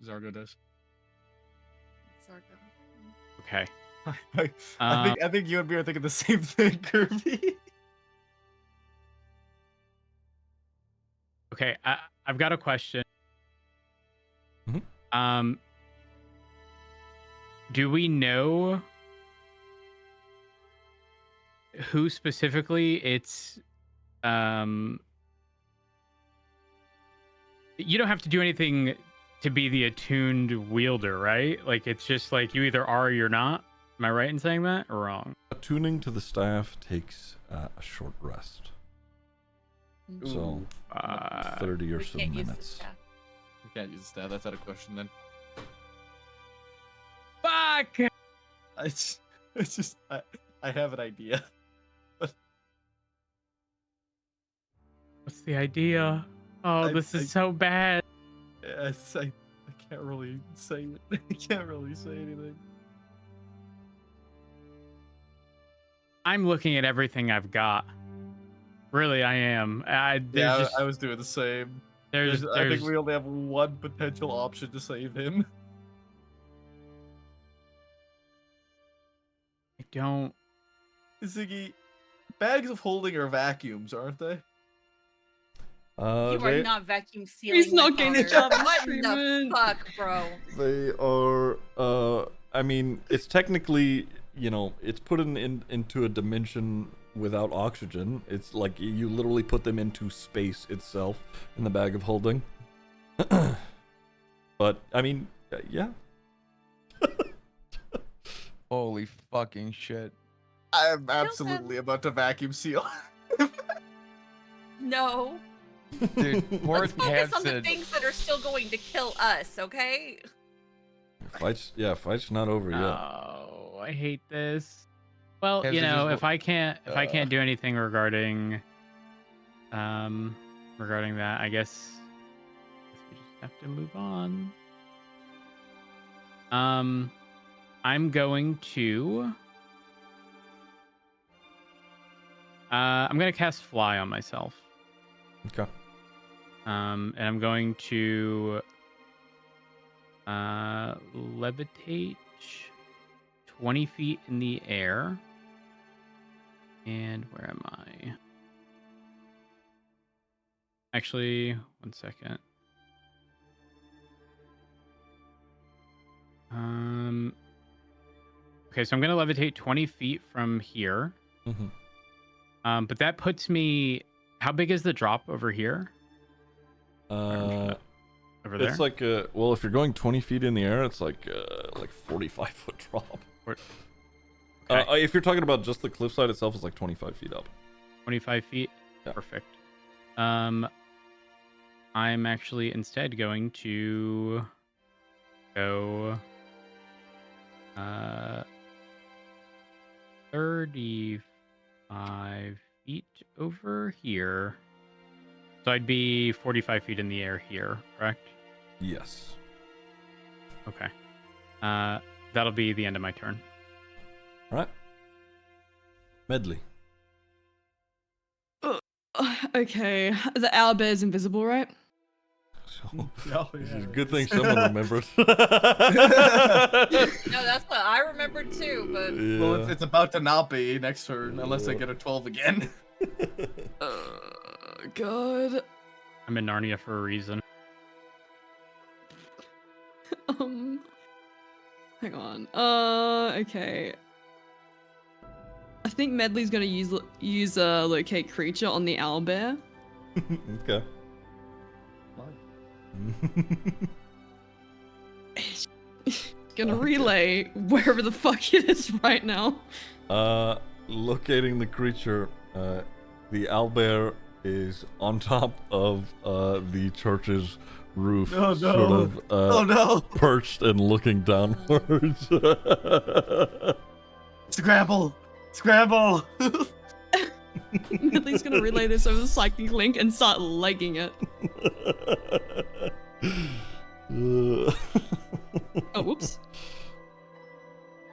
Zargo does. Zargo. Okay. I think you and me are thinking the same thing, Kirby. Okay, I've got a question. Mm-hmm. Do we know who specifically it's you don't have to do anything to be the attuned wielder, right? Like, it's just like you either are or you're not. Am I right in saying that or wrong? Attuning to the staff takes a short rest. So, 30 or We so can't use the minutes. staff. We can't use the staff. That's out of question then. Fuck! It's just I have an idea. What's the idea? Oh, this is so bad. I can't really say it. I can't really say anything. I'm looking at everything I've got. Really, I am. I was doing the same. There's I think we only have one potential option to save him. I don't. Ziggy, bags of holding are vacuums, aren't they? You are They, not vacuum sealing. He's not my getting a father. job What in the treatment. fuck, bro? they are, I mean, it's technically, it's put into a dimension without oxygen. It's like you literally put them into space itself in the bag of holding. But, I mean, yeah. Holy fucking shit. I am absolutely about to vacuum seal. No. Dude, poor Let's focus on the Hanson. things that are still going to kill us, okay? Fight's not over yet. Oh, I hate this. Well, Yes, you it is know, what- if I can't do anything regarding that, I guess we just have to move on. I'm going to cast fly on myself. Okay. And I'm going to levitate 20 feet in the air. And where am I? Actually, one second. Okay, so I'm going to levitate 20 feet from here. Mm-hmm. But that puts me... How big is the drop over here? Over there? It's like well, if you're going 20 feet in the air, it's like 45-foot drop. Okay. If you're talking about just the cliffside itself, it's like 25 feet up. 25 feet? Yeah. Perfect. I'm actually instead going to go 35 feet over here. So I'd be 45 feet in the air here, correct? Yes. Okay. That'll be the end of my turn. All right. Medley. Okay, the owlbear's invisible, right? Oh, This yeah, is a right. good thing someone remembered. No, that's what I remembered too, but Well, it's about to not be next turn unless I get a 12 again. God. I'm in Narnia for a reason. Hang on. Okay. I think Medley's gonna use locate creature on the owlbear. Okay. Gonna relay wherever the fuck it is right now. Locating the creature, the owlbear is on top of the church's roof, Oh, no. sort of Oh no! perched and looking downwards. Scramble! Scramble! Medley's gonna relay this over the psychic link and start legging it. Oh, whoops.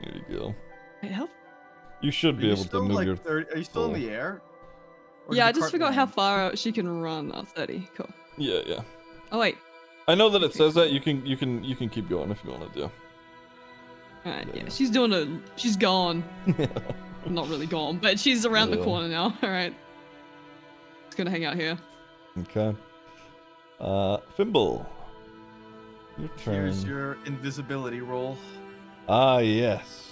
There you go. Wait, how? You should be able to move your. Are you still in the air? Or Yeah, did I the just cart forgot how land? far out she can run. Oh, 30. Cool. Yeah. Oh wait. I know that it says that. You can keep going if you want to. Alright, Yeah. yeah. She's gone. Not really gone, but she's around the Yeah. corner now. Alright. It's gonna hang out here. Okay. Fimble. Your turn. Here's your invisibility roll. Ah, yes.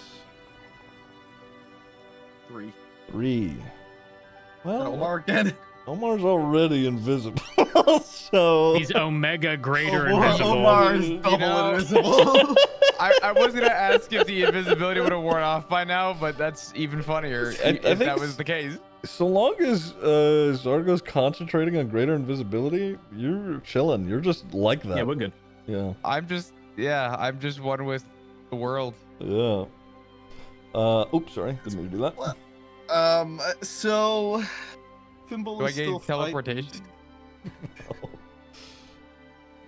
3. 3. Well, Omar again. Omar's already invisible, so. He's Omega Greater Omar- Invisible. Omar is double know- invisible. I was gonna ask if the invisibility would have worn off by now, but that's even funnier I if think that was the case. So long as Zargo's concentrating on greater invisibility, you're chilling. You're just like that. Yeah, we're good. Yeah. I'm just one with the world. Yeah. Oops, sorry. Didn't mean to do that. So Thimble Do I is gain still teleportation? frightened.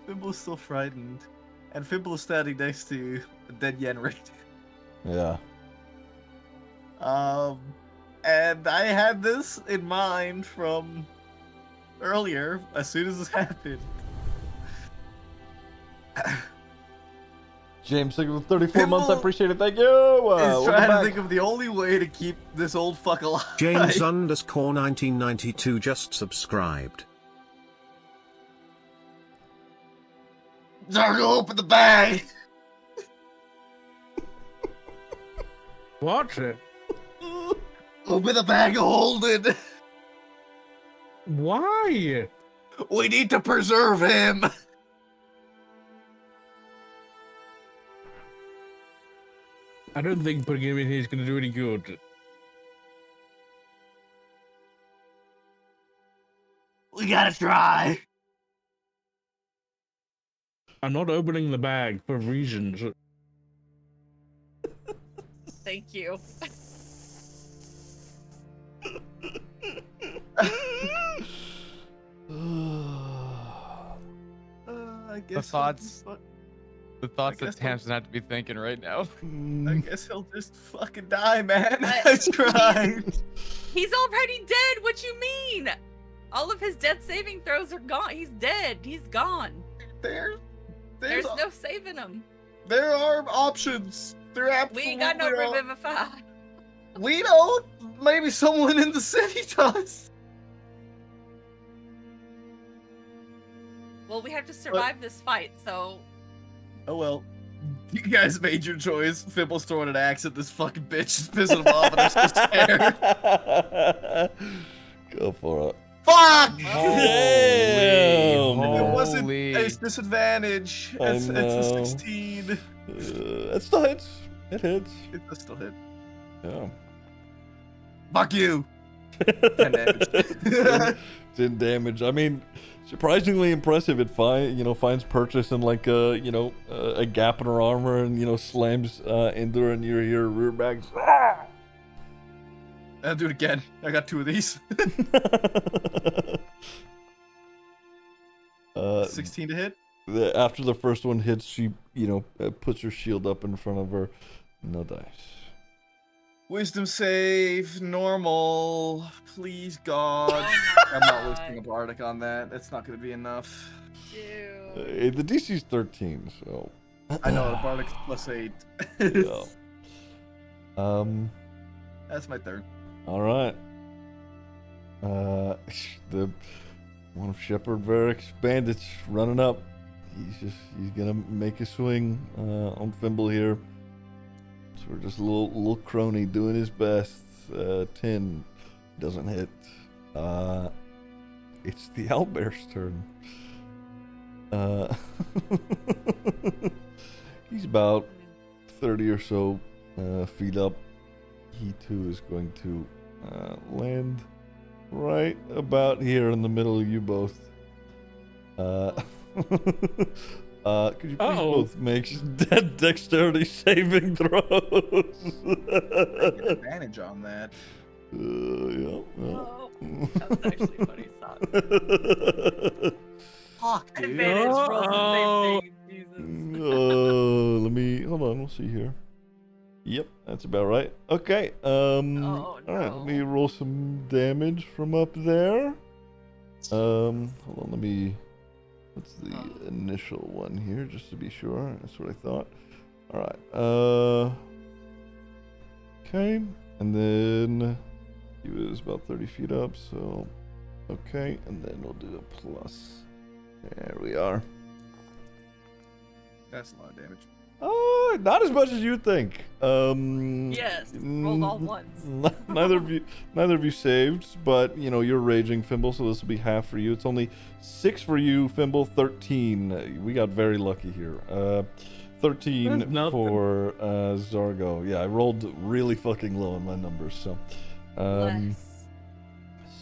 Thimble is still frightened, and Thimble is standing next to the dead Yenrid. Yeah. And I had this in mind from earlier. As soon as this happened. James, thank you for 34 months. I Thimble appreciate it. Thank you. Is Welcome trying to back. think of the only way to keep this old fuck alive. James underscore 1992 just subscribed. Zargo, open the bag. What? Open the bag of holding. Why? We need to preserve him. I don't think putting him in here is going to do any good. We gotta try. I'm not opening the bag for reasons. Thank you. I guess The thoughts that Tamsin had to be thinking right now. I guess he'll just fucking die, man. I tried. He's already dead. What you mean? All of his death saving throws are gone. He's dead. He's gone. There's no saving him. There are options. There absolutely We ain't got no are. revivify. We don't. Maybe someone in the city does. Well, we have to survive this fight, so. Oh well. You guys made your choice. Fibble's throwing an axe at this fucking bitch, just pissing him off, and I'm still scared. Go for it. Fuck! Damn! It wasn't Holy. a disadvantage. It's a 16. It still hits. It hits. It does still hit. Yeah. Fuck you. 10 damage. 10 damage. I mean, surprisingly impressive. It finds purchase in like a gap in her armor and slams into her, and you hear rear bags. I'll do it again. I got 2 of these. 16 to hit. After the first one hits, she puts her shield up in front of her. No dice. Wisdom save, normal. Please, God. Oh I'm not wasting a bardic on that. That's not going to be enough. Dude. The DC's 13, so. I know, the bardic's +8. Yeah. That's my third. All right. The one of Shepherd Varric's bandits running up. He's gonna make a swing on Fimble here. So we're just a little crony doing his best. 10 doesn't hit. It's the owlbear's turn. He's about 30 or so feet up. He too is going to land right about here in the middle of you both. Could you please both make dexterity saving throws? I get advantage on that. Yeah. Oh, that was actually funny. Stop. Fuck, dude. Advantage rolls the same thing. Jesus. Let me hold on. We'll see here. Yep, that's about right. Okay. Oh, All right. Let no. me roll some damage from up there. Hold on. Let me. What's the initial one here, just to be sure? That's what I thought. All right. Okay, and then he was about 30 feet up. So, okay, and then we'll do a plus. There we are. That's a lot of damage. Oh, not as much as you think. Yes, rolled all ones. neither of you saved, but you're raging, Fimble, so this will be half for you. It's only 6 for you, Fimble. 13. We got very lucky here. 13 for Zargo. Yeah, I rolled really fucking low on my numbers, so. Bless.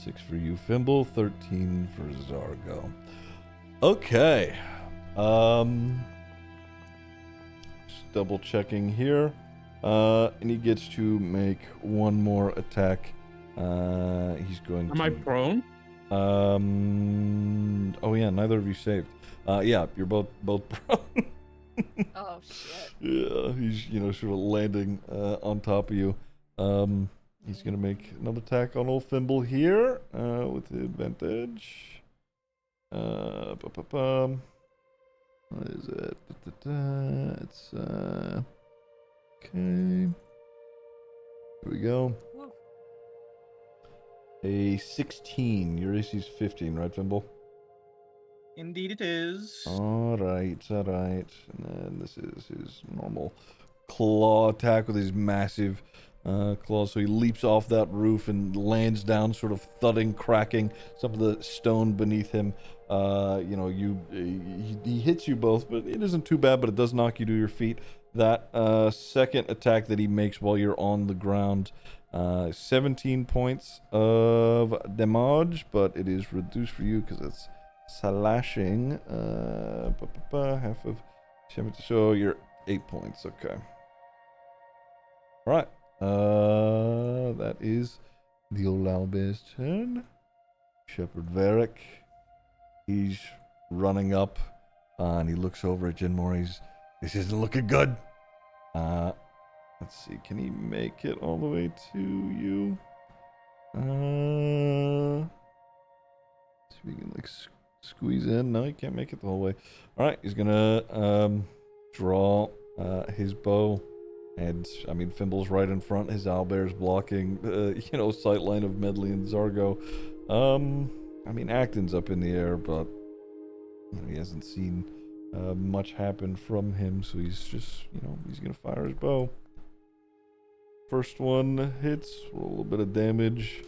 6 for you, Fimble. 13 for Zargo. Okay. Double checking here, and he gets to make one more attack. He's going to. Am I prone? Oh yeah, neither of you saved. Yeah, you're both prone. Oh shit. Yeah, he's sort of landing on top of you. He's gonna make another attack on old Fimble here with the advantage. What is it? It's okay. Here we go. A 16. Your AC's 15, right, Fimble? Indeed it is. All right. And then this is his normal claw attack with his massive claws. So he leaps off that roof and lands down, sort of thudding, cracking some of the stone beneath him. He hits you both, but it isn't too bad, but it does knock you to your feet. that second attack that he makes while you're on the ground. 17 points of damage, but it is reduced for you because it's slashing. Half of 70, so you're 8 points. Okay. All right. That is the old owlbear's turn. Shepherd Varric. He's running up, and he looks over at Jinmore. This isn't looking good. Let's see. Can he make it all the way to you? See if we can like squeeze in. No, he can't make it the whole way. All right. He's gonna draw his bow. And, I mean, Fimble's right in front. His owlbear's blocking, sight line of Medley and Zargo. I mean, Acton's up in the air, but he hasn't seen much happen from him, so he's just, he's going to fire his bow. First one hits, roll a little bit of damage.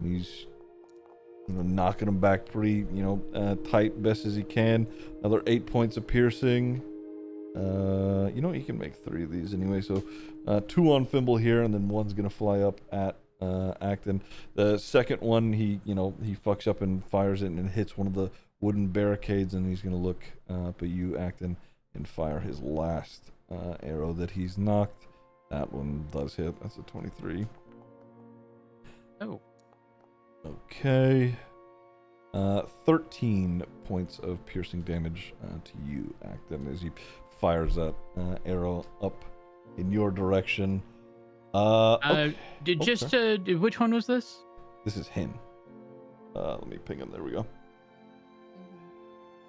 He's, knocking him back pretty, tight, best as he can. Another 8 points of piercing. You can make 3 of these anyway, so 2 on Fimble here, and then 1's gonna fly up at Acton. The second one, he fucks up and fires it and hits one of the wooden barricades, and he's gonna look up at you, Acton, and fire his last arrow that he's knocked. That one does hit. That's a 23. Oh. Okay. 13 points of piercing damage to you, Acton, as he fires that arrow up in your direction. Which one was this? This is him. Let me ping him. There we go.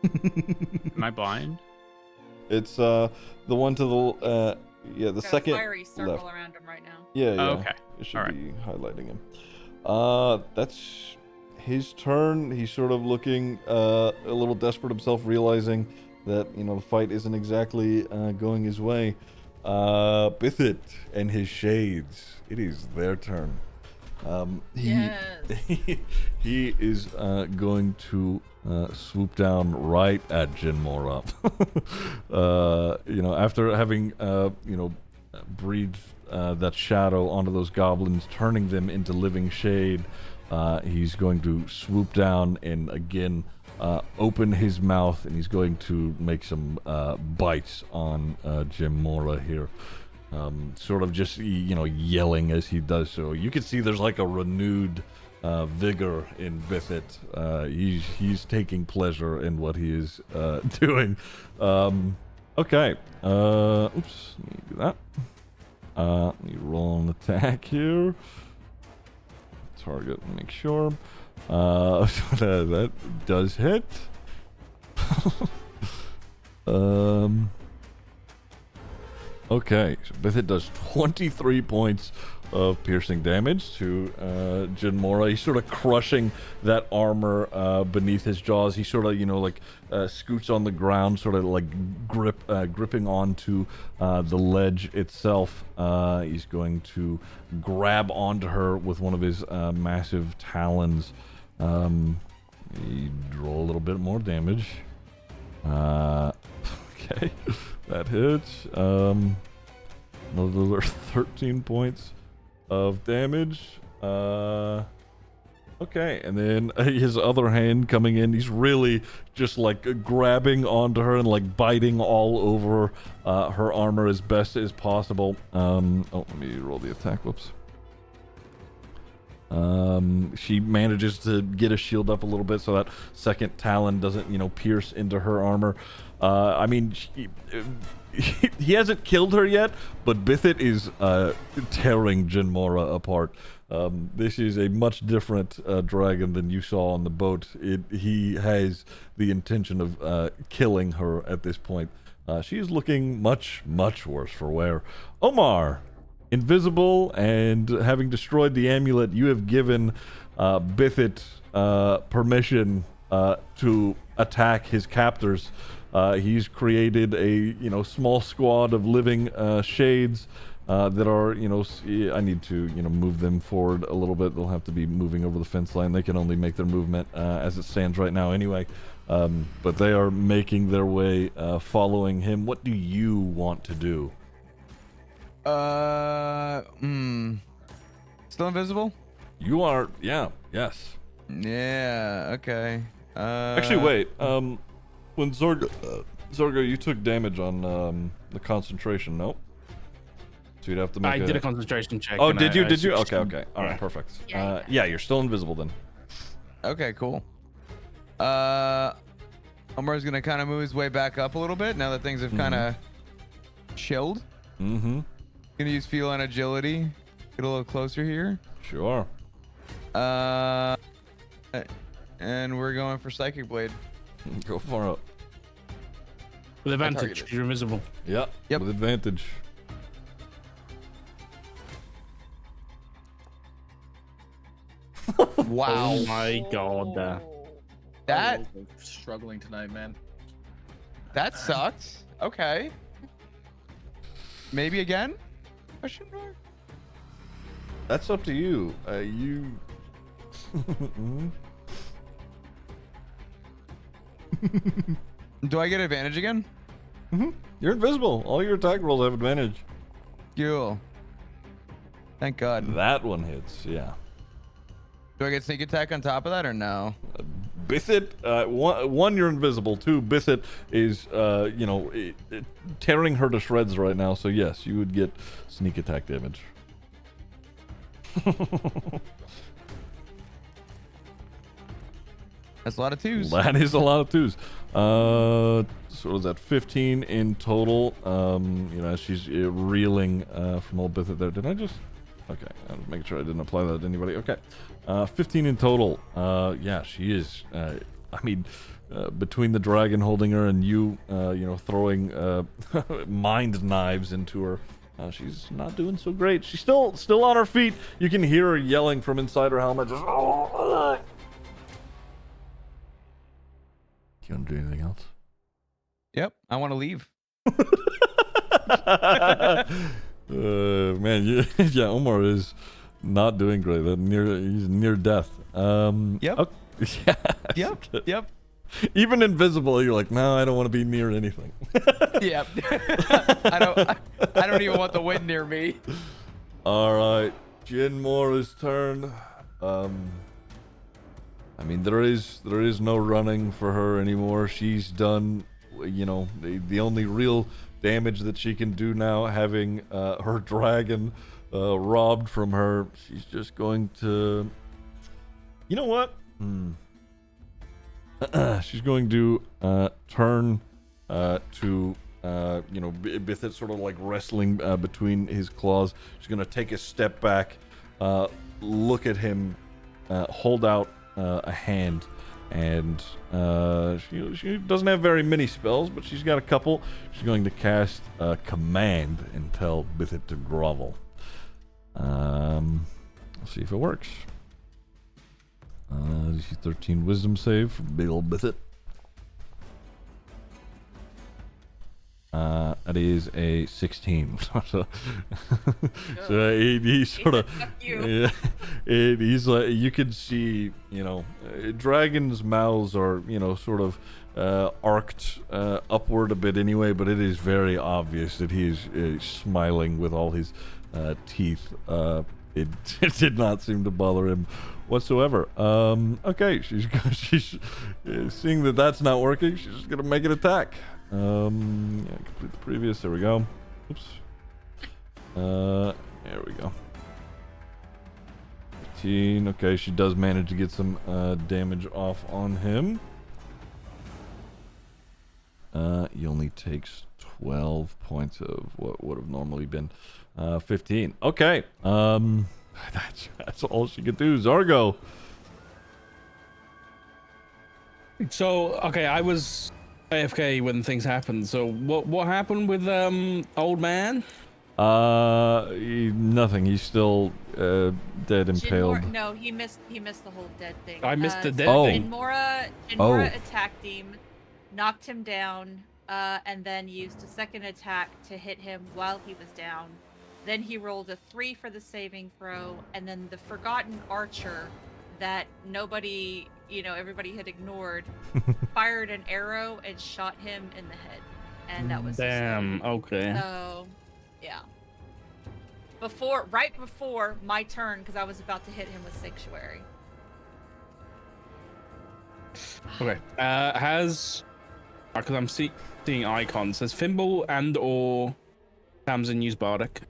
Am I blind? It's the one to the the Got second a fiery circle left. around him right now. Yeah. Oh, okay. It should be highlighting him. That's his turn. He's sort of looking a little desperate himself, realizing that the fight isn't exactly going his way. Bithit and his shades. It is their turn. He is going to swoop down right at Jinmore up. After having breathed that shadow onto those goblins, turning them into living shade, he's going to swoop down and again open his mouth, and he's going to make some bites on Jinmore here. Sort of just yelling as he does so. You can see there's like a renewed vigor in Bithit. He's taking pleasure in what he is doing. Okay. Oops. Let me do that. Let me roll an attack here. Target. Make sure. That does hit. Okay, so Bithit does 23 points of piercing damage to Jinmore. He's sort of crushing that armor beneath his jaws. He sort of, scoots on the ground, sort of like gripping onto the ledge itself. He's going to grab onto her with one of his massive talons. He roll a little bit more damage. Okay, that hits. Another 13 points of damage. Okay, and then his other hand coming in. He's really just like grabbing onto her and like biting all over her armor as best as possible. Let me roll the attack. Whoops. She manages to get a shield up a little bit so that second talon doesn't, pierce into her armor. I mean, he hasn't killed her yet, but Bithit is tearing Jinmore apart. This is a much different dragon than you saw on the boat. He has the intention of killing her at this point. She is looking much, much worse for wear. Omar, invisible and having destroyed the amulet, you have given Bithit permission to attack his captors. He's created a small squad of living shades that are I need to move them forward a little bit. They'll have to be moving over the fence line. They can only make their movement as it stands right now anyway. But they are making their way, following him. What do you want to do? Still invisible? You are, yeah, yes. Yeah, okay. Actually, wait. When Zorgo, you took damage on the concentration, nope. So you'd have to make I did a concentration check. Oh, and did I you? Did you? switched Okay, to- okay. All right, perfect. Yeah, Yeah, you're still invisible then. Okay, cool. Omar's gonna kind of move his way back up a little bit now that things have kind of chilled. Mm-hmm. Gonna use feel and agility. Get a little closer here. Sure. And we're going for Psychic Blade. Go for it. With advantage, targeted. 'cause you're invisible. Yep. Yep. With advantage. Wow. Oh my god. That I'm struggling tonight, man. that sucked. Okay. Maybe again? Question mark? That's up to you. You. Do I get advantage again? You're invisible. All your attack rolls have advantage. Cool. Thank God. That one hits. Yeah. Do I get sneak attack on top of that or no? Bithit, one, you're invisible. Two, Bithit is, tearing her to shreds right now. So yes, you would get sneak attack damage. That's a lot of twos. That is a lot of twos. So what was that? 15 in total. She's reeling from old Bithit there. Did I just? Okay, I'm making sure I didn't apply that to anybody. Okay, 15 in total. Yeah, she is. Between the dragon holding her and you, throwing mind knives into her, she's not doing so great. She's still on her feet. You can hear her yelling from inside her helmet. Just, oh, you want to do anything else? Yep, I want to leave. Man, yeah, Omar is not doing great. He's near death. Yep. Okay, yeah. Yep. Even invisible, you're like, no, I don't want to be near anything. Yep. I don't even want the wind near me. All right, Jin Mora's turn. There is no running for her anymore. She's done. The only real damage that she can do now, having her dragon robbed from her, she's just going to. You know what? She's going to turn to Bithit sort of like wrestling between his claws. She's going to take a step back, look at him, hold out a hand, and she doesn't have very many spells, but she's got a couple. She's going to cast Command and tell Bithit to grovel. Let's see if it works. DC 13 Wisdom save for big old Bithit. That is a 16. So he sort of, yeah, he's like, you can see, dragons' mouths are, sort of arced upward a bit anyway, but it is very obvious that he is smiling with all his teeth. It did not seem to bother him whatsoever. Okay, she's seeing that that's not working. She's just gonna make an attack. Complete the previous. There we go. Oops. There we go. 15. Okay, she does manage to get some damage off on him. He only takes 12 points of what would have normally been 15. Okay. That's all she could do. Zargo. So, okay, I was AFK when things happened. So, what happened with old man? Nothing. He's still dead, impaled. No, he missed the whole dead thing. I missed the dead thing. Jinmora attacked him, knocked him down, and then used a second attack to hit him while he was down. Then he rolled a 3 for the saving throw, and then the Forgotten Archer that nobody everybody had ignored, fired an arrow and shot him in the head, and that was Damn. Okay. So, yeah. Right before my turn, because I was about to hit him with Sanctuary. Okay. Because I'm seeing icons. Has Fimble and or Tamsin used Bardic?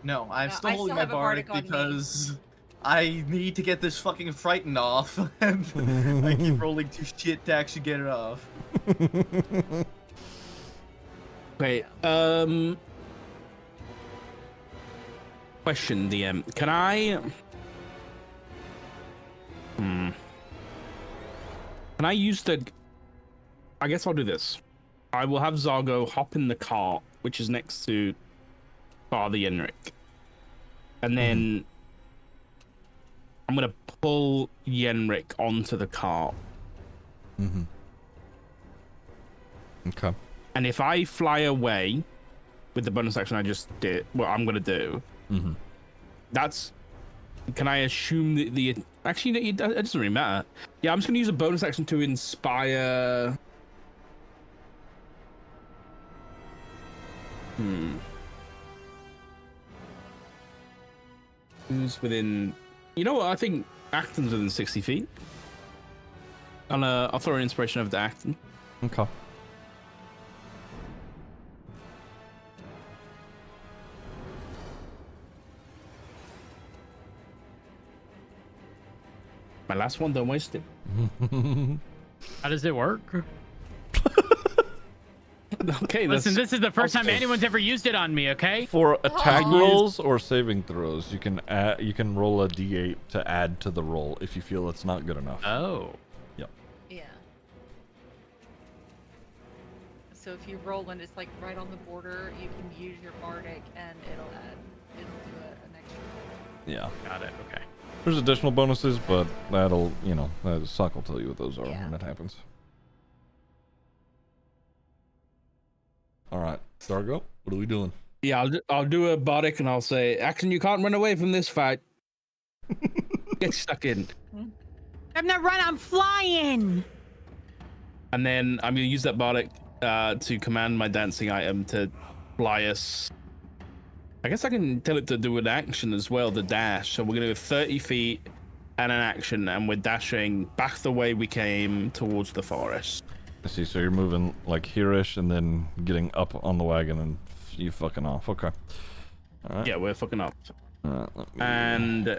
No, I'm still I holding still my have a Bardic Bardic on me. because I need to get this fucking frightened off, and I keep rolling too shit to actually get it off. Okay. Question, DM. Can I? Can I use the? I guess I'll do this. I will have Zargo hop in the cart, which is next to Father Yenrik, and then I'm gonna pull Yenrik onto the cart. Okay. And if I fly away with the bonus action I just did, what I'm gonna do, that's. Can I assume that the actually it doesn't really matter. Yeah, I'm just gonna use a bonus action to inspire. Who's within? You know what? I think Acton's within 60 feet. I'll throw an inspiration over to Acton. Okay. My last one, don't waste it. How does it work? Okay, Listen, this is the first time anyone's ever used it on me, okay? For attack rolls or saving throws, you can roll a d8 to add to the roll if you feel it's not good enough. Oh. Yep. Yeah. So if you roll and it's like right on the border, you can use your Bardic and it'll do an extra roll. Yeah. Got it. Okay. There's additional bonuses, but that'll, Sock will tell you what those are when it happens. All right, Dargo, what are we doing? Yeah, I'll do a Bardic and I'll say, Action, you can't run away from this fight. Get stuck in. I'm not running, I'm flying! And then I'm going to use that Bardic to command my dancing item to fly us. I guess I can tell it to do an action as well, the dash. So we're going to go 30 feet and an action, and we're dashing back the way we came towards the forest. I see, so you're moving like here-ish and then getting up on the wagon and you fucking off. Okay. All right. Yeah, we're fucking up. All right, let me And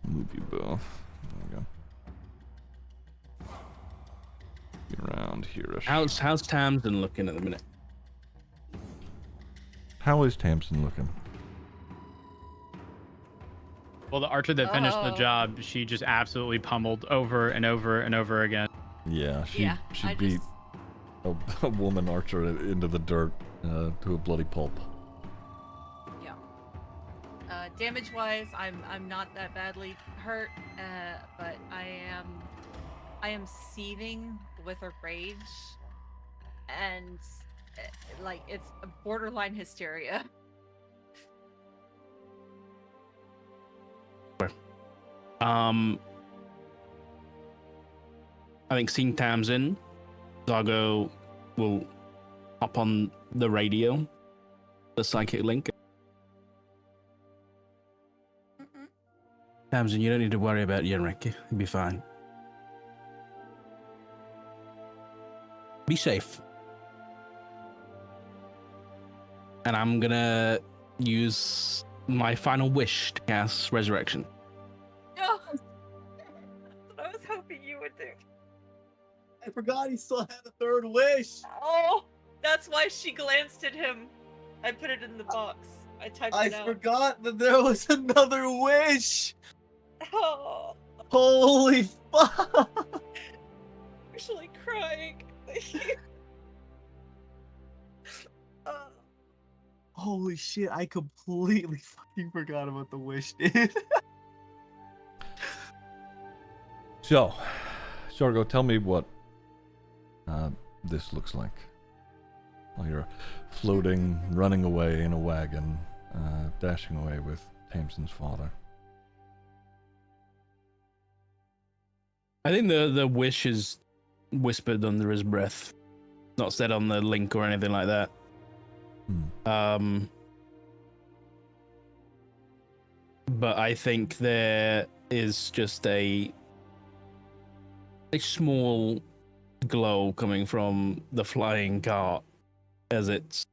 move you both. There we go. Get around here-ish. how's Tamsin looking at the minute? How is Tamsin looking? Well, the archer that finished the job, she just absolutely pummeled over and over and over again. Yeah, she beat a woman archer into the dirt to a bloody pulp. Yeah. Damage-wise, I'm not that badly hurt, but I am seething with a rage, and like it's a borderline hysteria. I think seeing Tamsin, Zargo will hop on the radio, the psychic link. Tamsin, you don't need to worry about Yenrik. You'll be fine. Be safe. And I'm gonna use my final wish to cast Resurrection. No, that's what I was hoping you would do. I forgot he still had a third wish. Oh, that's why she glanced at him. I put it in the box. I typed it out. I forgot that there was another wish. Oh, Holy fuck! I'm actually crying. Holy shit! I completely fucking forgot about the wish, dude. So, Zargo, tell me what this looks like. While you're floating, running away in a wagon, dashing away with Tamsin's father. I think the wish is whispered under his breath, not said on the link or anything like that. But I think there is just a small glow coming from the flying cart as it's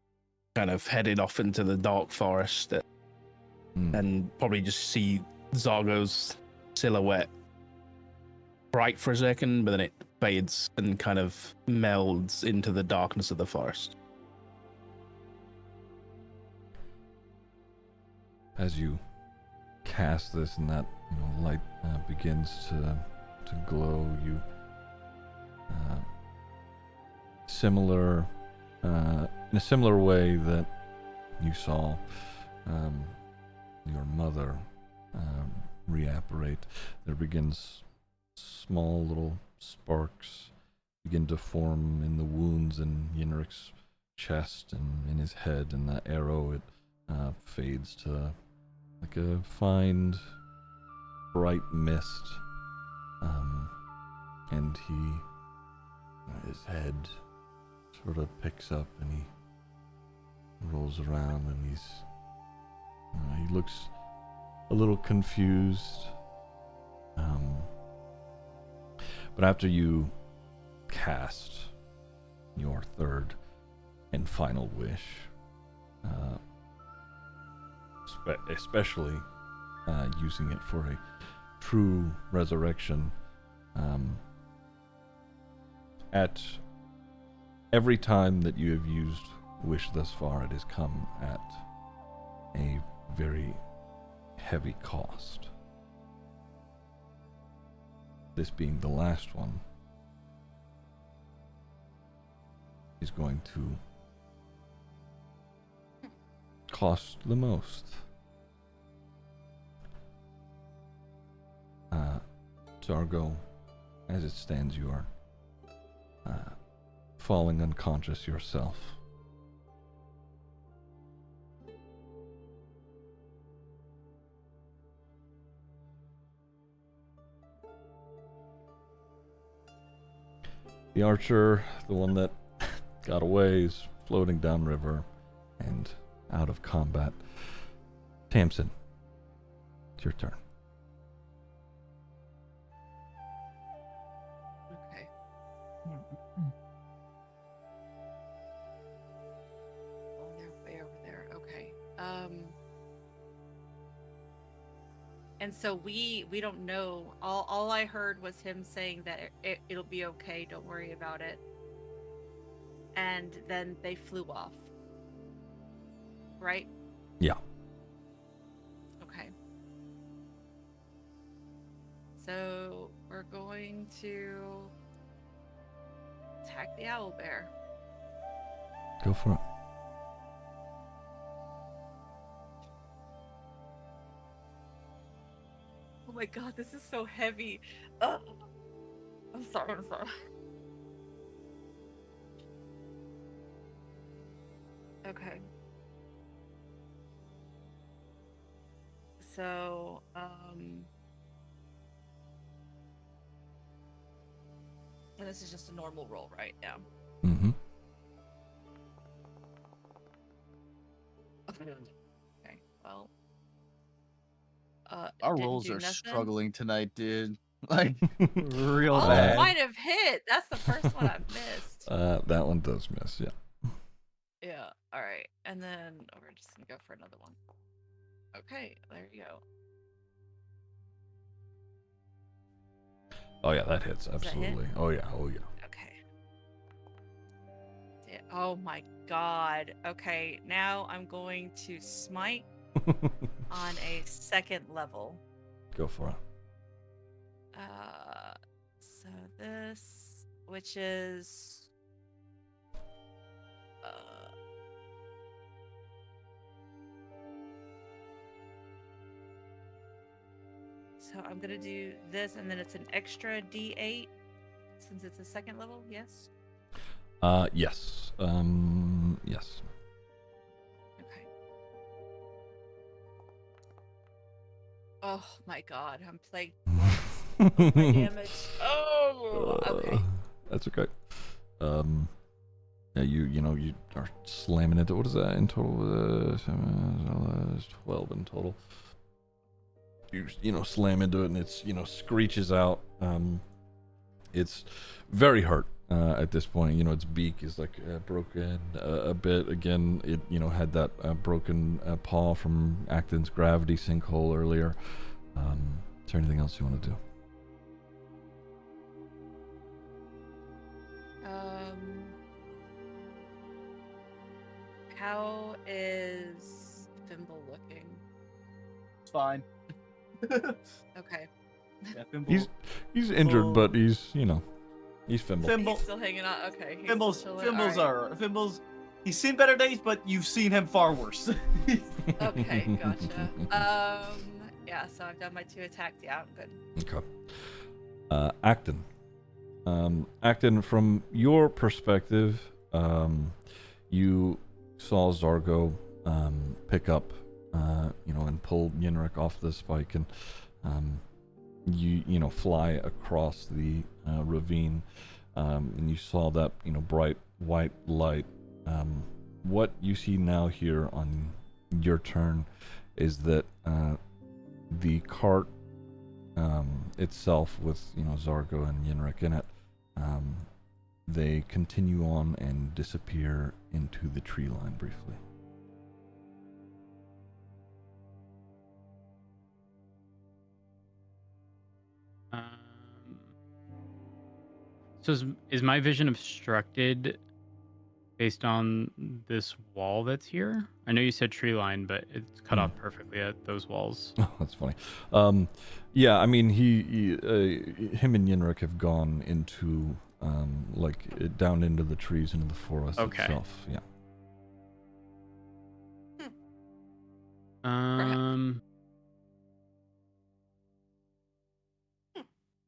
kind of headed off into the dark forest, and probably just see Zargo's silhouette bright for a second, but then it fades and kind of melds into the darkness of the forest. As you cast this and that light begins to glow, you similar in a similar way that you saw your mother reapparate, there begins small little sparks begin to form in the wounds in Yenrik's chest and in his head, and that arrow, it fades to like a fine bright mist, and his head sort of picks up and he rolls around, and he looks a little confused, but after you cast your third and final wish, especially using it for a true resurrection, at every time that you have used wish thus far, it has come at a very heavy cost. This being the last one is going to cost the most. Zargo, as it stands, you are falling unconscious yourself. The archer, the one that got away, is floating downriver and out of combat. Tamsin, it's your turn. Okay. Oh, they're way over there. Okay. And so we don't know. All I heard was him saying that it'll be okay. Don't worry about it. And then they flew off. Right? Yeah. Okay. So we're going to attack the owl bear. Go for it. Oh my god, this is so heavy. Ugh. I'm sorry. Okay. So, and this is just a normal roll, right? Yeah. Mm-hmm. Okay, well. Our didn't rolls do are nothing. struggling tonight, dude. Like, real Oh, bad. it might have hit. That's the first one I've missed. That one does miss, yeah. Yeah, alright. And then we're just gonna go for another one. Okay, there you go. Oh yeah, that hits, Does that hit? absolutely. Oh yeah. Okay. Yeah, oh my god. Okay, now I'm going to smite on a second level. Go for it. So this, which is so I'm gonna do this, and then it's an extra D8 since it's a second level. Yes. Yes. Yes. Okay. Oh my god, I'm plagued. My damage. Oh. Okay. That's okay. Yeah, you are slamming into, what is that in total? 12 in total. You slam into it and it's, screeches out. It's very hurt at this point. Its beak is like broken a bit. Again, it, had that broken paw from Acton's gravity sinkhole earlier. Is there anything else you want to do? How is Thimble looking? It's fine. Okay. Yeah, Thimble. He's injured, but he's Fimble. Thimble. He's still hanging out. Okay. He's Fimble's still chilling. All right. Fimble's. He's seen better days, but you've seen him far worse. Okay, gotcha. Yeah. So I've done my 2 attacks. Yeah, I'm good. Okay. Acton. Acton, from your perspective, you saw Zargo pick up, and pull Yinrik off the spike, and you fly across the ravine, and you saw that bright white light. What you see now here on your turn is that the cart itself with Zargo and Yinrik in it, they continue on and disappear into the tree line briefly. So is my vision obstructed based on this wall that's here? I know you said tree line, but it's cut off perfectly at those walls. Oh, that's funny. Yeah, I mean, him and Yinrik have gone into down into the trees, into the forest itself. Yeah.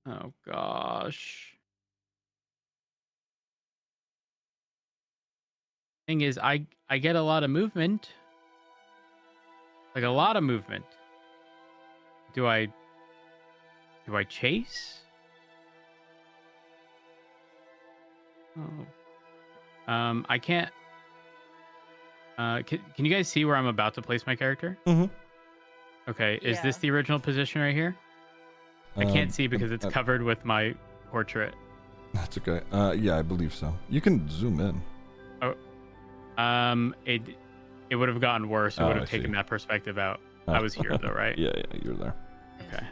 Oh gosh. Thing is, I get a lot of movement. Like a lot of movement. Do I chase? Oh. I can't. Can you guys see where I'm about to place my character? Mm-hmm. Okay, is this the original position right here? I can't see because it's covered with my portrait. That's okay. Yeah, I believe so. You can zoom in. Oh. It would have gotten worse. It would have taken that perspective out. I was here though, right? Yeah, you were there. Okay.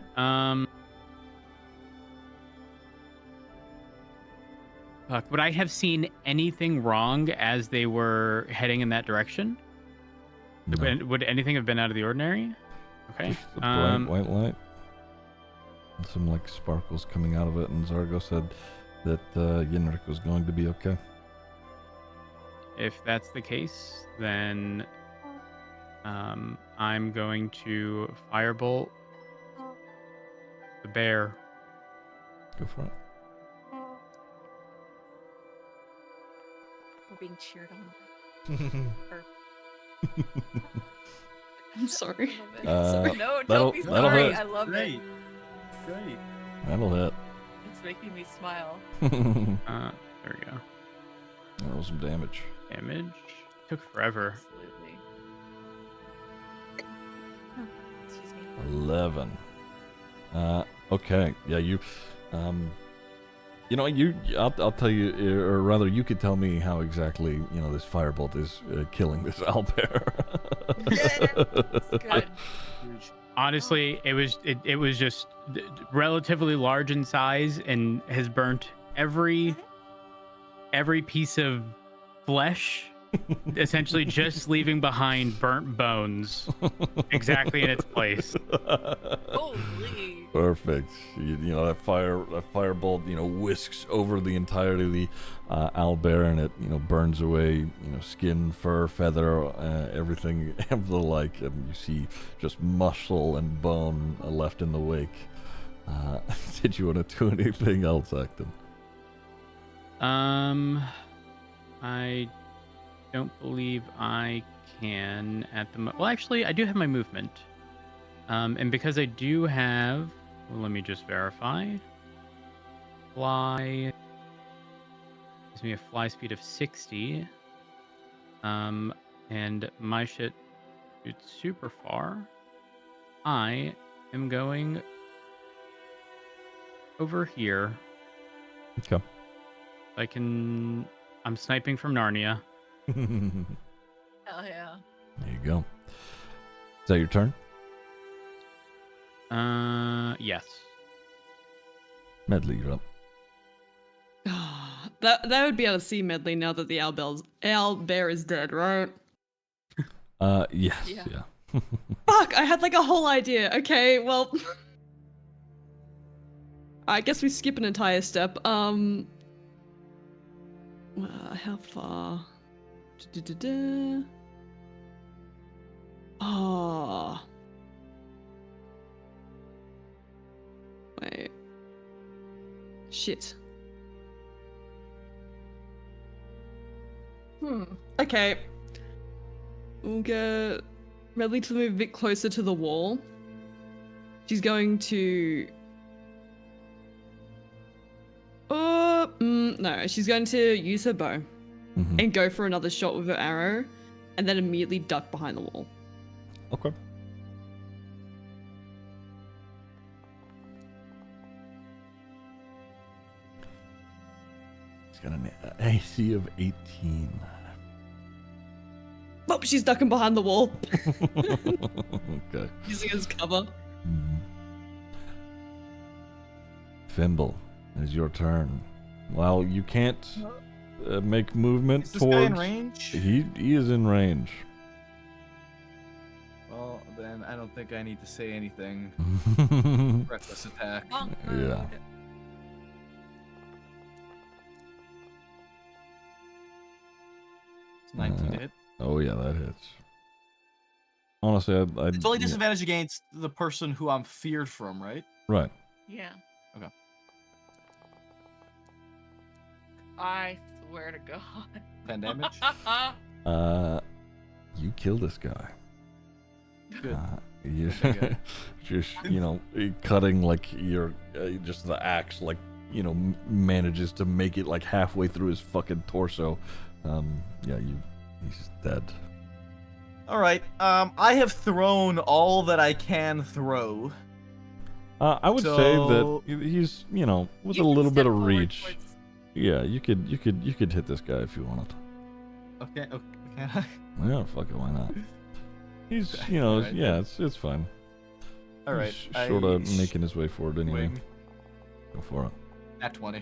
Would I have seen anything wrong as they were heading in that direction? No. Would anything have been out of the ordinary? Okay. Just a bright white light. And some sparkles coming out of it, and Zargo said that Yinrik was going to be okay. If that's the case, then I'm going to firebolt the bear. Go for it. We're being cheered on. I'm sorry. Sorry. No, that'll don't be sorry. hit. I love it. Great. That'll hit. It's making me smile. There we go. Roll some damage. Damage took forever. Absolutely. Excuse me. 11. Okay. Yeah, you. I'll tell you, or rather, you could tell me how exactly this firebolt is killing this owlbear. It's good. Honestly, it was just relatively large in size and has burnt every piece of flesh, essentially just leaving behind burnt bones exactly in its place. Holy. Perfect. That firebolt whisks over the entirety of the owlbear, and it burns away skin, fur, feather, everything of the like, and you see just muscle and bone left in the wake. Did you want to do anything else, Acton? I don't believe I can at the well, actually, I do have my movement. And because I do have, well, let me just verify. fly. Gives me a fly speed of 60. And my shit shoots super far. I am going over here. Okay. I'm sniping from Narnia. There Hell yeah. you go. Is that your turn? Yes. Medley, you're up. That would be able to see Medley now that the owlbear is dead, right? Yes, Yeah. yeah. Fuck, I had like a whole idea. Okay, well, I guess we skip an entire step. How far? Da-da-da-da. Oh. Wait. Shit. Okay. We'll get Medley to move a bit closer to the wall. She's going to... no, she's going to use her bow and go for another shot with her arrow and then immediately duck behind the wall. Okay. He's got an AC of 18. Oh, she's ducking behind the wall. Okay. Using it as cover. Fimble, it is your turn. Well, you can't make movement Is this towards... guy in range? He is in range. Well, then I don't think I need to say anything. Yeah. Reckless attack. Bonk Yeah. mode. It's 19 to hit. Oh yeah, that hits. Honestly, I'd It's only disadvantage against the person who I'm feared from, right? Right. Yeah. Okay. I swear to God. 10 damage. You kill this guy. Good. You Okay. just cutting like your just the axe like manages to make it like halfway through his fucking torso. He's dead. All right. I have thrown all that I can throw. I would say that he's with You a can little bit step of forward reach. towards- Yeah, you could hit this guy if you wanted. Okay. Can I? Yeah, fuck it, why not? He's Alright, yeah, it's fine. All right. He's sort of making his way forward anyway. Wing Go for it. at 20.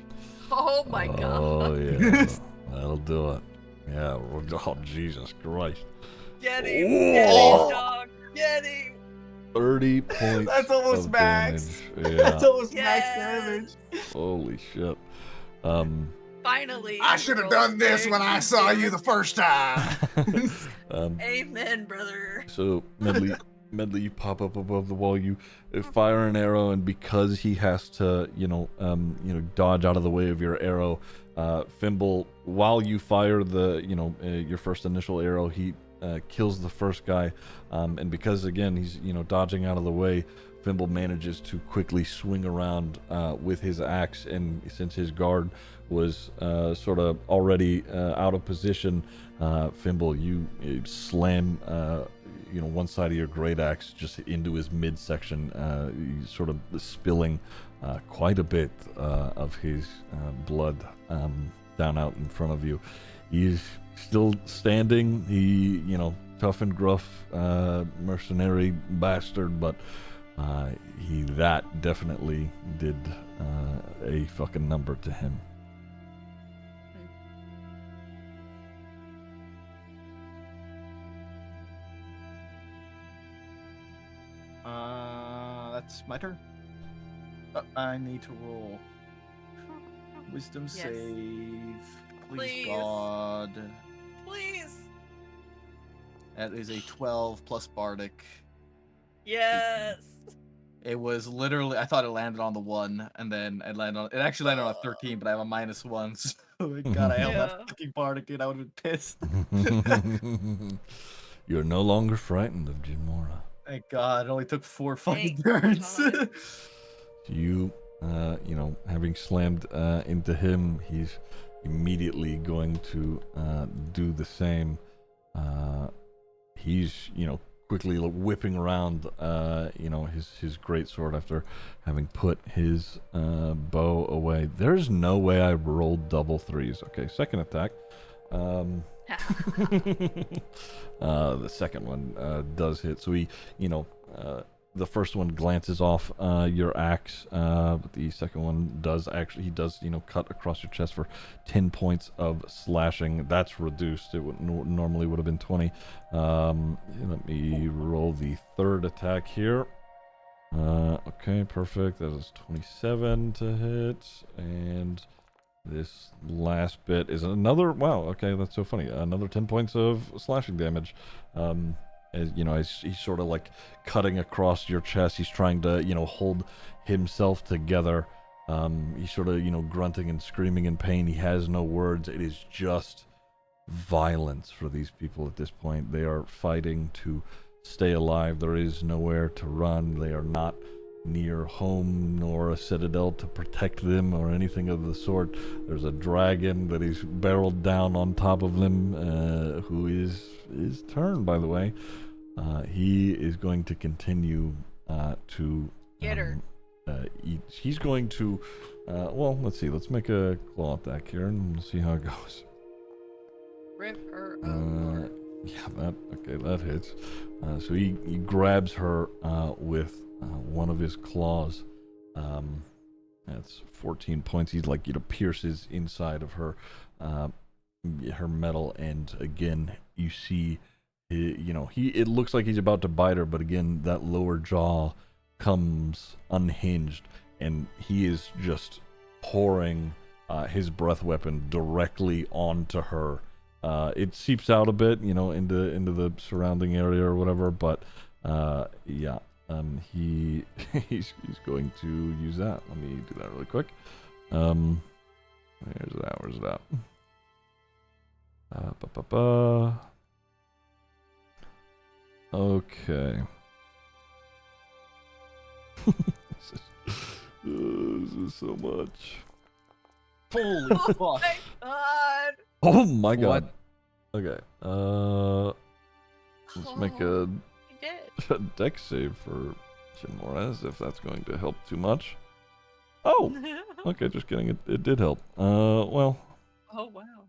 Oh my Oh God. yeah, that'll do it. Yeah. Oh Jesus Christ. Get him. Whoa. Get him, dog. Get him. 30 points. That's almost of max. damage. That's Yeah. almost max Yes. damage. Holy shit. Finally. I should have done this when I saw you the first time. Amen, brother. So Medley, you pop up above the wall. You fire an arrow, and because he has to, dodge out of the way of your arrow, Fimble, while you fire the, your first initial arrow, he kills the first guy, and because again he's, dodging out of the way, Fimble manages to quickly swing around with his axe, and since his guard was sort of already out of position, Fimble, you slam one side of your great axe just into his midsection, sort of spilling quite a bit of his blood down out in front of you. He's still standing. He, tough and gruff, mercenary bastard, but that definitely did a fucking number to him. That's my turn. I need to roll wisdom Yes. save. Please, Please. God. Please. That is a 12 plus bardic. Yes. It was literally, I thought it landed on the 1, and then it actually landed on a 13, but I have a -1, so God, I held Yeah. that fucking bardic, and I would have been pissed. You're no longer frightened of Jinmora. Thank God, it only took 4 fucking Thank turns. God. You you know, having slammed into him, he's immediately going to do the same. He's, you know, quickly whipping around, you know, his greatsword after having put his bow away. There's no way I rolled double threes. Okay, second attack. The second one does hit. So he, you know, the first one glances off your axe, but the second one does actually, he does, you know, cut across your chest for 10 points of slashing. That's reduced. It would normally would have been 20. Let me roll the third attack here. Okay, perfect. That is 27 to hit, and this last bit is another, wow, okay, that's so funny. Another 10 points of slashing damage. As you know, as he's sort of like cutting across your chest, he's trying to, you know, hold himself together. He's sort of, you know, grunting and screaming in pain. He has no words. It is just violence for these people at this point. They are fighting to stay alive. There is nowhere to run. They are not near home nor a citadel to protect them or anything of the sort. There's a dragon that is barreled down on top of them, who is his turn, by the way. He is going to continue to Get her. eat. He's going to well, let's see, let's make a claw attack here and we'll see how it goes. Rip her Yeah, that hits. So he grabs her with one of his claws. That's 14 points. He's like, you know, pierces inside of her her metal, and again you see, you know, it looks like he's about to bite her, but again that lower jaw comes unhinged, and he is just pouring his breath weapon directly onto her. It seeps out a bit, you know, into the surrounding area or whatever, but yeah, he's going to use that. Let me do that really quick. Where's that? Okay. This is so much. Holy Oh fuck. my god. Oh my god. What? Okay. Let's make Oh, a he did. dex save for Shinmores, if that's going to help too much. Oh, okay, just kidding. It did help. Well. Oh wow.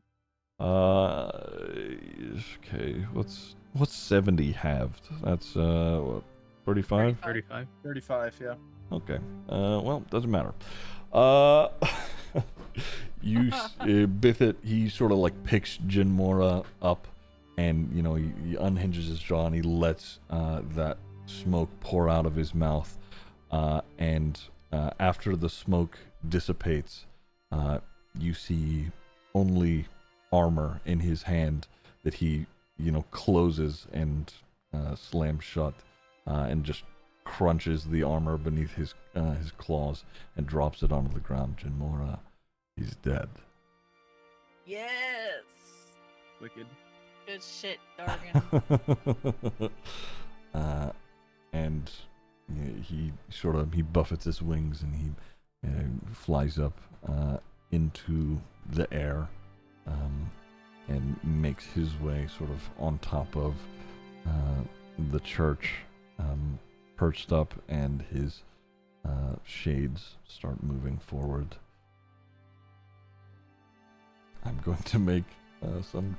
Okay. What's 70 halved? That's what, 35? 35. 35, yeah. Okay. Well, doesn't matter. Biffit, he sort of like picks Jinmora up, and you know, he unhinges his jaw and he lets that smoke pour out of his mouth, and after the smoke dissipates, you see only armor in his hand that he, you know, closes and slams shut, and just crunches the armor beneath his claws and drops it onto the ground. Jinmora, he's dead. Yes. Wicked. Good shit, Dargan. And he buffets his wings and he flies up into the air, and makes his way sort of on top of the church, perched up, and his shades start moving forward. I'm going to make some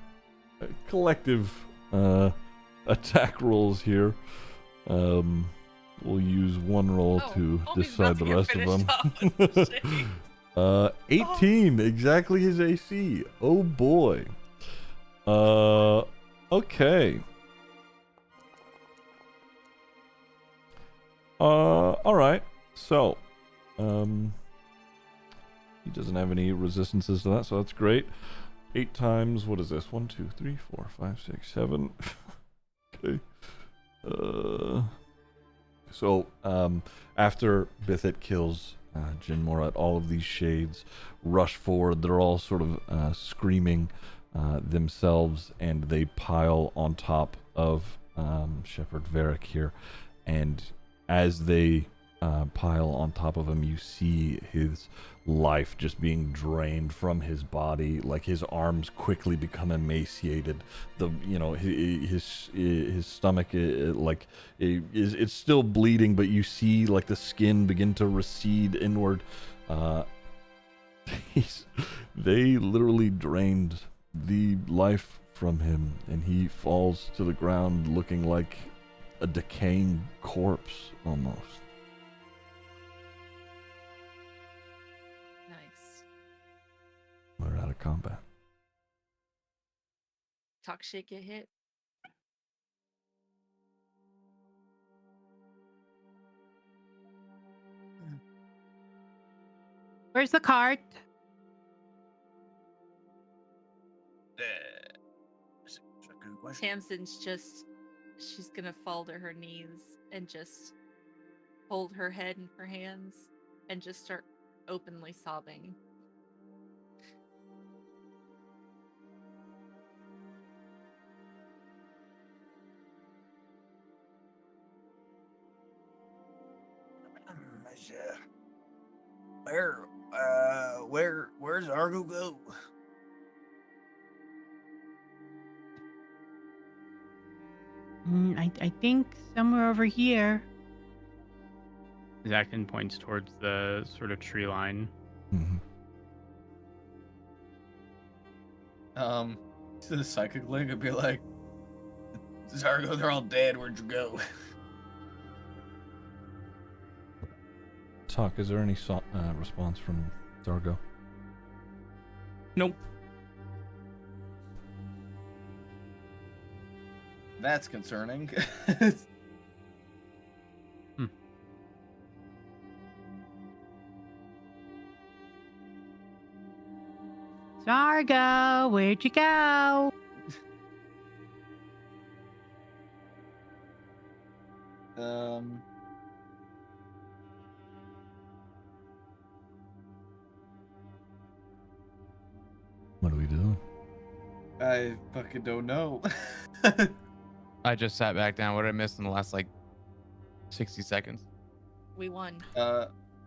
collective attack rolls here. We'll use one roll to decide the rest of them. 18, exactly his AC. Oh boy. Okay. All right. So, he doesn't have any resistances to that, so that's great. 8 times, what is this? 1, 2, 3, 4, 5, 6, 7. Okay. So, after Bithit kills Jinmora, all of these shades rush forward. They're all sort of screaming themselves, and they pile on top of Shepherd Varric here. And as they pile on top of him. You see his life just being drained from his body, like his arms quickly become emaciated. His stomach, it's still bleeding, but you see like the skin begin to recede inward. They literally drained the life from him, and he falls to the ground looking like a decaying corpse almost. Nice. We're out of combat. Talk shit, get hit. Where's the cart? That's a good question. Tamsin's she's gonna fall to her knees and just hold her head in her hands and just start openly sobbing. Where's Argo go? I think somewhere over here. Zachin points towards the sort of tree line. Mm-hmm. To the psychic link and be like, Zargo, they're all dead. Where'd you go? Talk, is there any response from Zargo? Nope. that's concerning. Zargo, where'd you go? What are we doing? I fucking don't know. I just sat back down. What did I miss in the last like 60 seconds? We won.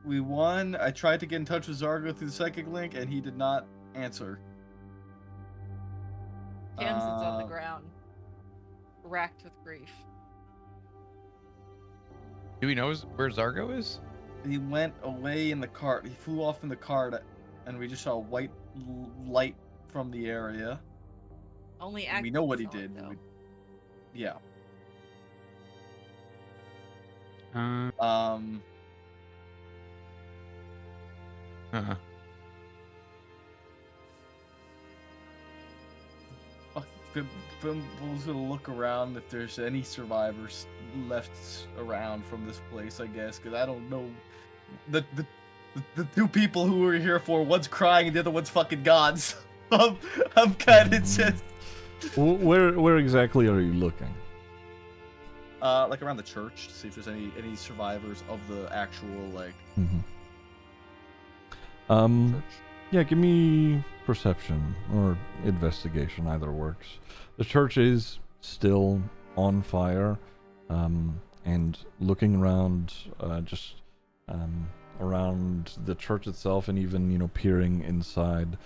We won. I tried to get in touch with Zargo through the psychic link, and he did not answer. Tamsin's on the ground, racked with grief. Do we know where Zargo is? He went away in the cart. He flew off in the cart, and we just saw a white light from the area. Only And we know what he saw it, did. though. Yeah. Uh-huh. Fimble's gonna look around if there's any survivors left around from this place, I guess, because I don't know. The two people who we're here for, one's crying and the other one's fucking gods. I'm kind of just Where exactly are you looking? like around the church to see if there's any survivors of the actual like church. Yeah, give me perception or investigation, either works. The church is still on fire, and looking around, around the church itself, and even peering inside,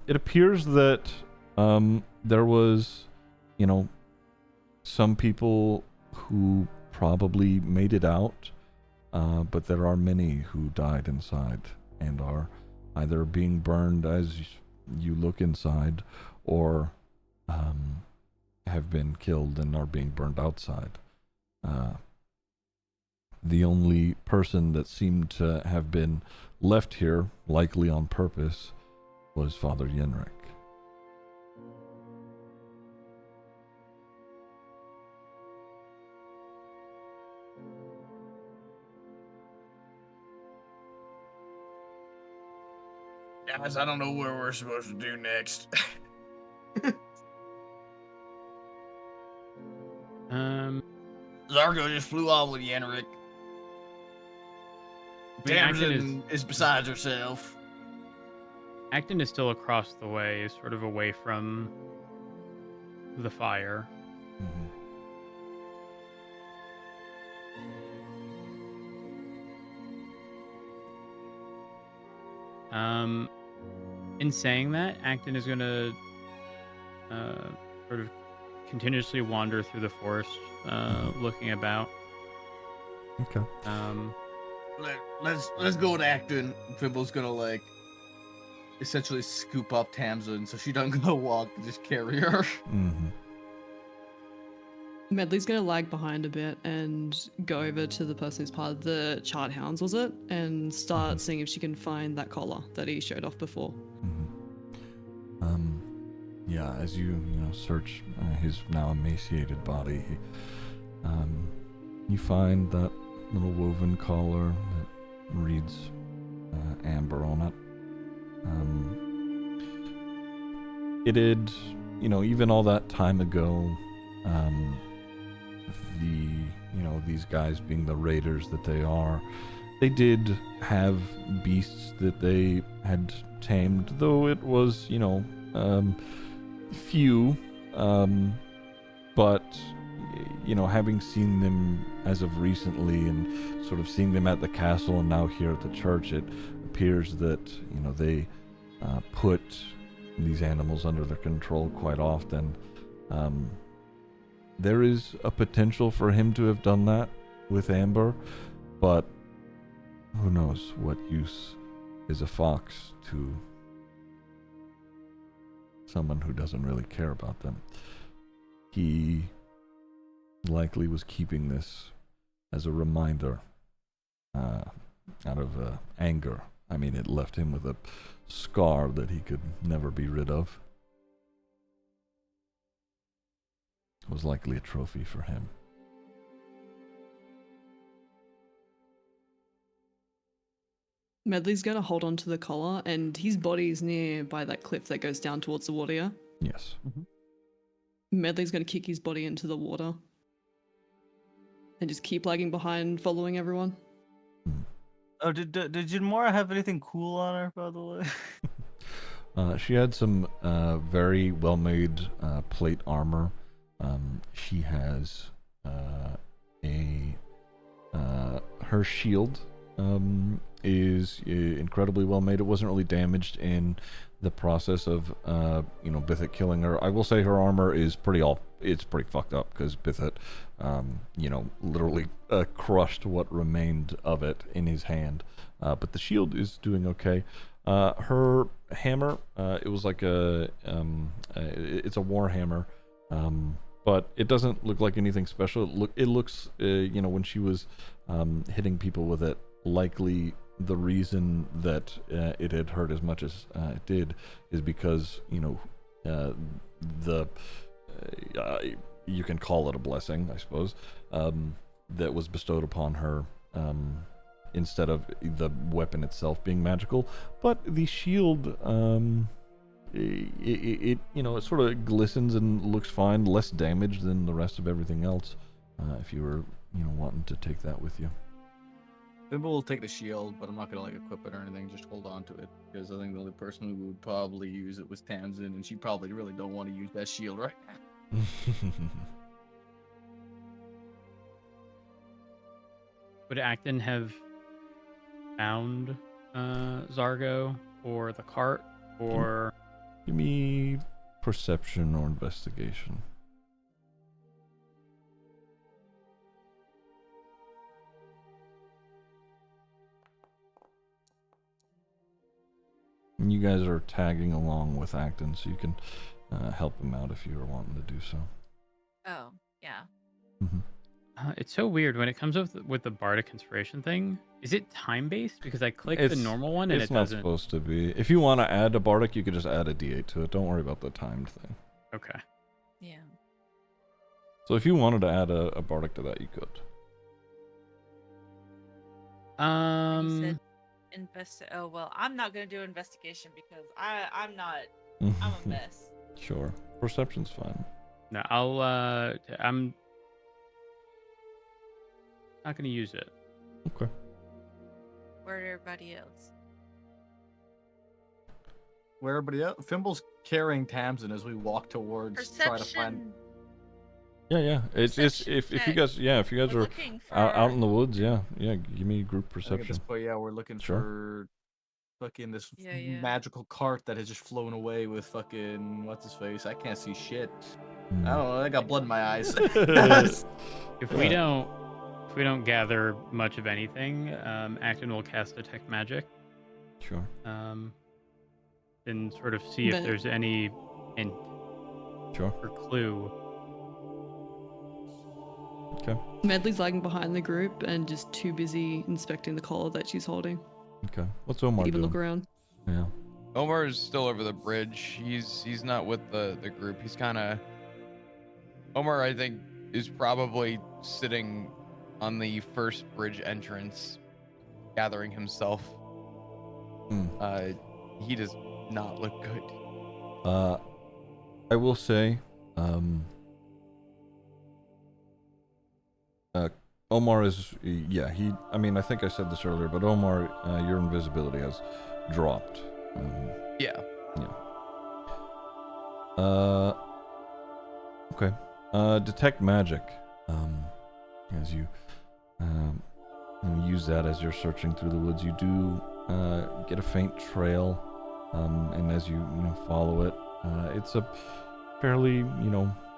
it appears that there was, some people who probably made it out, but there are many who died inside and are either being burned as you look inside, or have been killed and are being burned outside. The only person that seemed to have been left here, likely on purpose, was Father Yenrik. Guys, I don't know what we're supposed to do next. Zargo just flew off with Yenrik. Tamsin is besides herself. Acton is still across the way, sort of away from the fire. In saying that, Acton is gonna sort of continuously wander through the forest, looking about. Okay. Let's go with Acton. Fimble's gonna like essentially scoop up Tamsin so she doesn't go walk, just carry her. Mm-hmm. Medley's gonna lag behind a bit and go over to the person who's part of the chart hounds, was it? And start seeing if she can find that collar that he showed off before. Yeah, as you search his now emaciated body, you find that little woven collar that reads Amber on it. It had, even all that time ago, these guys being the raiders that they are, they did have beasts that they had tamed, though it was, few, but having seen them as of recently and sort of seeing them at the castle and now here at the church, it appears that they put these animals under their control quite often. There is a potential for him to have done that with Amber, but who knows what use is a fox to someone who doesn't really care about them. He likely was keeping this as a reminder, out of anger. I mean, it left him with a scar that he could never be rid of. It was likely a trophy for him. Medley's gonna hold on to the collar, and his body's near by that cliff that goes down towards the water. Yeah? Yes. Medley's gonna kick his body into the water and just keep lagging behind, following everyone. Oh, did Jinmora have anything cool on her, by the way? She had some very well-made plate armor. She has her shield is incredibly well made. It wasn't really damaged in the process of Bithit killing her. I will say her armor is it's pretty fucked up because Bithit literally crushed what remained of it in his hand. But the shield is doing okay. Her hammer, it was like it's a war hammer. But it doesn't look like anything special. It looks, when she was hitting people with it, likely the reason that it had hurt as much as it did is because, you can call it a blessing, I suppose, that was bestowed upon her instead of the weapon itself being magical. But the shield, it sort of glistens and looks fine, less damaged than the rest of everything else. If you were wanting to take that with you. Bimbo will take the shield, but I'm not gonna equip it or anything. Just hold on to it because I think the only person who would probably use it was Tamsin, and she probably really don't want to use that shield right now. Would Acton have found Zargo or the cart, or? Give me perception or investigation. And you guys are tagging along with Acton, so you can help him out if you are wanting to do so. Oh, yeah. It's so weird when it comes up with the Bardic Inspiration thing. Is it time-based? Because I clicked the normal one and it doesn't. It's not supposed to be. If you want to add a Bardic, you could just add a D8 to it. Don't worry about the timed thing. Okay. Yeah. So if you wanted to add a Bardic to that, you could. You said oh well, I'm not gonna do investigation because I'm a mess. Sure. Perception's fine. No, I'm not gonna use it. Okay. Where everybody else? Where everybody else? Fimble's carrying Tamsin as we walk towards try to find. Yeah. It's if you guys are out in the woods, yeah. Give me group perception. But yeah, we're looking Sure. for fucking this Yeah, yeah. magical cart that has just flown away with fucking what's his face. I can't see shit. Hmm. I don't know. I got blood in my eyes. If we don't gather much of anything, Acton will cast Detect Magic. Sure. And sort of see if But- there's any hint Sure. or clue. Okay. Medley's lagging behind the group and just too busy inspecting the collar that she's holding Okay. What's to Omar even doing? look around. Yeah. Omar is still over the bridge. He's not with the group. He's kind of Omar, I think, is probably sitting on the first bridge entrance, gathering himself. Hmm. He does not look good. I will say, Omar is, yeah, I mean, I think I said this earlier, but Omar, your invisibility has dropped. Yeah. Okay. Detect magic. As you use that as you're searching through the woods, you do get a faint trail, and as you follow it, it's a fairly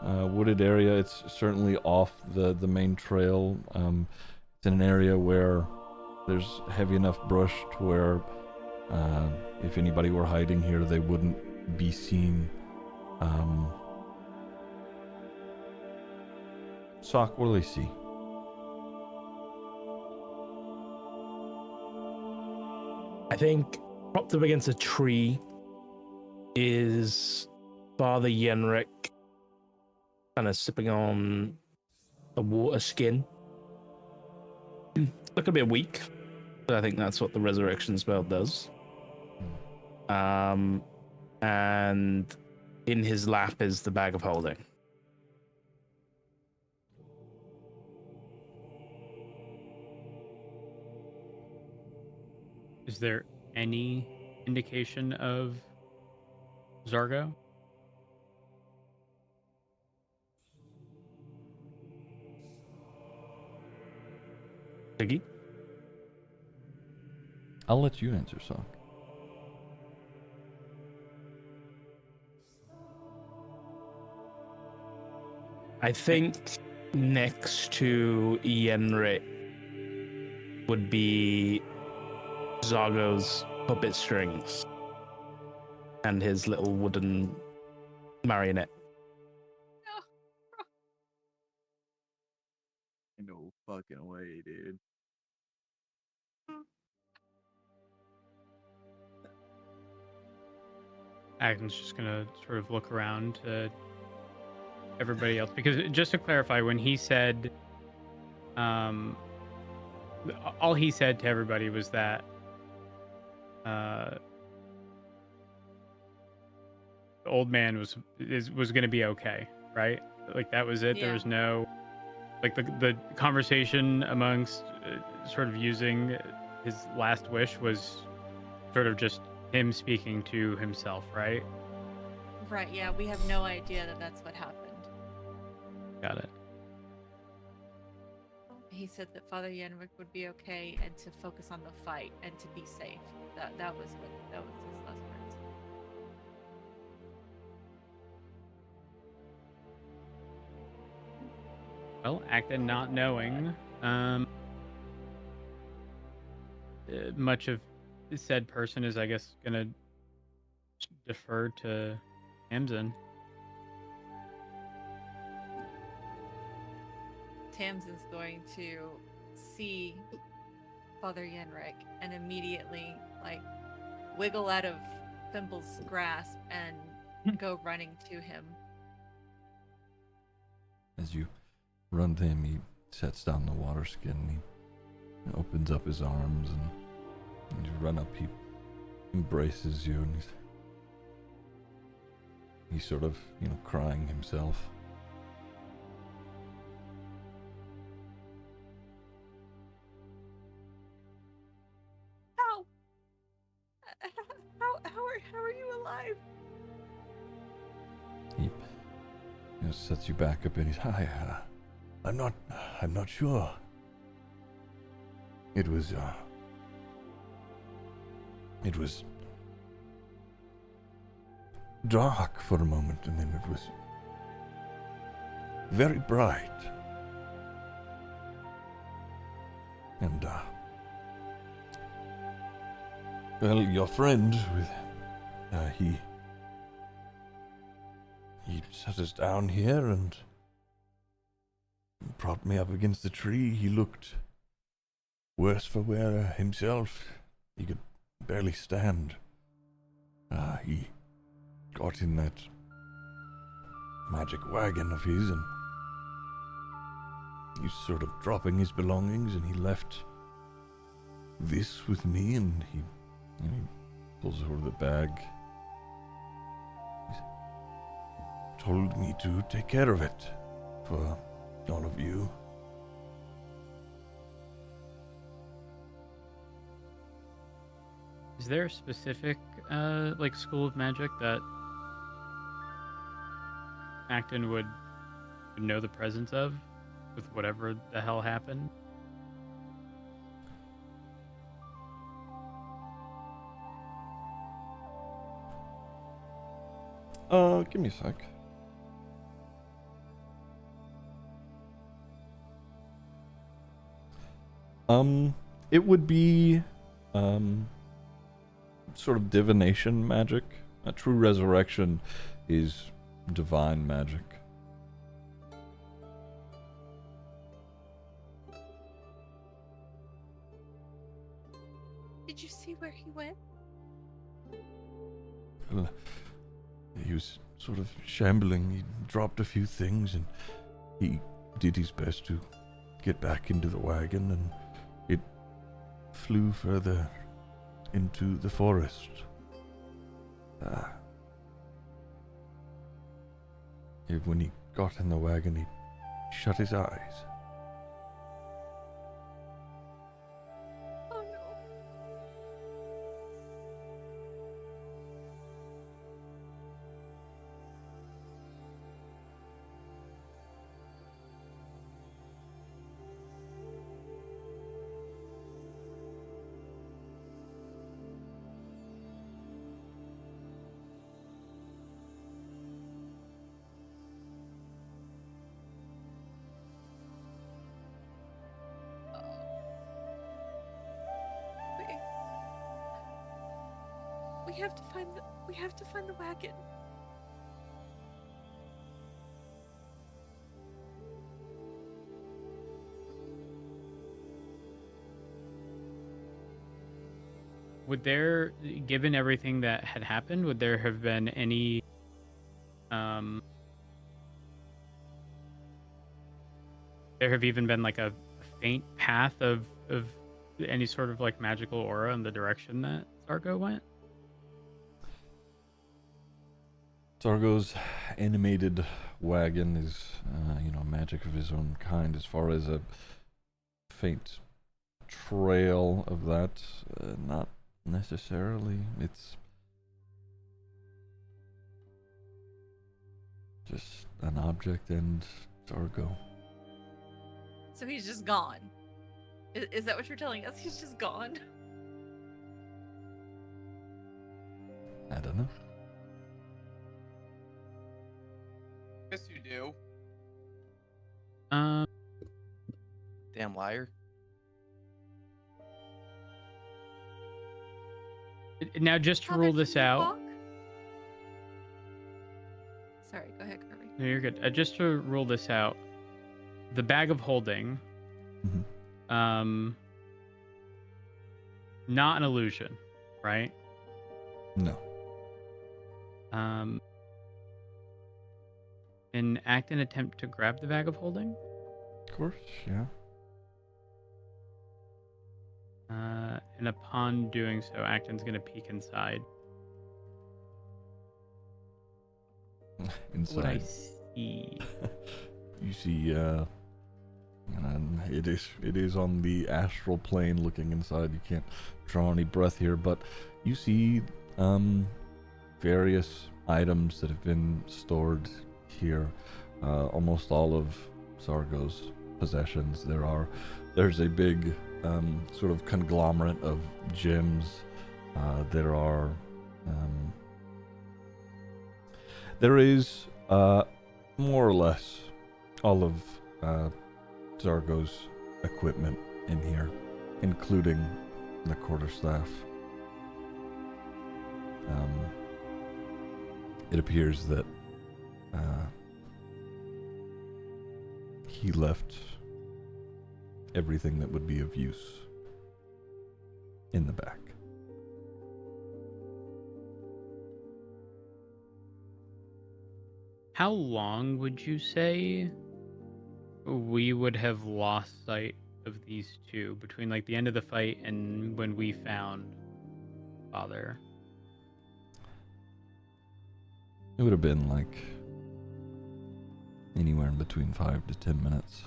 wooded area. It's certainly off the main trail. It's in an area where there's heavy enough brush to where if anybody were hiding here, they wouldn't be seen. Sock, what do they see? I think propped up against a tree is Father Yenrik kind of sipping on a water skin. Look a bit weak, but I think that's what the resurrection spell does. And in his lap is the bag of holding. Is there any indication of Zargo? Ziggy? I'll let you answer, Sock. I think next to Yenrik would be Zargo's puppet strings and his little wooden marionette. No fucking way, dude. Acton's just gonna sort of look around to everybody else, because just to clarify, when he said, all he said to everybody was that the old man was going to be okay, right? Like that was it. Yeah. There was no like the conversation amongst sort of using his last wish was sort of just him speaking to himself, right? Right, yeah, we have no idea that that's what happened. Got it. He said that Father Yenrik would be okay and to focus on the fight and to be safe. That was his last words. Well, Acton not knowing much of said person is, I guess, gonna defer to Tamsin. Tamsin's going to see Father Yenrik and immediately like wiggle out of Thimble's grasp and go running to him. As you run to him, he sets down the water skin. He opens up his arms, and you run up. He embraces you, and he's sort of, crying himself. How are you alive? He sets you back a bit. He's, I'm not sure. It was, It was dark for a moment, and then it was very bright. And, well, your friend, he set us down here and propped me up against the tree. He looked worse for wear himself. He could barely stand. He got in that magic wagon of his, and he's sort of dropping his belongings, and he left this with me, and he pulls over the bag. He told me to take care of it for all of you. Is there a specific, like, school of magic that Acton would know the presence of, with whatever the hell happened? Give me a sec. It would be, sort of divination magic. A true resurrection is divine magic. Did you see where he went? Well, he was sort of shambling. He dropped a few things, and he did his best to get back into the wagon, and it flew further into the forest. When he got in the wagon, he shut his eyes. Oh no. We have to find the wagon. Would there, given everything that had happened, would there have been any, there have even been like a faint path of any sort of like magical aura in the direction that Zargo went? Zargo's animated wagon is, magic of his own kind. As far as a faint trail of that, not necessarily. It's just an object and Zargo. So he's just gone. Is that what you're telling us? He's just gone? I don't know. Yes, you do. Damn liar. Now, just to rule this out. Sorry, go ahead, Kirby. No, you're good. Just to rule this out, the bag of holding, not an illusion, right? No. An act and attempt to grab the bag of holding? Of course, yeah. And upon doing so, Acton's gonna peek inside. Inside. What I see. You see, it is on the astral plane looking inside. You can't draw any breath here, but you see various items that have been stored here. Almost all of Zargo's possessions. There's a big sort of conglomerate of gems, there are, there is, more or less all of, Zargo's equipment in here, including the quarterstaff. It appears that, he left everything that would be of use in the back. How long would you say we would have lost sight of these two between like the end of the fight and when we found Father? It would have been like anywhere in between 5 to 10 minutes.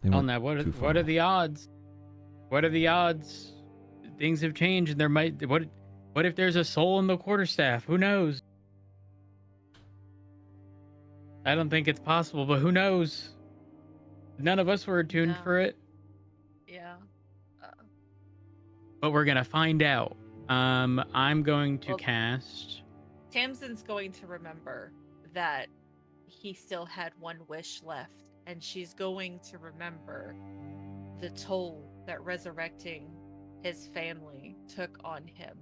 They Well, weren't now too what are far. the odds? What are the odds? Things have changed, and there might what if there's a soul in the quarterstaff? Who knows? I don't think it's possible, but who knows? None of us were attuned Yeah. for it, Yeah. but we're gonna find out. I'm going to Well- cast. Tamsin's going to remember that he still had one wish left, and she's going to remember the toll that resurrecting his family took on him.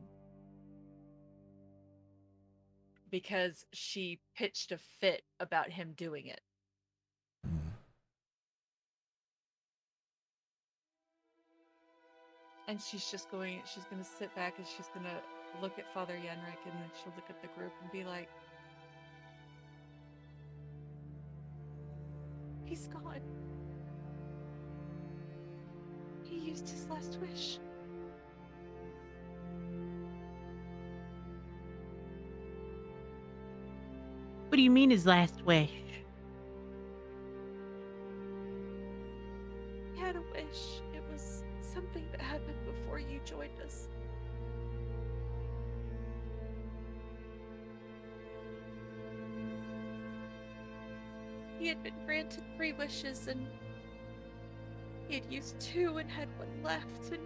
Because she pitched a fit about him doing it. And she's going to sit back and she's going to look at Father Yenrik, and then she'll look at the group and be like, he's gone. He used his last wish. What do you mean his last wish? He had a wish. It was something that happened before you joined us. He had been granted 3 wishes, and he had used 2 and had 1 left, and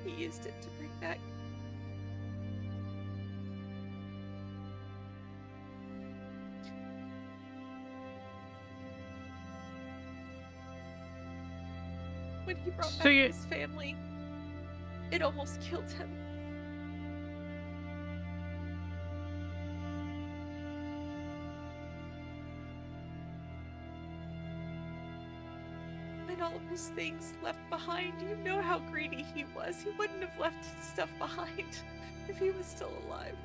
he used it to bring back when he brought So back you- his family, it almost killed him. And all of his things left behind. You know how greedy he was. He wouldn't have left his stuff behind if he was still alive.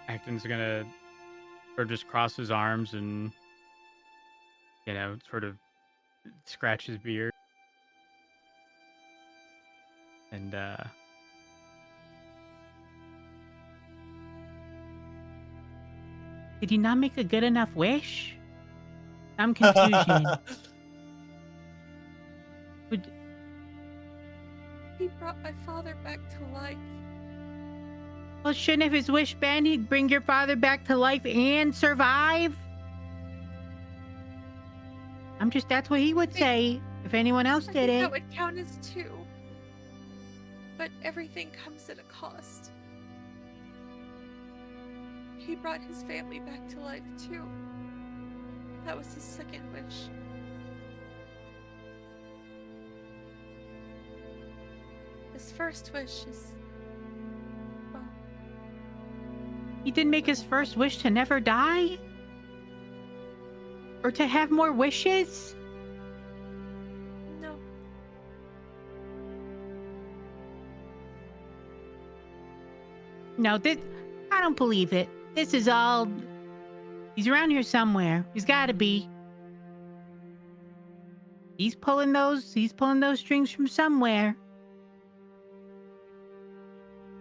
Acton's gonna sort of just cross his arms and, sort of scratch his beard. And, Did he not make a good enough wish? I'm confusion. He brought my father back to life. Well, shouldn't have his wish been he'd bring your father back to life and survive? That's what he would say if anyone else I did think it. that would count as 2. But everything comes at a cost. He brought his family back to life too. That was his second wish. His first wish is, well, He didn't make his first wish to never die? Or to have more wishes? no. No, I don't believe it. This is all... He's around here somewhere. He's gotta be. He's pulling those strings from somewhere.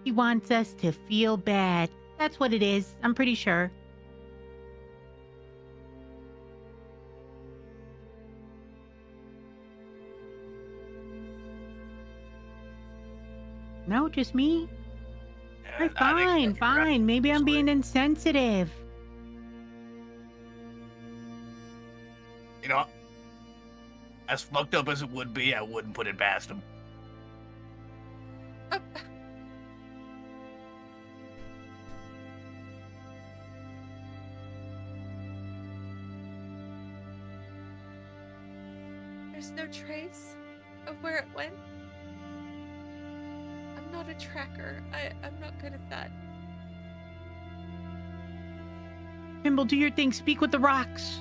He wants us to feel bad. That's what it is. I'm pretty sure. No, just me? Fine. Maybe I'm being insensitive. You know, as fucked up as it would be, I wouldn't put it past him. There's no trace of where it went. I'm not a tracker. I'm not good at that. Pimble, do your thing. Speak with the rocks.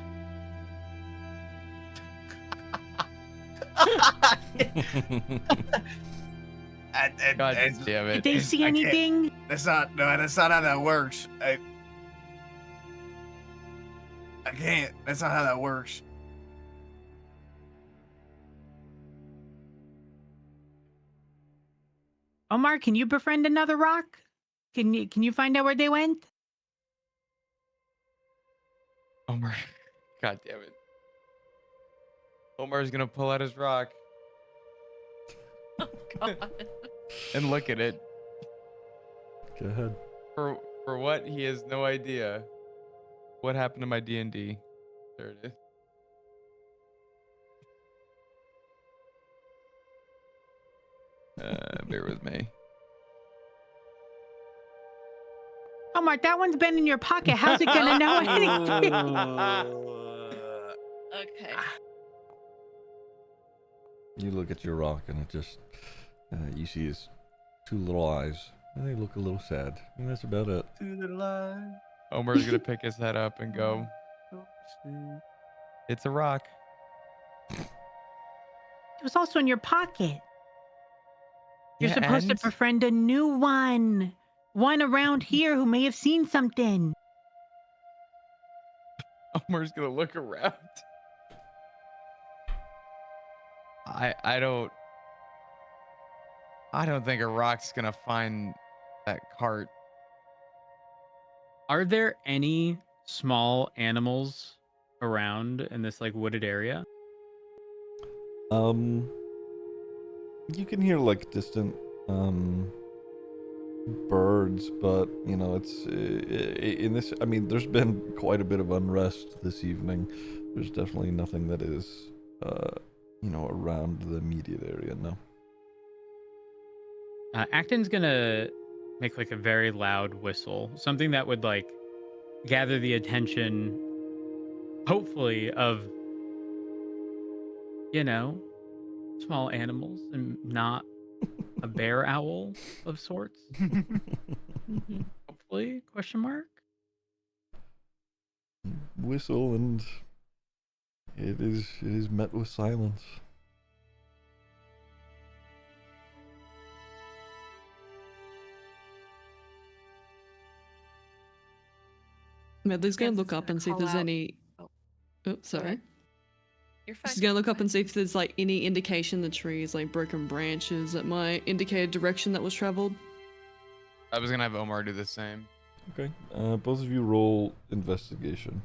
God damn Did it. they see anything? That's not how that works. I can't. That's not how that works. Omar, can you befriend another rock? Can you find out where they went? Omar. God damn it. Omar's gonna pull out his rock Oh God. and look at it. Go ahead. For what? He has no idea. What happened to my DnD? There it is. Bear with me. Omar, that one's been in your pocket. How's it gonna know anything? Okay. You look at your rock and it just, you see his two little eyes. And they look a little sad. And that's about it. To the light. Omar's gonna pick his head up and go, it's a rock. It was also in your pocket. You're Yeah, supposed to and? befriend a new one. One around here who may have seen something. Omar's gonna look around. I don't think a rock's gonna find that cart. Are there any small animals around in this like wooded area? You can hear like distant, birds, but you know, it's in this, I mean, there's been quite a bit of unrest this evening. There's definitely nothing that is, you know, around the immediate area, no. Acton's gonna make like a very loud whistle, something that would like gather the attention, hopefully, of, you know, small animals and not a bear owl of sorts. Hopefully, question mark. Whistle, and it is met with silence. Medley's gonna look Kansas up gonna and see if call there's out- any. Oh. Oh, sorry. You're fine. She's gonna look up and see if there's like any indication in the trees, like broken branches that might indicate a direction that was traveled. I was gonna have Omar do the same. Okay, both of you roll investigation.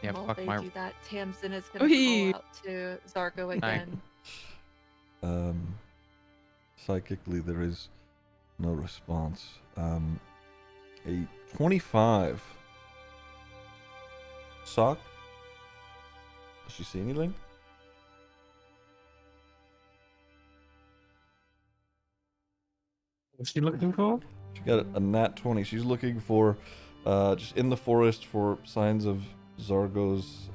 Yeah, While fuck they my. do that, Tamsin is gonna Oy. call out to Zargo again. Psychically, there is no response. A 25. Sock? Does she see anything? What's she looking for? She got a nat 20. She's looking for, just in the forest, for signs of Zargo's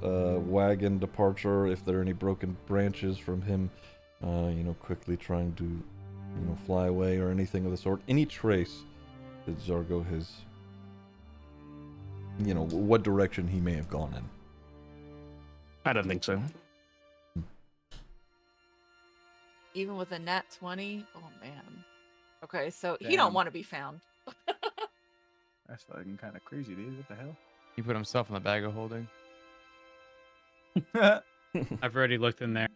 wagon departure. If there are any broken branches from him, you know, quickly trying to, you know, fly away or anything of the sort. Any trace that Zargo has, you know, what direction he may have gone in. I don't think so. Even with a nat 20? Oh man. Okay, so he Damn. don't want to be found. That's fucking kind of crazy, dude. What the hell? He put himself in the bag of holding. I've already looked in there.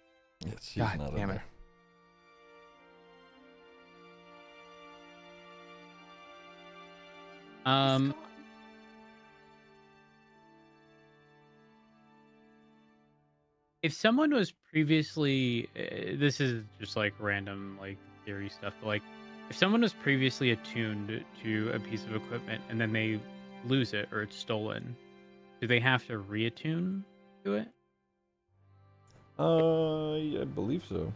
Yes, he's God not in damn it. there. He's gone. if someone was previously, this is just like random like theory stuff, but like if someone was previously attuned to a piece of equipment and then they lose it or it's stolen, do they have to reattune to it? Yeah, I believe so.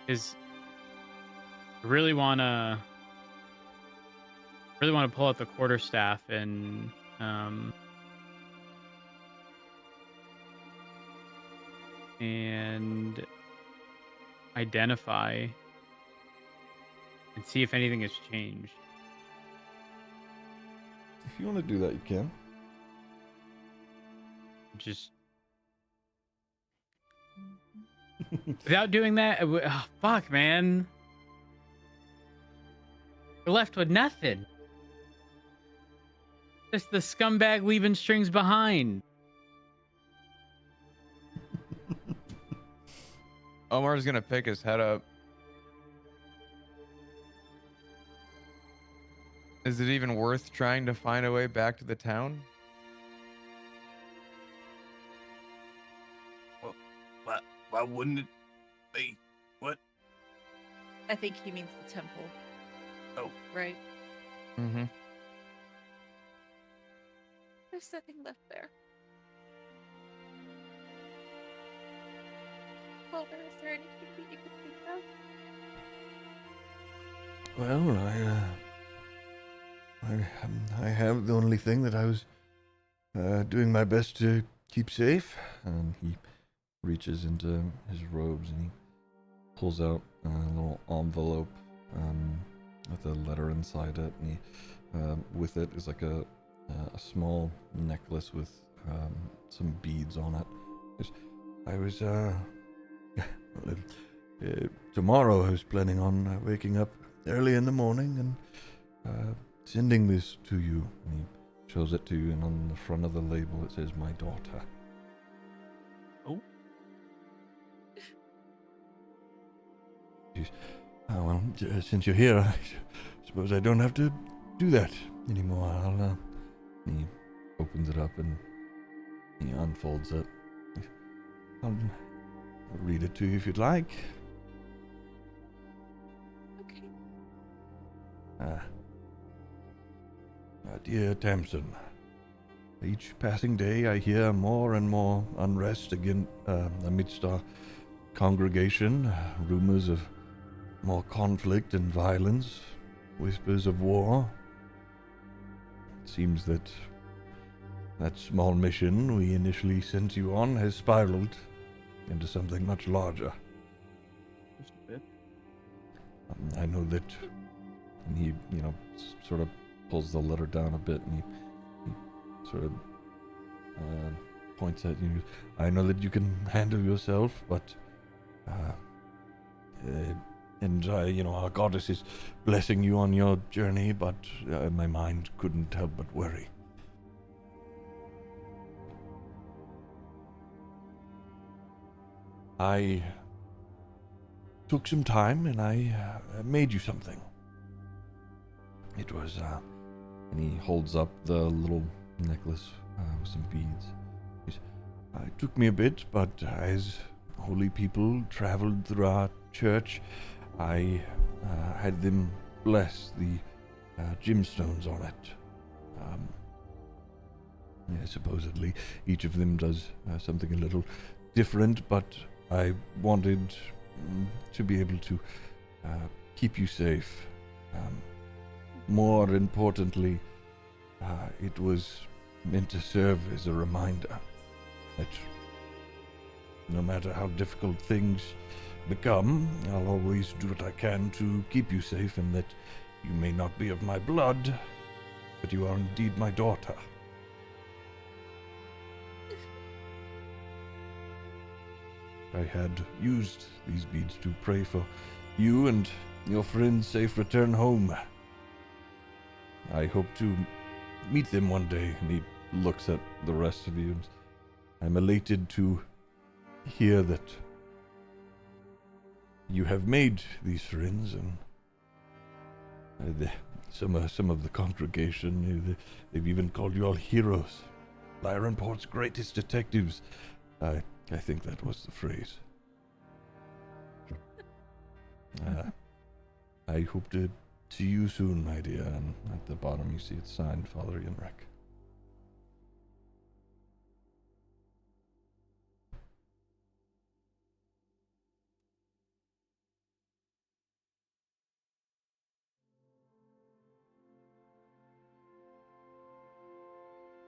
Because I really wanna pull out the quarterstaff and identify and see if anything has changed. If you want to do that, you can. Just without doing that, oh, fuck, man. We're left with nothing. Just the scumbag leaving strings behind. Omar's gonna pick his head up. Is it even worth trying to find a way back to the town? Well, why wouldn't it be? What? I think he means the temple. Oh. Right? Mm-hmm. There's nothing left there. Clover, is there anything that you can think of? Well, I have the only thing that I was doing my best to keep safe. And he reaches into his robes and he pulls out a little envelope with a letter inside it. And he, with it is like a small necklace with some beads on it. I was tomorrow I was planning on waking up early in the morning and sending this to you. And he shows it to you, and on the front of the label it says, "My daughter." Oh. Oh, well, since you're here, I suppose I don't have to do that anymore. He opens it up and he unfolds it. I'll read it to you if you'd like. Okay. Dear Tamsin, each passing day I hear more and more unrest amidst our congregation, rumors of more conflict and violence, whispers of war. It seems that small mission we initially sent you on has spiraled into something much larger. Just a bit. I know that, and he, sort of pulls the letter down a bit, and he sort of points at you. I know that you can handle yourself, but our goddess is blessing you on your journey, but my mind couldn't help but worry. I took some time and I made you something. It was, and he holds up the little necklace with some beads. It took me a bit, but as holy people traveled through our church, I had them bless the gemstones on it. Supposedly, each of them does something a little different, but I wanted to be able to keep you safe. More importantly, it was meant to serve as a reminder that no matter how difficult things become, I'll always do what I can to keep you safe, and that you may not be of my blood, but you are indeed my daughter. I had used these beads to pray for you and your friend's safe return home. I hope to meet them one day. And he looks at the rest of you, and I'm elated to hear that you have made these friends, and some of the congregation, they've even called you all heroes. Lyrenport's greatest detectives. I think that was the phrase. I hope to see you soon, my dear. And at the bottom you see it's signed Father Yenrek.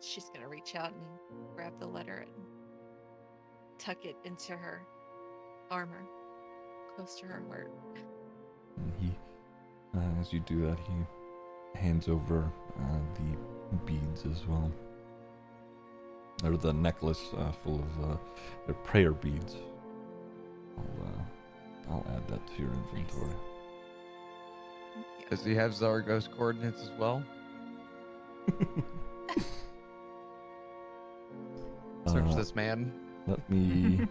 She's gonna reach out and grab the letter and tuck it into her armor, close to her heart. And he, as you do that, he hands over the beads as well. Or the necklace full of their prayer beads. I'll add that to your inventory. Does he have Zargos coordinates as well? Search this man. Let me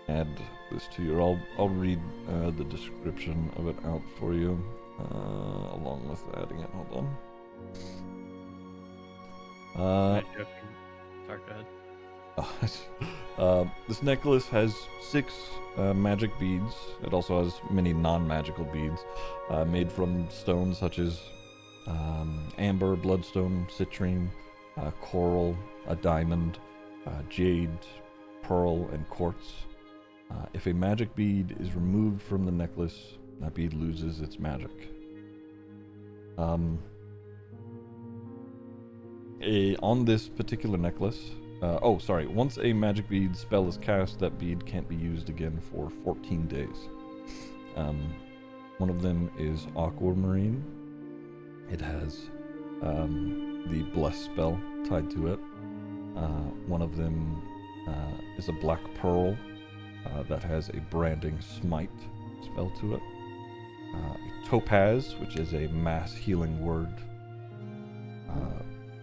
add this to your. I'll read the description of it out for you, along with adding it. Hold on. Sorry, go ahead. This necklace has 6 magic beads. It also has many non-magical beads made from stones such as amber, bloodstone, citrine, coral, a diamond, jade, pearl, and quartz. If a magic bead is removed from the necklace, that bead loses its magic. On this particular necklace, once a magic bead spell is cast, that bead can't be used again for 14 days. One of them is Aquamarine. It has the Bless spell tied to it. One of them is a Black Pearl that has a Branding Smite spell to it. A Topaz, which is a Mass Healing Word.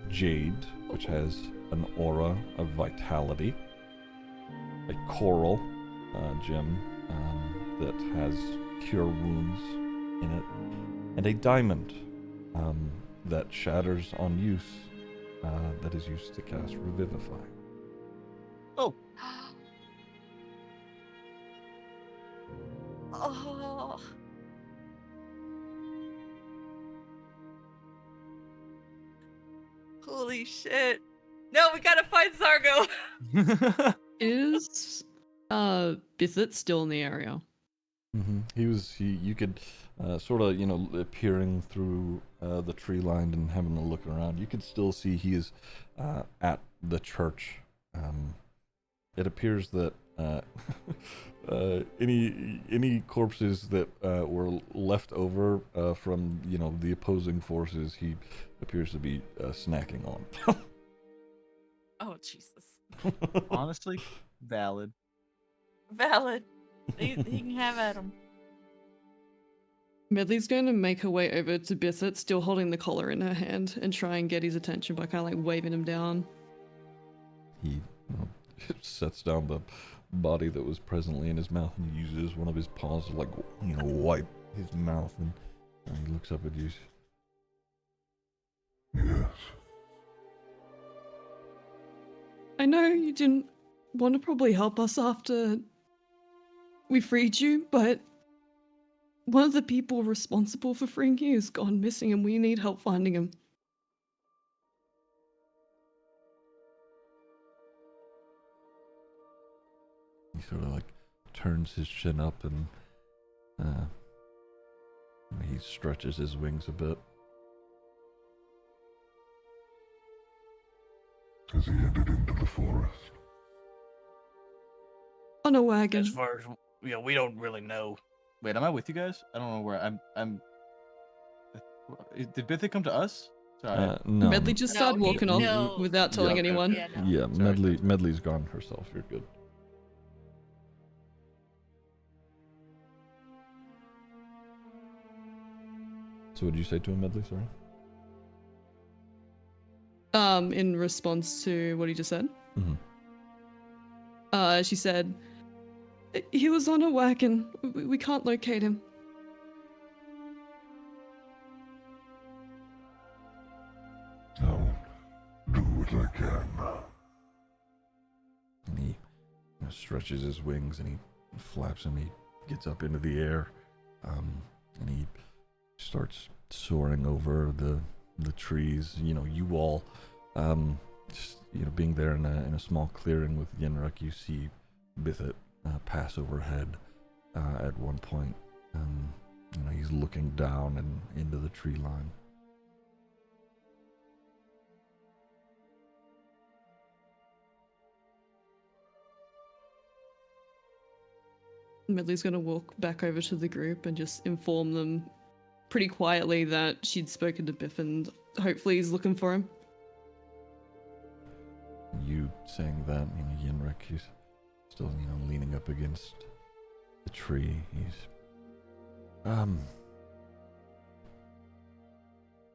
Jade, which has an Aura of Vitality. A Coral gem that has Cure Wounds in it. And a Diamond that shatters on use, that is used to cast Revivify. Oh. Oh. Holy shit. No, we gotta find Zargo. Is Bissett still in the area? You could sort of, peering through the tree line and having a look around. You could still see he is at the church. It appears that any corpses that were left over from the opposing forces, he appears to be snacking on. Oh, Jesus. Honestly, valid. Valid. He can have at him. Medley's going to make her way over to Bissett, still holding the collar in her hand, and try and get his attention by kind of like waving him down. He sets down the body that was presently in his mouth and he uses one of his paws to wipe his mouth, and he looks up at you. Yes. I know you didn't want to probably help us after we freed you, but one of the people responsible for freeing you has gone missing and we need help finding him. He sort of turns his chin up and he stretches his wings a bit. Has he headed into the forest? On a wagon. As far as we don't really know. Wait, am I with you guys? I don't know where I'm. Did Bithik come to us? Sorry. No. Medley just started walking off without telling anyone. Yeah, Medley's gone herself. You're good. So what did you say to him, Medley? Sorry. In response to what he just said. She said, he was on a wagon. We can't locate him. stretches his wings and he flaps them. He gets up into the air, and he starts soaring over the trees. You know, you all, just, you know, being there in a small clearing with Yenrek, you see Bithit pass overhead at one point. You know, he's looking down and into the tree line. Medley's gonna walk back over to the group and just inform them pretty quietly that she'd spoken to Biff and hopefully he's looking for him. You saying that, you know, Yenrek, he's still, you know, leaning up against the tree. He's,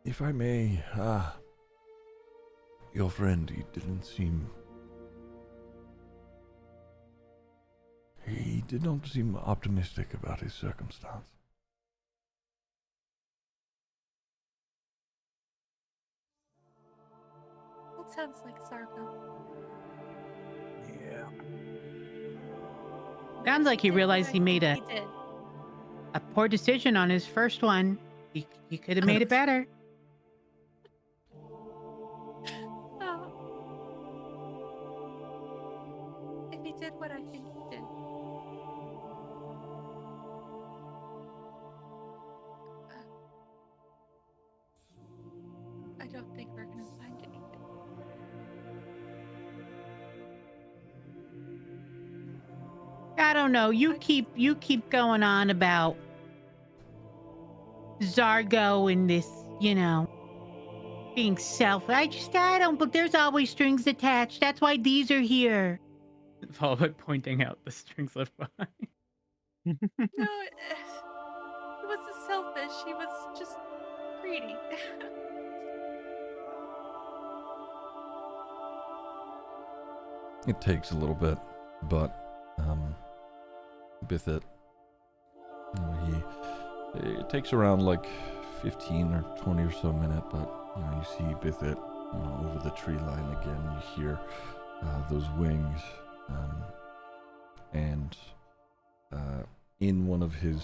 if I may, your friend, he did not seem optimistic about his circumstance. That sounds like Sarko. Yeah. Sounds like he realized he made He did. a poor decision on his first one. He could have made it better. Oh. If he did what I think he did. I don't think we're gonna find anything. I don't know. You keep going on about Zargo and this, you know, being selfish. I don't, but there's always strings attached. That's why these are here. Followed by pointing out the strings left behind. No, he wasn't selfish. He was just greedy. It takes a little bit, but Bithit, you know, it takes around like 15 or 20 or so minute, but you know, you see Bithit, you know, over the tree line again. You hear those wings, and in one of his,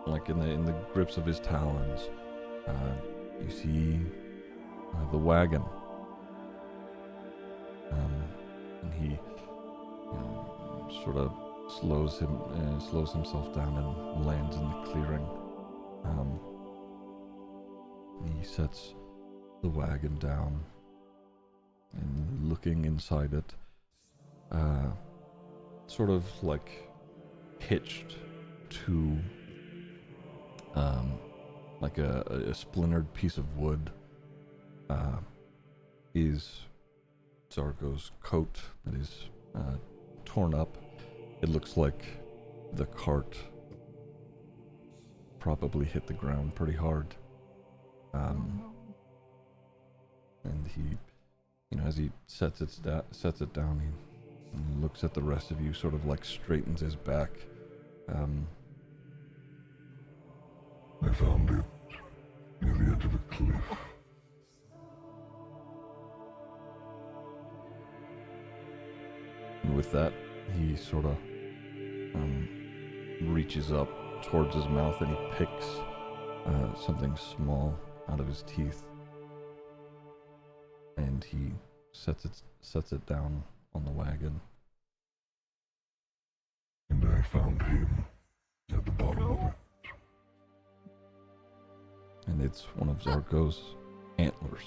like in the grips of his talons, you see the wagon. And he, you know, sort of slows himself down and lands in the clearing. He sets the wagon down and looking inside it, sort of like hitched to like a splintered piece of wood, is Zargo's coat that is torn up. It looks like the cart probably hit the ground pretty hard. And he, you know, as he sets it down, he looks at the rest of you, sort of like straightens his back. I found it near the edge of a cliff. And with that, he sort of reaches up towards his mouth and he picks something small out of his teeth, and he sets it down on the wagon. And I found him at the bottom of it. And it's one of Zargo's antlers.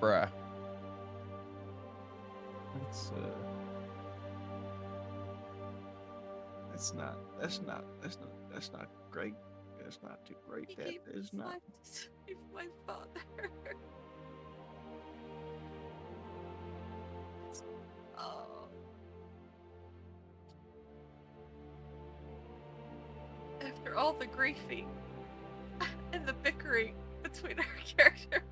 Bruh. That's not great. That's not too great. He That gave is his not. life to save my father. Oh. after all the griefing and the bickering between our characters.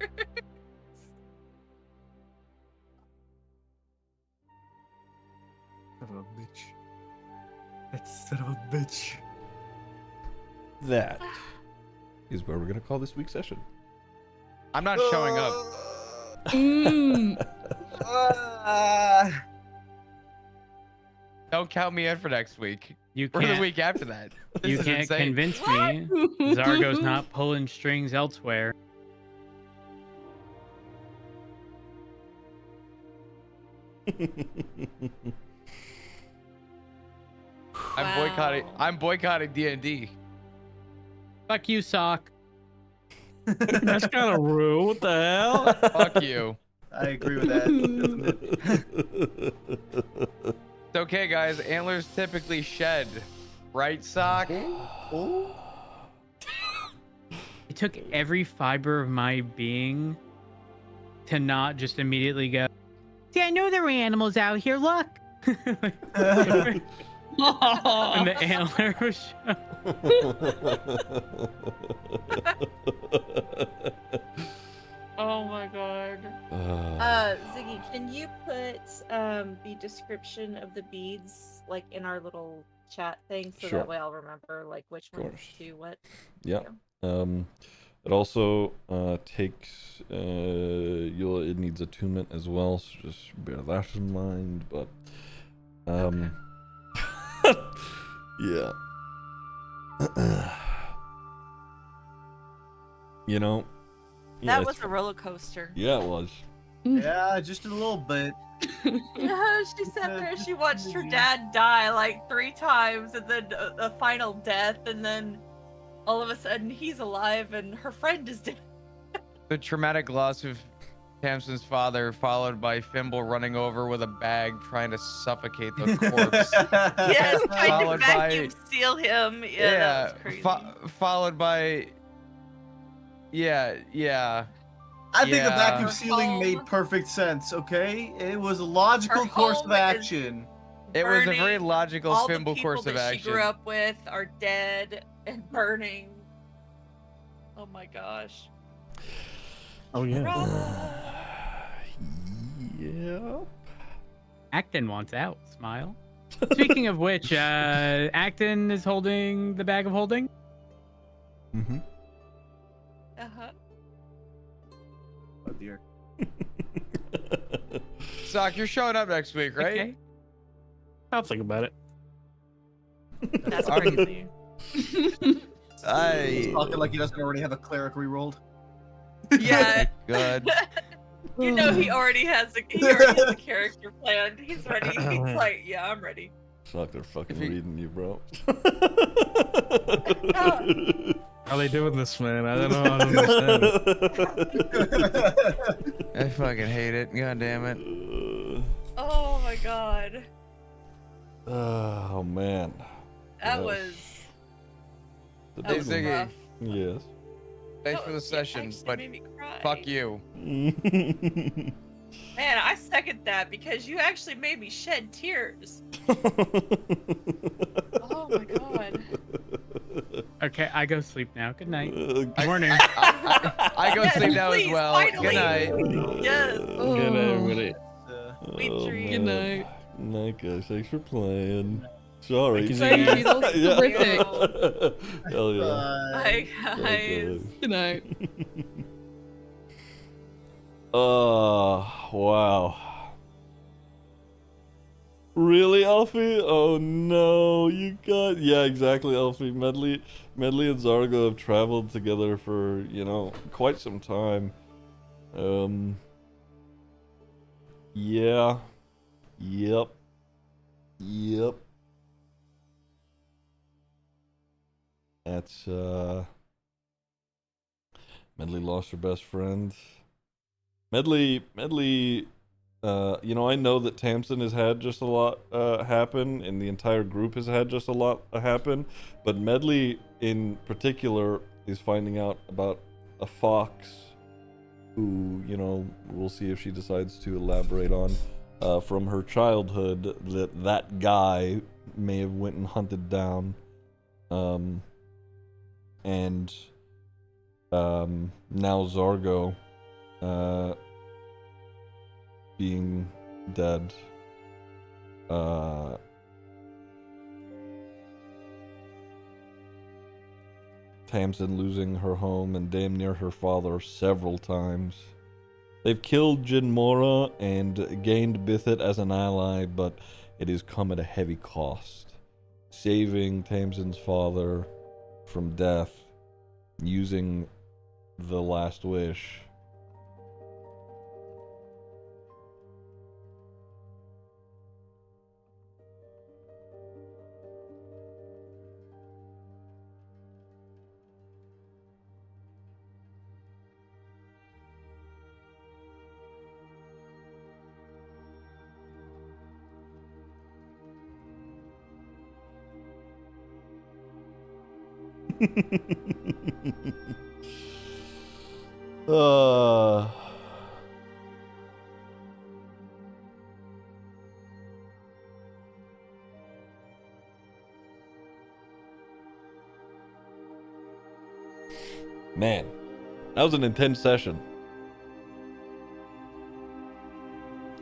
Son of a bitch. That son of a bitch. That is where we're gonna call this week's session. I'm not showing up. Don't count me in for next week. You Or the can't. week after that. This You is can't insane. convince me. Zargo's not pulling strings elsewhere. I'm boycotting DnD. Fuck you, Sock. That's kind of rude. What the hell? Fuck you. I agree with that. It's okay, guys. Antlers typically shed. Right, Sock? It took every fiber of my being to not just immediately go, See, I know there were animals out here. Look. and the antler was Oh my god. Ziggy, can you put the description of the beads like in our little chat thing so Sure. that way I'll remember like which Of ones course. do what? Yeah. It also takes it needs attunement as well, so just bear that in mind. But yeah. You know, That yeah, was a roller coaster. yeah, it was. Yeah, just a little bit. Yeah, she sat there and she watched her dad die like 3 times and then a final death and then all of a sudden he's alive and her friend is dead. The traumatic loss of Tamsin's father, followed by Fimble running over with a bag trying to suffocate the corpse. Yes, trying to Followed by- vacuum seal him. Yeah, that was crazy. Followed by yeah. I think the Yeah. vacuum Her sealing home. made perfect sense, okay? It was a logical Her course of home is action. It was a very burning. logical All the Fimble people course of that action. she grew up with are dead and burning. Oh my gosh. Oh yeah. Yeah. Acton wants out. Smile. Speaking of which, Acton is holding the bag of holding. Mm-hmm. Uh-huh. Oh dear. Sock, you're showing up next week, right? Okay. I'll think about it. That's crazy. He's talking like he doesn't already have a cleric rerolled. Yeah. Good. You know he already has a character planned. He's ready. He's like, yeah, I'm ready. Suck, they're fucking If you- reading you, bro. How are they doing this, man? I don't know. I don't understand. I fucking hate it. God damn it. Oh my god. Oh man. That Yeah. was The that Hey, big was one. Ziggy. rough. Yes. Thanks That for the was- it session, actually but made me cry. fuck you. Man, I second that because you actually made me shed tears. Oh my god. Okay, I go sleep now. Good night. Good Morning. I go Yes, sleep now please, as well. finally. Good night. Yes. Good night, everybody. Sweet dreams. Good night. Night, guys. Thanks for playing. Sorry. Thank you, Beatles. Yeah. Terrific. Hell yeah. Bye, Bye, guys. Good night. Oh, wow. Really, Alfie? Oh no, you got... Yeah, exactly, Alfie. Medley and Zargo have traveled together for, you know, quite some time. Yeah. Yep. That's, Medley lost her best friend. Medley, you know, I know that Tamsin has had just a lot happen, and the entire group has had just a lot happen, but Medley in particular is finding out about a fox who, you know, we'll see if she decides to elaborate on from her childhood that guy may have went and hunted down. and now Zargo being dead. Tamsin losing her home and damn near her father several times. They've killed Jin Mora and gained Bithit as an ally, but it has come at a heavy cost. Saving Tamsin's father from death, using the last wish. Man, that was an intense session.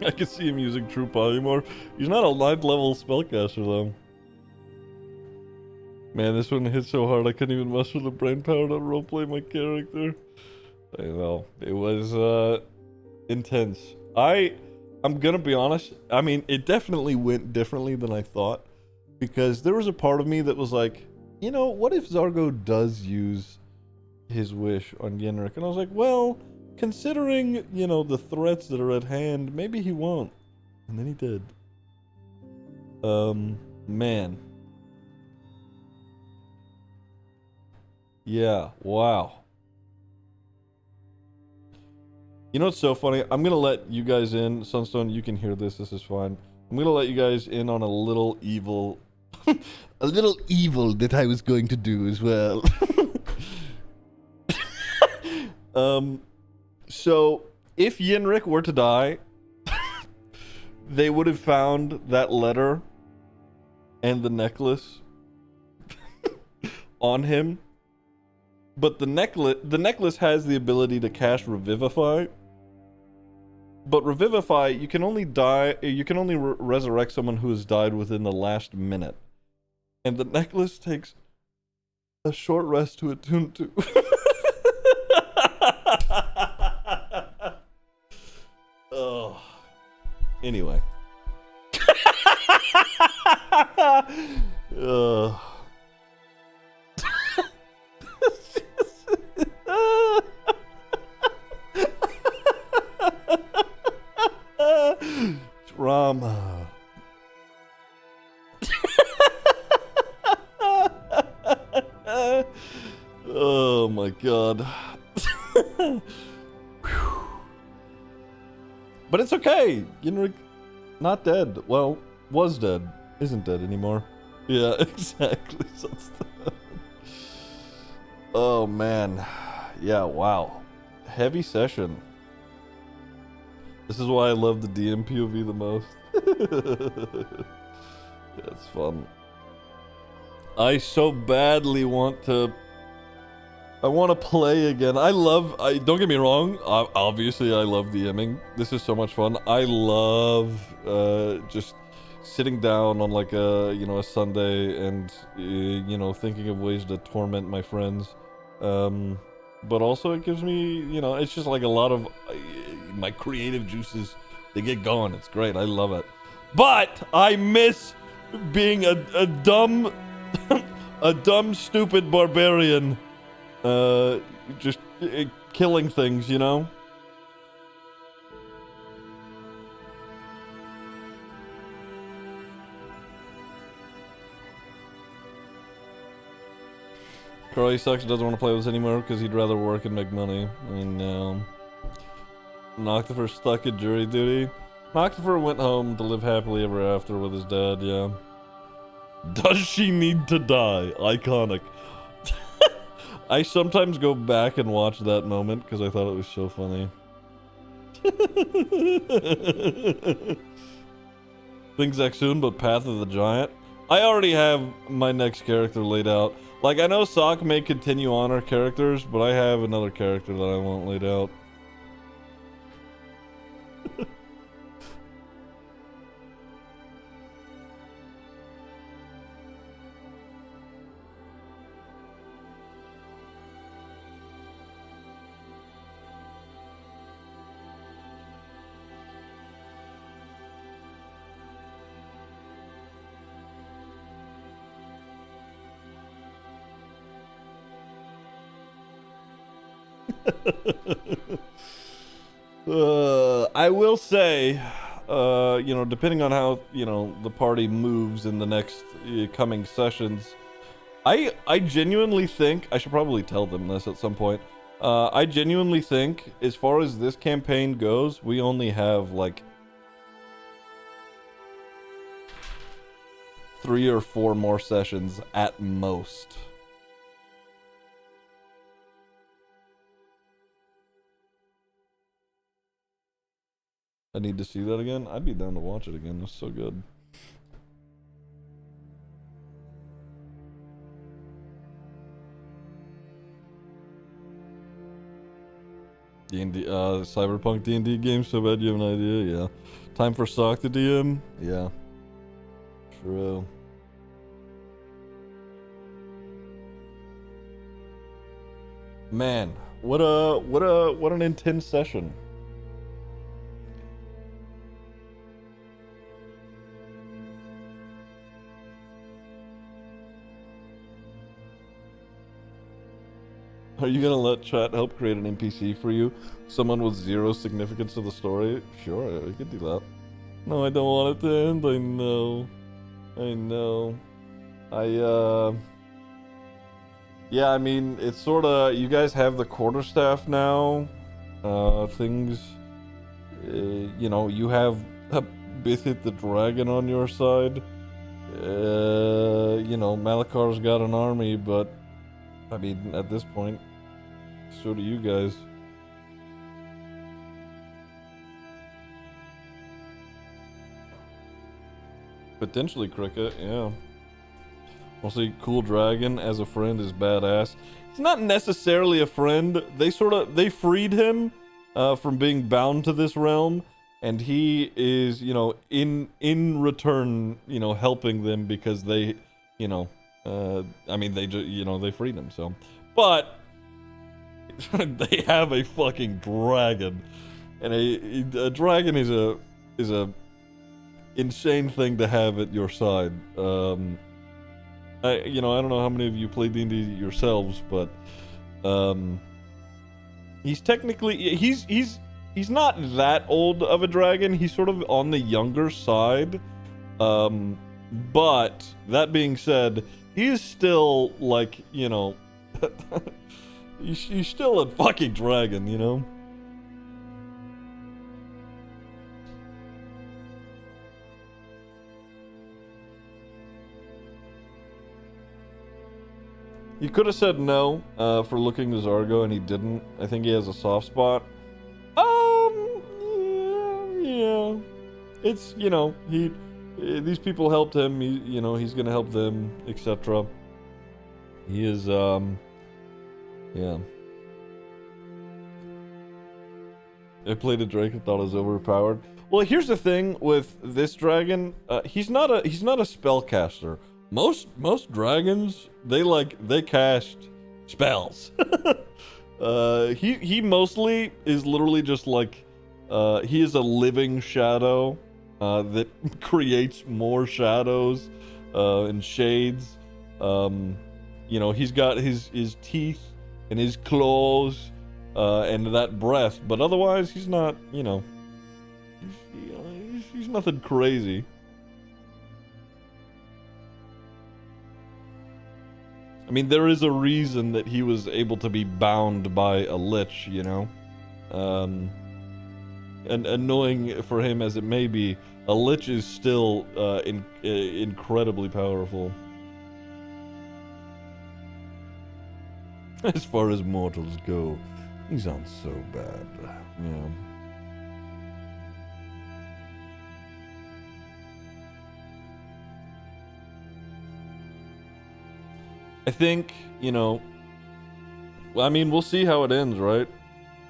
I can see him using True Polymorph. He's not a 9th level spellcaster though. Man, this one hit so hard I couldn't even muster the brain power to roleplay my character. I know. It was intense. I'm gonna be honest, I mean, it definitely went differently than I thought. Because there was a part of me that was like, you know, what if Zargo does use his wish on Yenrik? And I was like, well, considering, you know, the threats that are at hand, maybe he won't. And then he did. Man. Yeah, wow. You know what's so funny? I'm gonna let you guys in. Sunstone, you can hear this is fine. I'm gonna let you guys in on a little evil... a little evil that I was going to do as well. So, if Yenrik were to die, they would have found that letter and the necklace on him. But the necklace has the ability to cast Revivify. But Revivify, you can only resurrect someone who has died within the last minute. And the necklace takes a short rest to attune to. Oh. Anyway. Drama. Oh my god. But it's okay. Yenrik, not dead. Well, was dead. Isn't dead anymore. Yeah, exactly. Oh man. Yeah, wow. Heavy session. This is why I love the DM POV the most. Yeah, it's fun. I so badly want to... I want to play again. Don't get me wrong, obviously I love DMing. This is so much fun. I love just sitting down on like a Sunday and thinking of ways to torment my friends. But also it gives me, it's just like a lot of my creative juices, they get going. It's great. I love it. But I miss being a dumb a dumb stupid barbarian just killing things, you know? Carly sucks, doesn't want to play with us anymore because he'd rather work and make money. I know. Noctifer stuck at jury duty. Noctifer went home to live happily ever after with his dad, yeah. Does she need to die? Iconic. I sometimes go back and watch that moment because I thought it was so funny. Things Exhumed, but Path of the Giant. I already have my next character laid out. Like, I know Sock may continue on our characters, but I have another character that I want laid out. I will say, you know, depending on how, you know, the party moves in the next coming sessions, I genuinely think, I should probably tell them this at some point, I genuinely think, as far as this campaign goes, we only have, like, 3 or 4 more sessions at most. I need to see that again. I'd be down to watch it again. That's so good. D&D, Cyberpunk D&D game, so bad you have an idea? Yeah. Time for Sock to DM? Yeah. True. Man, what an intense session. Are you gonna let chat help create an NPC for you? Someone with 0 significance to the story? Sure, we could do that. No, I don't want it to end. I know. I know. Yeah, I mean, it's sorta, you guys have the quarterstaff now. Things, you know, you have Bithit the dragon on your side. You know, Malakar's got an army, but I mean, at this point, so do you guys. Potentially Cricket, yeah. Mostly Cool Dragon as a friend is badass. He's not necessarily a friend. They freed him from being bound to this realm, and he is, you know, in return, you know, helping them because they, you know, I mean, they freed him, so. But they have a fucking dragon, and a dragon is a insane thing to have at your side. I don't know how many of you play D&D yourselves, but he's technically he's not that old of a dragon. He's sort of on the younger side. But that being said, he is still, like, you know, he's still a fucking dragon, you know? He could have said no for looking to Zargo, and he didn't. I think he has a soft spot. Yeah. It's, you know, these people helped him. You know, he's gonna help them, etc. He is, yeah. I played a Drake and thought it was overpowered. Well, here's the thing with this dragon. He's not a spellcaster. Most dragons, they cast spells. He mostly is literally just like, he is a living shadow that creates more shadows and shades. You know, he's got his teeth and his claws and that breath, but otherwise he's not, you know, he's nothing crazy. I mean, there is a reason that he was able to be bound by a lich, you know? And annoying for him as it may be, a lich is still incredibly powerful. As far as mortals go, he's not so bad, yeah. I think, you know, I mean, we'll see how it ends, right?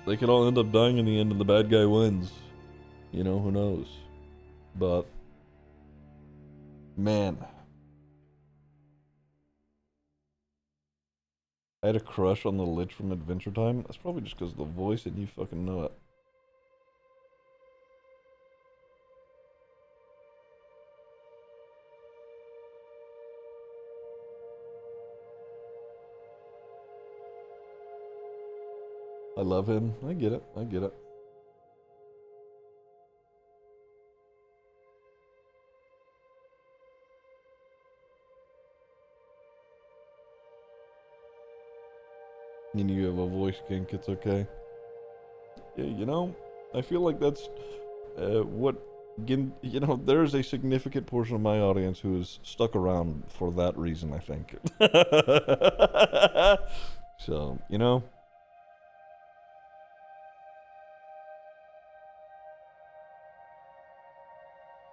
They could all end up dying in the end and the bad guy wins. You know, who knows? But, man. I had a crush on the Lich from Adventure Time. That's probably just because of the voice and you fucking know it. I love him. I get it. I get it. And you have a voice kink, it's okay. Yeah, you know, I feel like that's what, you know, there's a significant portion of my audience who is stuck around for that reason, I think. So, you know.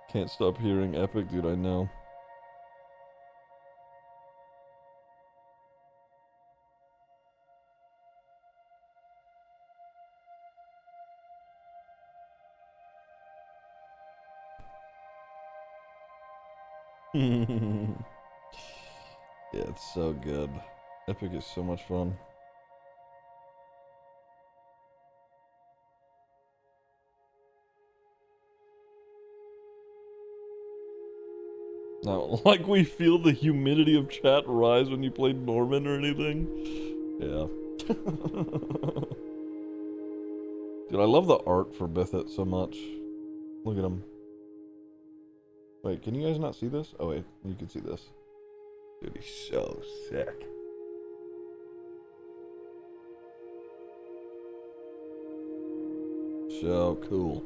Can't stop hearing epic, dude, I know. Yeah, it's so good. Epic is so much fun. Not like we feel the humidity of chat rise when you play Norman or anything. Yeah. Dude, I love the art for Bithit so much. Look at him. Wait, can you guys not see this? Oh wait, you can see this. Dude, he's so sick. So cool.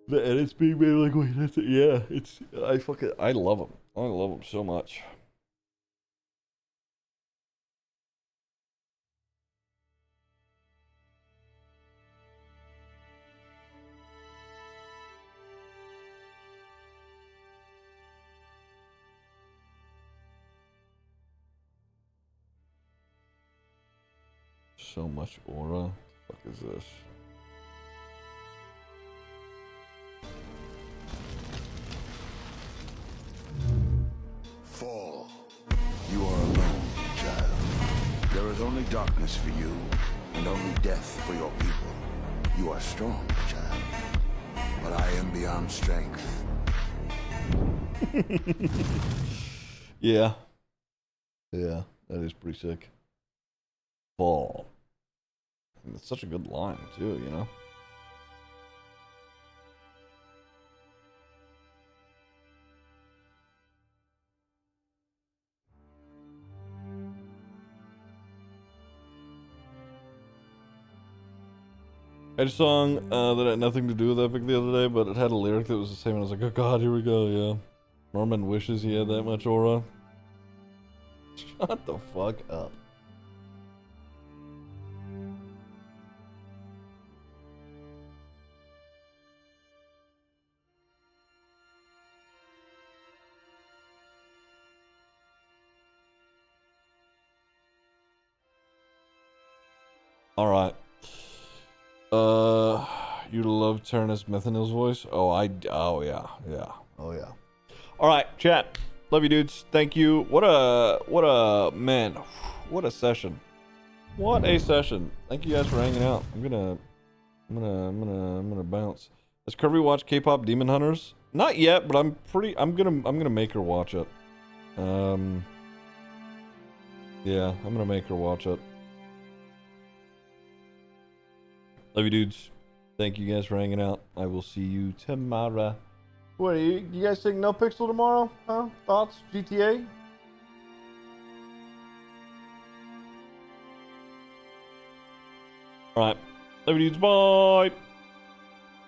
The edits being made like, wait, that's it. Yeah, it's, I love him. I love him so much. So much aura. What the fuck is this? Fall. You are alone, child. There is only darkness for you, and only death for your people. You are strong, child. But I am beyond strength. Yeah. Yeah, that is pretty sick. Fall. And it's such a good line, too, you know? I had a song that had nothing to do with Epic the other day, but it had a lyric that was the same, and I was like, oh god, here we go, yeah. Norman wishes he had that much aura. Shut the fuck up. Alright. You love Turnus Methanil's voice? Oh, yeah. Oh, yeah. Alright, chat. Love you, dudes. Thank you. What a, man. What a session. What a session. Thank you guys for hanging out. I'm gonna bounce. Has Curvy watched K-pop Demon Hunters? Not yet, but I'm gonna make her watch it. Yeah, I'm gonna make her watch it. Love you, dudes. Thank you guys for hanging out. I will see you tomorrow. What, you guys think no pixel tomorrow? Huh? Thoughts? GTA? Alright. Love you, dudes. Bye.